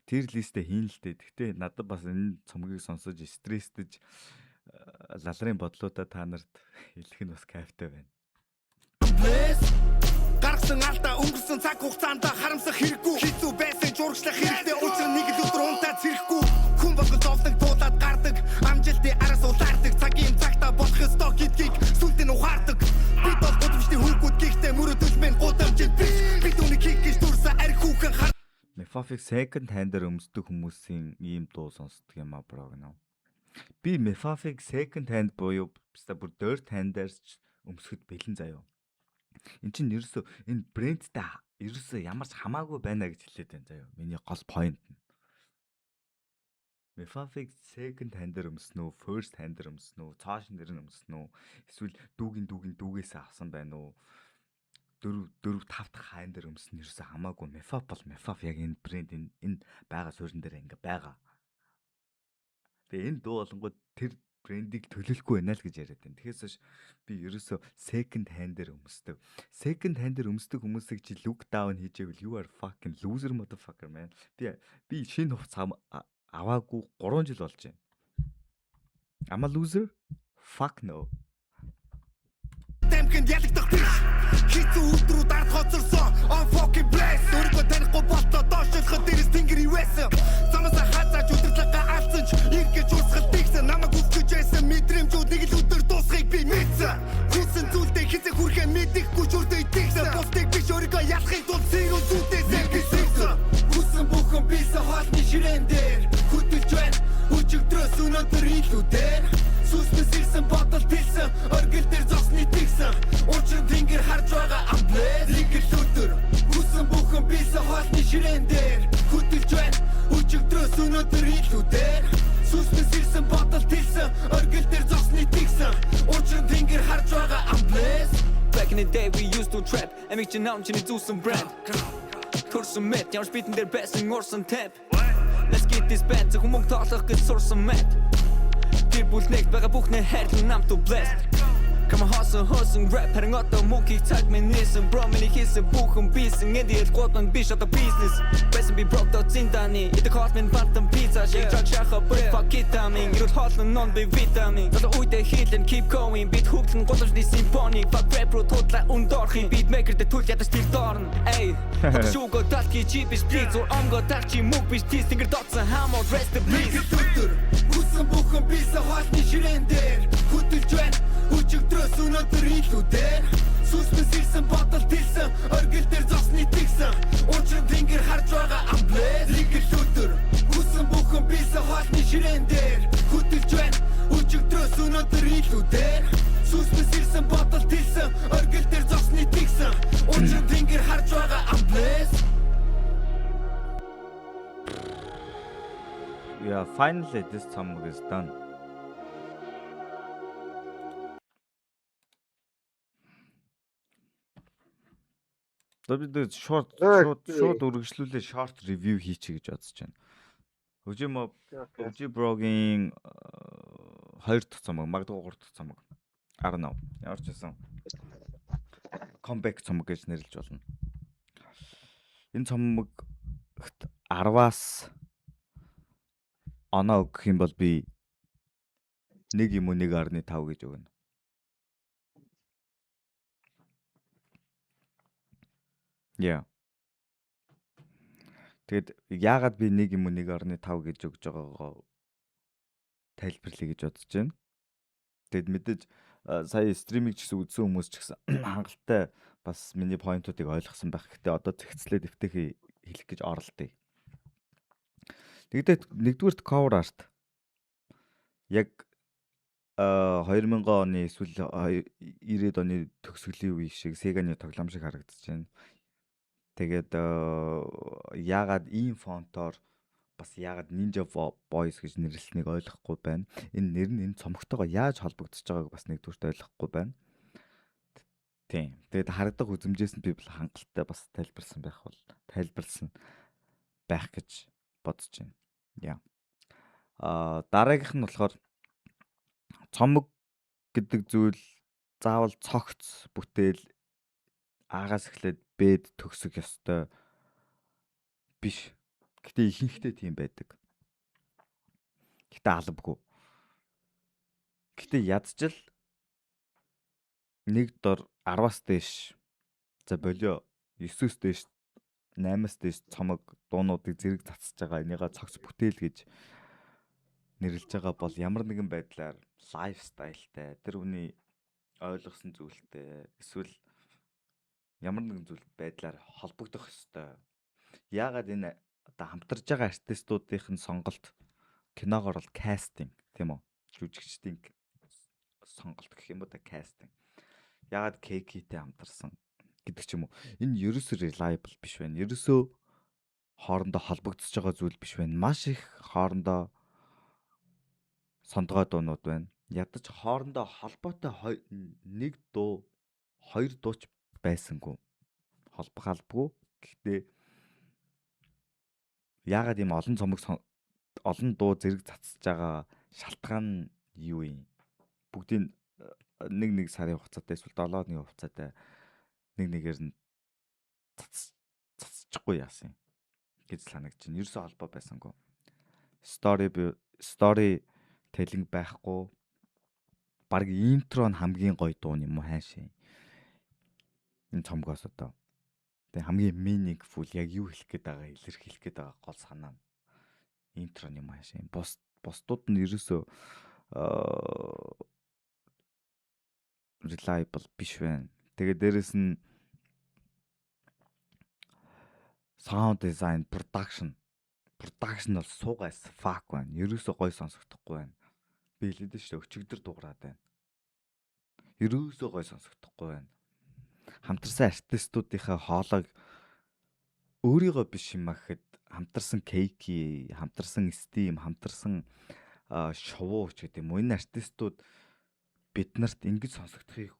Тэр листэ хийн л дээ. Гэхдээ надад бас энэ цомгийг сонсож стресстэж лалрын бодлуудаа та нарт хэлэх нь бас кайфтай байна. Гаргасан алдаа өнгөрсөн цаг хугацаанд харамсах хэрэггүй. Хизүү байсан журагчлах хэрэгтэй. Учир нэг л өдөр унтаад зэрэхгүй. Хүн болгон зовлог дуулаад гардаг. Амжилтын араас улаардаг. Цагийн цагта болох ёстой гэдгийг сүлдэн ухаардаг. Бид бол гудамжны хүүгүүд гихтээ мөрөдөл мэн гудамжид биш. Бид үнийг хийх гэж дурсан арх хүүхэн хар. Mephof-ыг second hand-аар өмсдөг хүмүүсийн ийм дуу сонсдог юм а бро гэнэ. Би Mephof-ыг second hand буюу бүр third hand-аар өмсөхөд бэлэн заяа. Энд чинь ерөөсөө энэ брэндтэй ерөөсөө ямар ч хамаагүй байна гэж хэлээд байна заяа. Миний гол point нь. Mephof-ыг second hand-аар өмснө үү, first hand-аар өмснө үү, цааш нэр нь өмснө үү, эсвэл дүүгээс авсан байна уу? 4 5 дахь hand-аар өмснө ерөөсөө хамаагүй. Mephof бол Mephof яг энэ брэнд энэ байгаа суурин дээр ингээ байгаа. Тэгээ энэ дуу болонгууд тэр брендийг төлөөлөхгүй байна л гэж яриад байна. Тэгэхээс би ерөөсөө second hand-аар өмсдөг. Second hand-аар өмсдөг хүмүүсийг чи look down хийжээвэл you are fucking loser motherfucker man. Би шинэ хувц аваагүй 3 жил болж байна. I'm a loser? Fuck no. Тэмхэн ялагдах биш. Хизүү өдрүүд ард хоцорсон. On fucking bless. Өөрийгөө танихгүй болтоо доошлоход дээрс тэнгэр ивэсэн. Замасаа хазааж өдөрлөгөө алцсан ч иргэж урсгал дийгсэн. Намайг үсгэж байсан мэдрэмжүүд нэг л өдөр дуусхийг би мэдсэн. Хүссэн зүйлдээ хизээ хүрхэн мэдэхгүй ч үрдээ дийгсэн. Бусдыг биш өөрийгөө ялахын тулд зээгөө зүтээсээ би сэрсэн. Хүссэн бүхэн бийсэн хоолны ширээн дээр хөтөлж байна. Өчигдрөөс өнөөдөр илүүдээр сүснэс ирсэн бодол тэлсэн. Оргил дээр зогсны тэгсэн. Учир тэнгэр харж байгаа амблэс. Нэг л өдөр хүссэн бүхэн бийсэн хоолны ширээн дээр хөтөлж байна. Өчигдрөөс өнөөдөр илүүдээр сүснэс ирсэн бодол тэлсэн. Оргил дээр зогсны тэгсэн. Учир тэнгэр харж байгаа амблэс. Back in the day we used to trap. Амиг чи наун чиний зүүсэн brand. Төрсөн мэт ямар битэн дээр байсан орсон temp. Let's get this band зөвхөн мөнгө тоолох гэж сурсан мэт. Тэр бүл нэгт байгаа бүхнээ хайрлан намтуу blessed. Come on hustle rap харин одоо мөнхийг цаг минь нээсэн bro миний хийсэн бүхэн бийсэн эндээс годон биш одоо business. Байсан би broke доо зиндааны идэх хоол минь бантан pizza шиг чаг шахаа break fuck it тамин ирэл хоолн non би витамин одоо үедээ хийлэн keep going бит хүүхдэн годомжны симфони fuck rap руу тудлаа өндөрхийн beatmaker дэ түл ядаж стил дорн эй шүүгөө талки чи биш please or амго талчи мөг биш тийс тэнгэр дотсон хамаа rest in peace. Хүссэн бүхэн бийсэн хоолны ширээн дээр хөтөлж байна. Өчигдрөөс өнөөдөр илүүдээр сүснэс ирсэн бодол тэлсэн. Оргил дээр зогсны тэгсэн. Учир тэнгэр харж байгаа амблэс. Нэг л өдөр хүссэн бүхэн бийсэн хоолны ширээн дээр хөтөлж байна. Өчигдрөөс өнөөдөр илүүдээр сүснэс ирсэн бодол тэлсэн. Оргил дээр зогсны тэгсэн. Учир тэнгэр харж байгаа амблэс. Yeah, finally this song is done. Тэгээд шууд үргэлжлүүлээ short review хийчихье гэж бодож байна. Өвжи Брогийн 2 дахь цомог, магадгүй 3 дахь цомог. I don't know. Ямар ч байсан comeback цомог гэж нэрлэж болно. Энэ цомогт 10-аас оноо өгөх юм бол би 1 юм уу 1.5 гэж өгнө. Yeah. Тэгэд яагаад би 1 юм уу 1.5 гэж өгж байгаагаа тайлбарлая гэж бодож байна. Тэгэд мэдээж сая стриминг ч гэсэн үзсэн хүмүүс ч гэсэн хангалттай бас миний поинтуудыг ойлгосон байх. Гэхдээ одоо зэгцлээд эвтэхий хэлэх гэж оролдъё. Тэгэд нэгдүгээрт cover art яг 2000 оны эсвэл 90-ад оны төгсгөлийн үе шиг Sega-ны тоглоом шиг харагдаж байна. Тэгээд яагаад ийм фонтоор бас яагаад Ninja Boys гэж нэрлэлтнийг ойлгохгүй байна. Энэ нэр нь энэ цомогтойгоо яаж холбогдож байгааг бас нэгдүгürt ойлгохгүй байна. Тийм. Тэгээд харагдах үзмжээс нь би хангалттай бас тайлбарлсан байх гэж бодож байна. Яа. Дараагийнх нь болохоор цомог гэдэг зүйл заавал цогц бүтээл агаас эхлээд бэд төгсөх ёстой биш. Гэтэ ихэнхдээ тийм байдаг. Гэтэ албагүй. Гэтэ ядчил нэг дор 10-аас дээш за болио 9-өөс дээш 8-аас дээш цомог дуунуудыг зэрэг цацж байгаа энийгээ цогц бүтээл гэж нэрлэж байгаа бол ямар нэгэн байдлаар лайфстайлтай тэр хүний ойлгосон зүйлтэй эсвэл ямар нэгэн зүйл байдлаар холбогдох ёстой. Яагаад энэ одоо хамтарж байгаа артистуудын сонголт киногоор бол кастинг тийм үү? Жүжигчдийн сонголт гэх юм уу та кастинг. Яагаад KK-тэй хамтарсан гэдэг ч юм уу. Энэ ерөөсөө reliable биш байна. Ерөөсөө хоорондоо холбогдож байгаа зүйл биш байна. Маш их хоорондоо сондгой дуунууд байна. Ядаж хоорондоо холбоотой нэг дуу, хоёр дуу ч байсангүй. Холбох албагүй. Гэхдээ яагаад ийм олон дуу зэрэг цацж байгаа шалтгаан нь юу юм? Бүгдийн нэг сарын хугацаатай эсвэл 7 өдрийн хугацаатай нэгээр нь цацчихгүй яасан гэж санагдаж байна. Ерөөсөө холбоо байсангүй. Story telling байхгүй. Бараг интро нь хамгийн гоё дуу юм уу хайшаа. Энэ цомгоос одоо. Тэг хамгийн meaningful яг юу хэлэх гээд байгаа илэрхийлэх гээд байгаа гол санаа нь интро юм хайшаа. Бусдууд нь ерөөсөө reliable биш байна. Тэгээд дээрэс нь sound design, production бол суугаас fuck байна. Ерөөсөө гоё сонсогдохгүй байна. Би хэлээд шүү өчигдөр дуурайд байна. Ерөөсөө гоё сонсогдохгүй байна. Хамтарсан артистуудынхаа хоолойг өөрийгөө биш юм а гэхэд хамтарсан KK, хамтарсан Steam, хамтарсан шоу ч гэдэг юм. Энэ артистууд бид нарт ингэж сонсогдохыг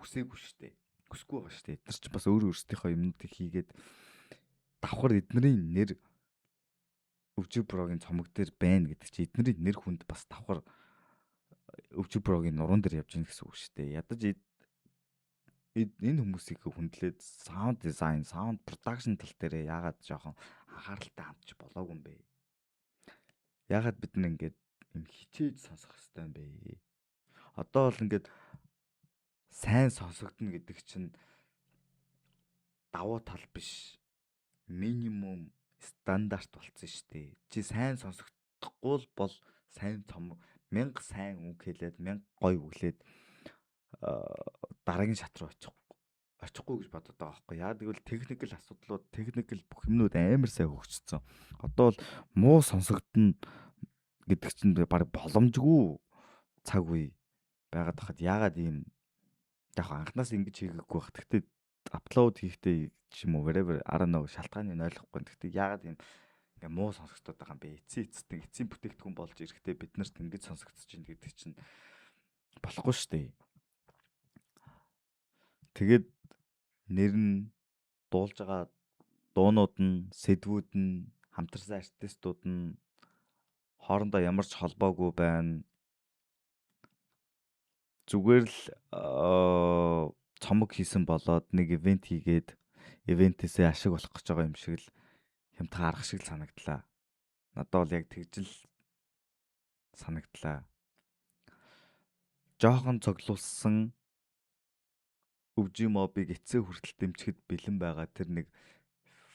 хүсээгүй шүү дээ. Хүсэхгүй байгаа шүү дээ. Эдгээр ч бас өөр өөрсдийнхөө юмнуудыг хийгээд давхар эднэрийн нэр Өвжи Брогийн цомог дээр байна гэдэг чи эднэрийн нэр хүнд бас давхар Өвжи Брогийн нуруунд дээр явж гин гэсэн үг шүү дээ. Ядаж энэ хүмүүсийг хүндлээд sound design, sound production тал дээр яагаад жоохон анхааралтай хандж болоогүй юм бэ? Яагаад бид нар ингэж юм хичээж сонсох хэрэгтэй юм бэ? Одоо бол ингээд сайн сонсогдно гэдэг чинь давуу тал биш. Минимум стандарт болцсон шүү дээ. Чи сайн сонсогдохгүй бол сайн цомог 1000 сайн үг хэлээд 1000 гоё өглээд дараагийн шат руу очихгүй гэж бодод байгаа байхгүй. Яа гэвэл техникэл асуудлууд, техникэл бүх юмнууд амар сайн хөгжсөн. Одоо бол муу сонсогдно гэдэг чинь баг боломжгүй цаг үе байгаад хахад яагаад ийм яг анханаас ингэж хийгээгүй байх. Гэхдээ апплод хийхдээ ч юм уу whatever I don't know шалтгааныг ойлгохгүй. Гэхдээ яагаад ийм ингээ муу сонсогдоод байгаа юм бэ? Эцсийн бүтээгдэхүүн болж ирэхдээ бид нарт ингэж сонсогдож байна гэдэг чинь болохгүй шүү дээ. Тэгээд нэр нь дуулж байгаа дуунууд нь, сэдвүүд нь, хамтарсан артистууд нь хоорондоо ямар ч холбоогүй байна. Зүгээр л цомог хийсэн болоод нэг ивент хийгээд ивентээсээ ашиг болох гэж байгаа юм шиг л хямдхан арга шиг л санагдлаа. Надад бол яг тэгж л санагдлаа. Жохон цоглуулсан өвжи мобыг эцээ хүртэл дэмжихэд бэлэн байгаа тэр нэг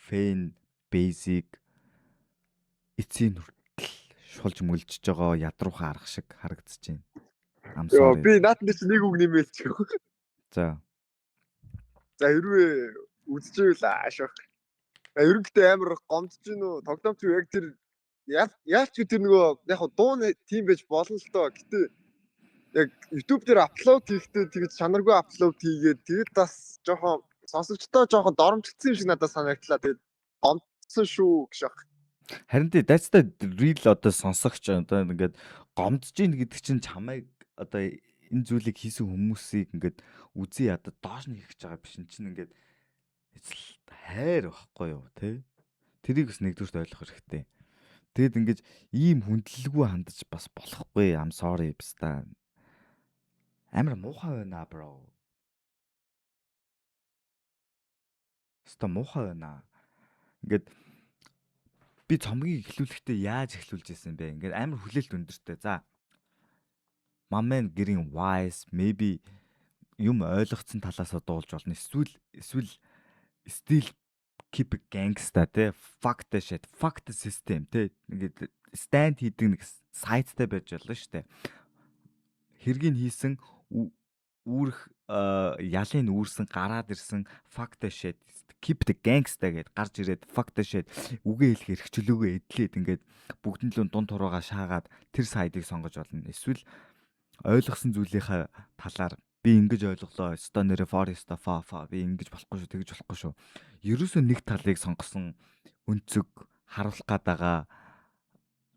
фэн бейсик эцсийн хүртэл шулж мөлжж байгаа ядруухан арга шиг харагдаж байна. I'm Йоо sorry. би наатан чи нэг үг нэмээч. За. За хэрвээ үзчихвэл аашаа. Ерөнхийдөө амар гомдож гин үү? Тогтоомч яг тэр яалч тэр нөгөө яг дуун тим байж болно л доо. Гэтэ яг YouTube дээр аплод хийхдээ тэгж чанаргүй аплод хийгээд тэгээд бас жоохон сонсогчдоо жоохон доромжлцсон юм шиг надад санагдлаа. Тэгээд гомдсон шүү гэж байна. Харин that's the real одоо сонсогч одоо ингээд гомдож ийн гэдэг чинь чамайг одоо энэ зүйлийг хийсэн хүмүүсийг ингээд үзий ядад доош нь хийх гэж байгаа биш чинь ингээд хайр байхгүй юу те тэрийг бас нэгдүгürt ойлгох хэрэгтэй. Тэгэд ингээд ийм хүндлэлгүй хандаж бас болохгүй. I'm sorry бста. Амар муухай байна bro. Ста муухай байна. Ингээд би цомгийг эхлүүлэхдээ яаж эхлүүлж ирсэн бэ? Ингээд амар хүлээлт өндөртэй. За. My man getting wise, maybe юм ойлгоцсон талаасаа дуулж болно. Эсвэл still keep it gangsta те. Fuck the shit. Fuck the system те. Ингээд stand хийдэг нэг сайттай байж болно шүү дээ. Хэргийг хийсэн үүрх ялын үүрсэн гараад ирсэн fuck the shit. Keep the gangsta гэд гарч ирээд fuck the shit. Үгээ хэлэх эрхчлөөгөө эдлээд ингээд бүгдэн л дунд тураагаа шаагаад тэр сайдыг сонгож болно. Эсвэл ойлгосон зүйлийнхаа талаар би ингэж ойлголоо. Ста нэрэ Forest фа би ингэж болохгүй шүү, тэгж болохгүй шүү. Ерөөсөө нэг талыг сонгосон өнцөг харуулах гээд байгаа,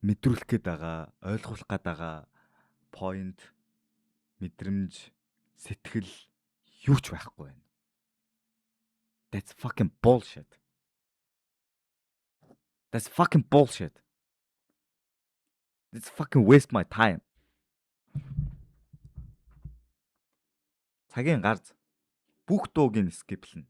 мэдрүүлэх гээд байгаа, ойлгуулах гээд байгаа point, мэдрэмж, сэтгэл юу ч байхгүй байна. That's fucking bullshit. That's fucking bullshit. It's fucking waste my time. Цагийн гарц бүх дууг нь скиплэн.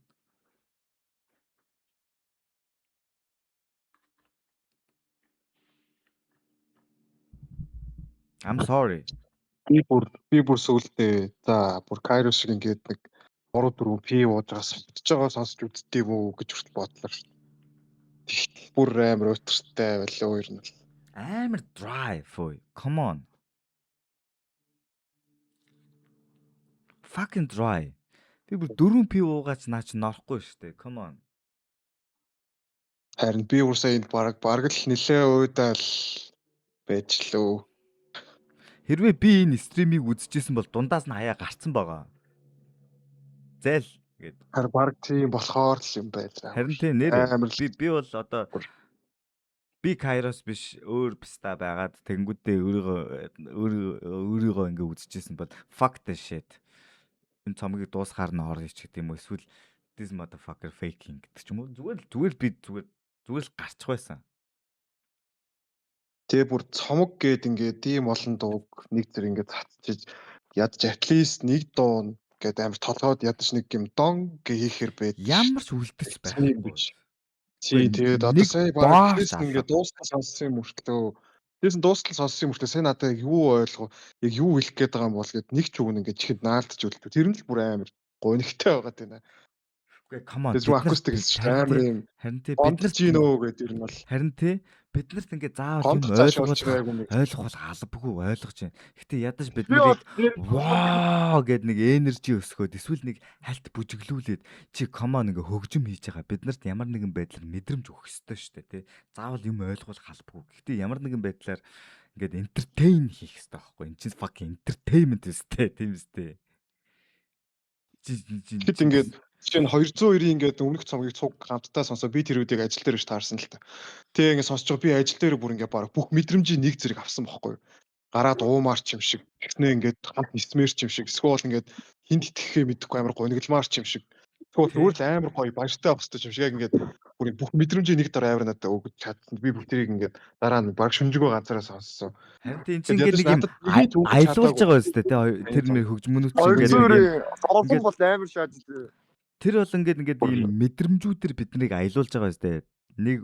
I'm sorry. Би бүр сүултээ за бүр Кайро шиг ингээд нэг 3 4 пи уужгаас сутж байгаа сонсч үзтiiv үү гэж хүртэл бодлоо шүү. Тэгтэл бүр амар өтөртэй байлаа хоёр нь. Амар dry фой. Come on. Fucking dry. Би бүр 4 пи уугаач наа чи норохгүй штэ. Come on. Харин би бүр сая баг л нилээ уйдаал байж лөө. Хэрвээ би энэ стримийг үзчихсэн бол дундаас нь хаяа гарцсан байгаа. Зээл гээд. Харин баг тийм болохоор л юм байлаа. Харин тийм нэр би бол одоо би Kairos биш өөр пста байгаад тэнгүүдээ өөрийгөө ингээ үзчихсэн бол fuck the shit. Энэ цомгийг дуусгаар нь хор хийчих гэдэм үү эсвэл this motherfucker faking гэдэг ч юм уу. Зүгээр би зүгээр л гарчих байсан. Тэгээ бүр цомог гээд ингээд тийм олон дууг нэг зэрэг ингээд цацчих ядж at least нэг дуу гээд амар толгойд ядаж нэг юм дон гэ хийхэр байд. Ямар ч үлдэж байхгүй. Тэгээд одоо сая баг ингээд дуустал сонссон юм мөртлөө тэгсэн дуустал сонссон юм мөртлөө сая надад юу ойлгов яг юу хэлэх гээд байгаа юм бол гэд нэг ч үг ингээд чихэнд наалтж үлдээ. Тэр нь л бүр амар гонигтай байгаа тийм ээ. Үгүй come on. Тэр акустик хэлж амар юм. Харин тий бид нар Гинөө гэдэг юм бол харин тий бид нарт ингээ заавал юм ойлгох бол албагүй ойлгож байна. Гэтэ ядаж бид нарыг вау гэд нэг энержи өсгөөд эсвэл нэг хальт бүжиглүүлээд чи come on ингээ хөгжим хийж байгаа. Бид нарт ямар нэгэн байдлаар мэдрэмж өгөх ёстой шүү дээ тий. Заавал юм ойлгох албагүй. Гэтэ ямар нэгэн байдлаар ингээд entertain хийх ёстой байхгүй. Энд чинь fucking entertainment өстэй тийм үстэй. Тэгэд ингээд чинь 202-ийн ингээд өмнөх цомгийг цуг хамтдаа сонсоо би тэр үеийг ажил дээр ш таарсан л та. Тэгээ ингээд сонсож байгаа би ажил дээр бүр ингээд баг бүх мэдрэмжийн нэг зэрэг авсан бохгүй. Гараад уумаар ч юм шиг, тэгснэ ингээд хамт нисмэр ч юм шиг, эсвэл ингээд хинт итгэхээ мэдэхгүй амар гонигдмаар ч юм шиг. Зүгээр л амар гоё баяртай авах хэрэгтэй юм шиг яг ингээд бүх мэдрэмжийг нэг дор амар надад өгч чадсан. Би бүх тэрийг ингээд дараа нь баг шүнжигөө ганцаараа сонссон. Харин тийм чинь ингээд нэг юм аялуулж байгаа үстэй те тэр нэр хөгжмөнүүд чинь ингээд нэг юм Орлон бол амар шаад тэр бол ингээд ийм мэдрэмжүүдээр биднийг аялуулж байгаа үстэй. Нэг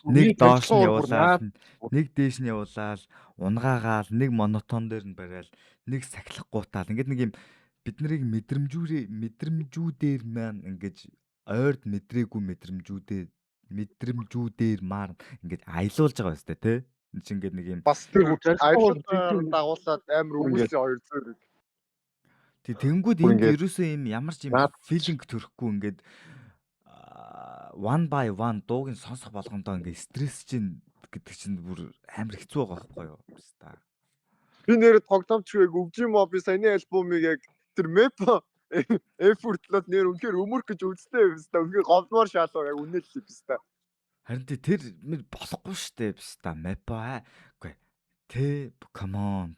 нэг доош нь явуулаад нэг дээш нь явуулаад унгаагаал нэг монотон дээр нь барайл нэг сахилах гутаал ингээд нэг юм биднийг мэдрэмжүүдээр маань ингээд ойрд мэдрээгүй мэдрэмжүүдээр маань ингээд аялуулж байгаа үстэй те. Энд чинь ингээд нэг юм бас тэр аялалаар дагуулад амар хүмүүсийн хоёр зэрэг. Тэнгүүд энд ерөөсөө юм ямар ч юм филинг төрөхгүй ингээд one by one дуугийн сонсох болгондоо ингээд стресс чинь гэдэг чинь бүр амар хэцүү байгаа байхгүй юу? Би нэр тогтоомч яг өвжим моби саяны альбомыг яг тэр мэп эфортлоод нэр үнэхээр өмөрх гэж үзсэн юм байна. Үнэхээр говноор шаалаа яг үнэл л юм. Харин тэр болохгүй штэ биста мэпа. Үгүй тэ come on.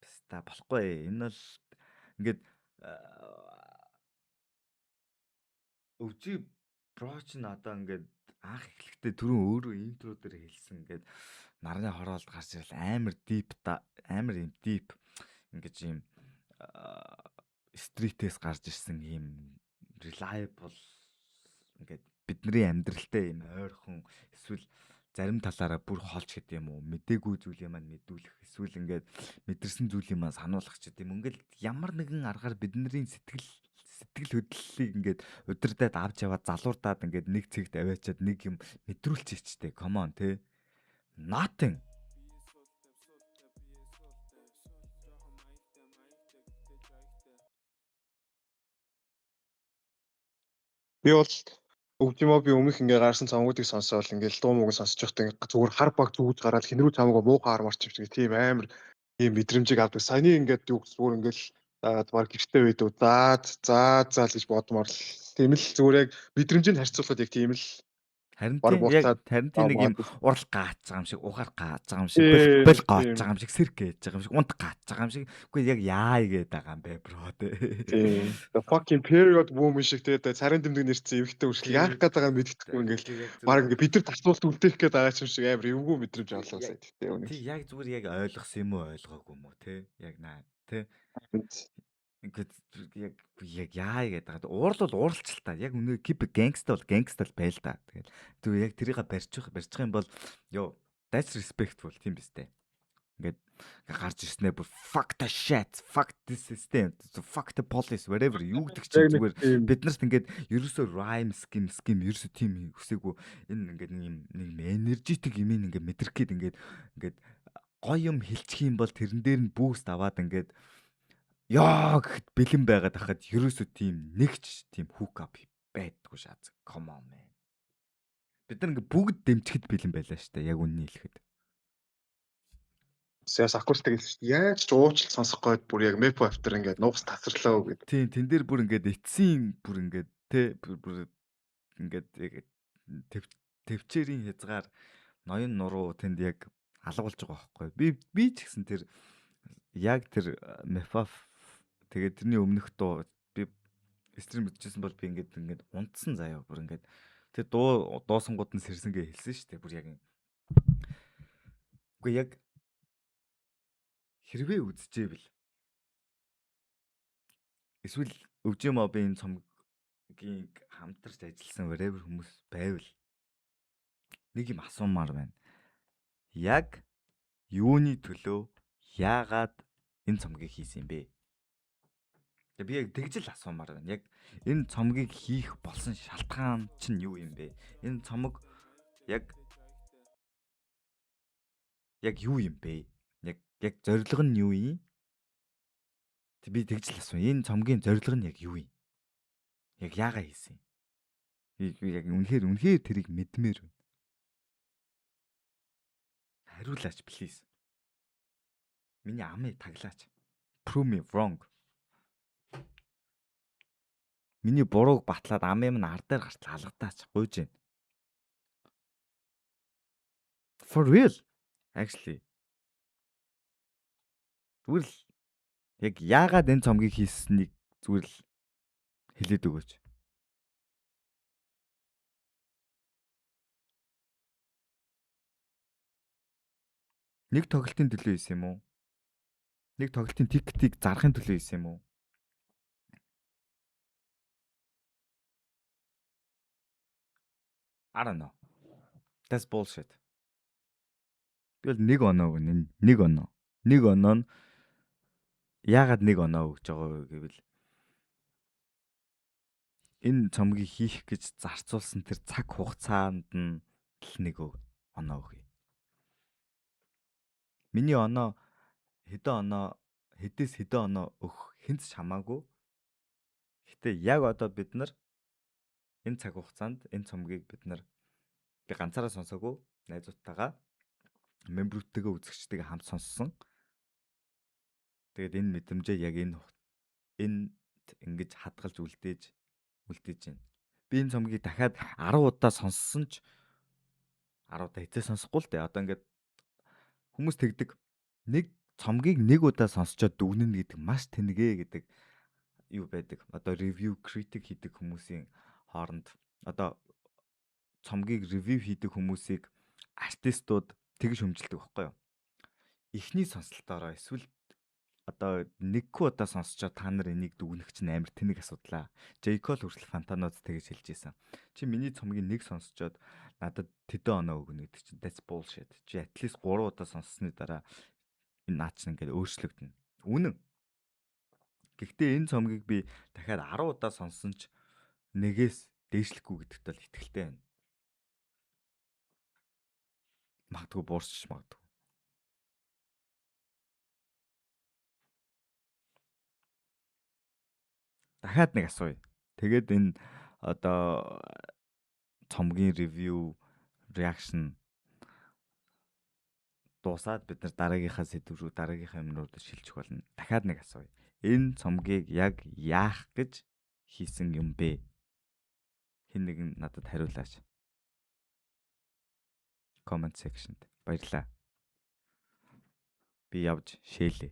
Биста болохгүй. Энэ бол ингээд өвжи броч нь одоо ингээд анх эхлэхдээ түрүүн өөрөө интро дээр хэлсэн ингээд нарны хороолд гарч ирэл амар юм дип ингээд юм стритээс гарч ирсэн юм reliable ингээд бидний амьдралтай юм ойрхон эсвэл зарим талаараа бүр холж гэдэг юм уу мдээгүй зүйлийг маань мэдүүлэх эсвэл ингээд мэдэрсэн зүйлийг маань сануулгах ч гэдэг юм ингээд ямар нэгэн аргаар бидний сэтгэл хөдлөлийг ингээд удирдаад авч яваад залуурдаад ингээд нэг цэгт аваачаад нэг юм мэдрүүлчих чтэй come on те nothing би бол өвжимоби өмнөх ингээ гарсан цамгуудыг сонсоод ингээл дуу мууг сонсож байхдаа ингээ зүгээр хар баг зүгж гараад хинрүү цамгаа муухай хармарч чивчээ тийм амар ийм мэдрэмжийг авдаг. Саяны ингээд юу зүгээр ингээл баг гэртээ үед заа гэж бодмоор л тийм л зүгээр яг мэдрэмжийг харьцуулахад яг тийм л харин тийм нэг юм урал гаач байгаа юм шиг ухаар гаач байгаа юм шиг бэл гооч байгаа юм шиг сэр гэж байгаа юм шиг унт гаач байгаа юм шиг үгүй яг яа игээд байгаа юм бэ бро тийм the fucking period woman шиг тэгээд царын дэмдэг нэрчсэн эвхтэй үргэлж яах гээд байгаа мэддэхгүй ингээл баг ингээ бид нар тасуулт үлдээх гээд байгаа юм шиг амар эвгүй мэдрэмж авлаа сая тийм үнэ тийм яг зүгээр яг ойлгосон юм уу ойлгоогүй юм уу те яг наа те ингээд яг яа гэдэг байгаа. Уурал бол ууралчлаа. Яг үнэ кип гэнгста бол гэнгста л байл та. Тэгээд зүгээр яг тэрийг барьчих юм бол ёо that's respectful тийм биз дээ. Ингээд гарч ирснээр бүр fuck the shit, fuck this system, fuck the police whatever юу гэдэг чинь зүгээр биднэрт ингээд ерөөсөө rhyme scheme ерөөсөө тийм хүсээгүй энэ ингээд нэг energetic юм ингээд мэдрэх гээд ингээд гоё юм хэлчих юм бол тэрэн дээр нь boost аваад ингээд яа гэхэд бэлэн байгаад хахад ерөөсөө тийм нэгч тийм hook up байдгүй шааз. Come on man. Бид нар ингээ бүгд дэмжихэд бэлэн байлаа штэ яг үннийг хэлэхэд. Сэс акустик хэлсэн шүү дээ. Яаж ч уучлал сонсох гээд бүр яг мэп автер ингээд нуус тасрлаа гэдэг. Тийм тэн дээр бүр ингээд эцсийн бүр ингээд тэ бүр ингээд төвчээрийн хязгаар ноён нуруу тэнд яг алгуулж байгаа байхгүй. Би ч гэсэн тэр яг тэр мефаф тэгээд тэрний өмнөх дуу би стрим үзчихсэн бол би ингээд унтсан заяа бүр ингээд тэр дуусангууд нь сэрсэнгээ хэлсэн шүү дээ бүр яг үгүй яг хэрвээ үзчихэвэл эсвэл өвжимобын цомгийн хамтарч ажилласан whatever хүмүүс байвал нэг юм асуумаар байна. Яг юуны төлөө яагаад энэ цомгийг хийсэн юм бэ? Би яг тэгжил асуумаар байна. Яг энэ цомгийг хийх болсон шалтгаан чинь юу юм бэ? Энэ цомог яг юу юм бэ? Яг зорилго нь юу юм? Би тэгжил асуу. Энэ цомгийн зорилго нь яг юу юм? Яг яагаад хийсэн юм? Би яг үнэхээр тэрийг мэдмээр байна. Хариулаач please. Миний амыг таглаач. Prove me wrong. Миний бурууг батлаад амын минь ар дээр гарч алгадаач гуйж байна. For real. Actually. Зүгээр л яг яагаад энэ цомгийг хийснийг зүгээр л хэлээд өгөөч. Нэг тоглолтын төлөө хийсэн юм уу? Нэг тоглолтын тикетийг зарахын төлөө хийсэн юм уу? I don't know. That's bullshit. Би бол 1 оноо өгнө. 1 оноо. 1 оноо нь яагаад 1 оноо өгж байгаа вэ гэвэл энэ цомгийг хийх гэж зарцуулсан тэр цаг хугацаанд нь л 1 оноо өгье. Миний оноо хэдээс хэдэн оноо өгөх хинт ч хамаагүй. Гэтэ яг одоо бид нар энэ цаг хугацаанд энэ цомгийг би ганцаараа сонсоогүй, найзуудтайгаа мембрүүдтэйгээ үзэгчтэйгээ хамт сонссон. Тэгээд энэ мэдрэмжээ яг энд ингэж хадгалж үлдээж байна. Би энэ цомгийг дахиад 10 удаа сонссон ч 10 удаа хэзээ сонсохгүй л дээ. Одоо ингээд хүмүүс тэгдэг. Нэг цомгийг 1 удаа сонсчоод дүгнэнэ гэдэг маш тэнэгэ гэдэг юу байдаг. Одоо review critic хийдэг хүмүүсийн хооронд одоо цомгийг review хийдэг хүмүүсийг артистууд тэгж хөмжилдэг байхгүй юу? Эхний сонслтоороо эсвэл одоо 1 удаа сонсчоод та нар энийг дүгнэх чинь амар тэнэг асуудлаа. J. Cole хүртэл Фантанод тэгж хэлж ийсэн. Чи миний цомгийг 1 сонсчоод надад тэдэн оноо өгнө гэдэг чинь that's bullshit. Чи at least 3 удаа сонссны дараа энэ наад чинь ингээд өөрчлөгдөнө. Үнэн. Гэхдээ энэ цомгийг би дахиад 10 удаа сонссон ч нэгээс дээшлэхгүй гэдэгт бол итгэлтэй байна. Магадгүй буурч магадгүй. Дахиад нэг асууя. Тэгээд энэ одоо цомгийн review, reaction дуусаад бид нар дараагийнхаа сэдв рүү дараагийнхаа юмнууд шилжих болно. Дахиад нэг асууя. Энэ цомгийг яг яах гэж хийсэн юм бэ? Хэн нэгэн надад хариулаач. Comment sectionд. Баярлалаа. Би явж шээлээ.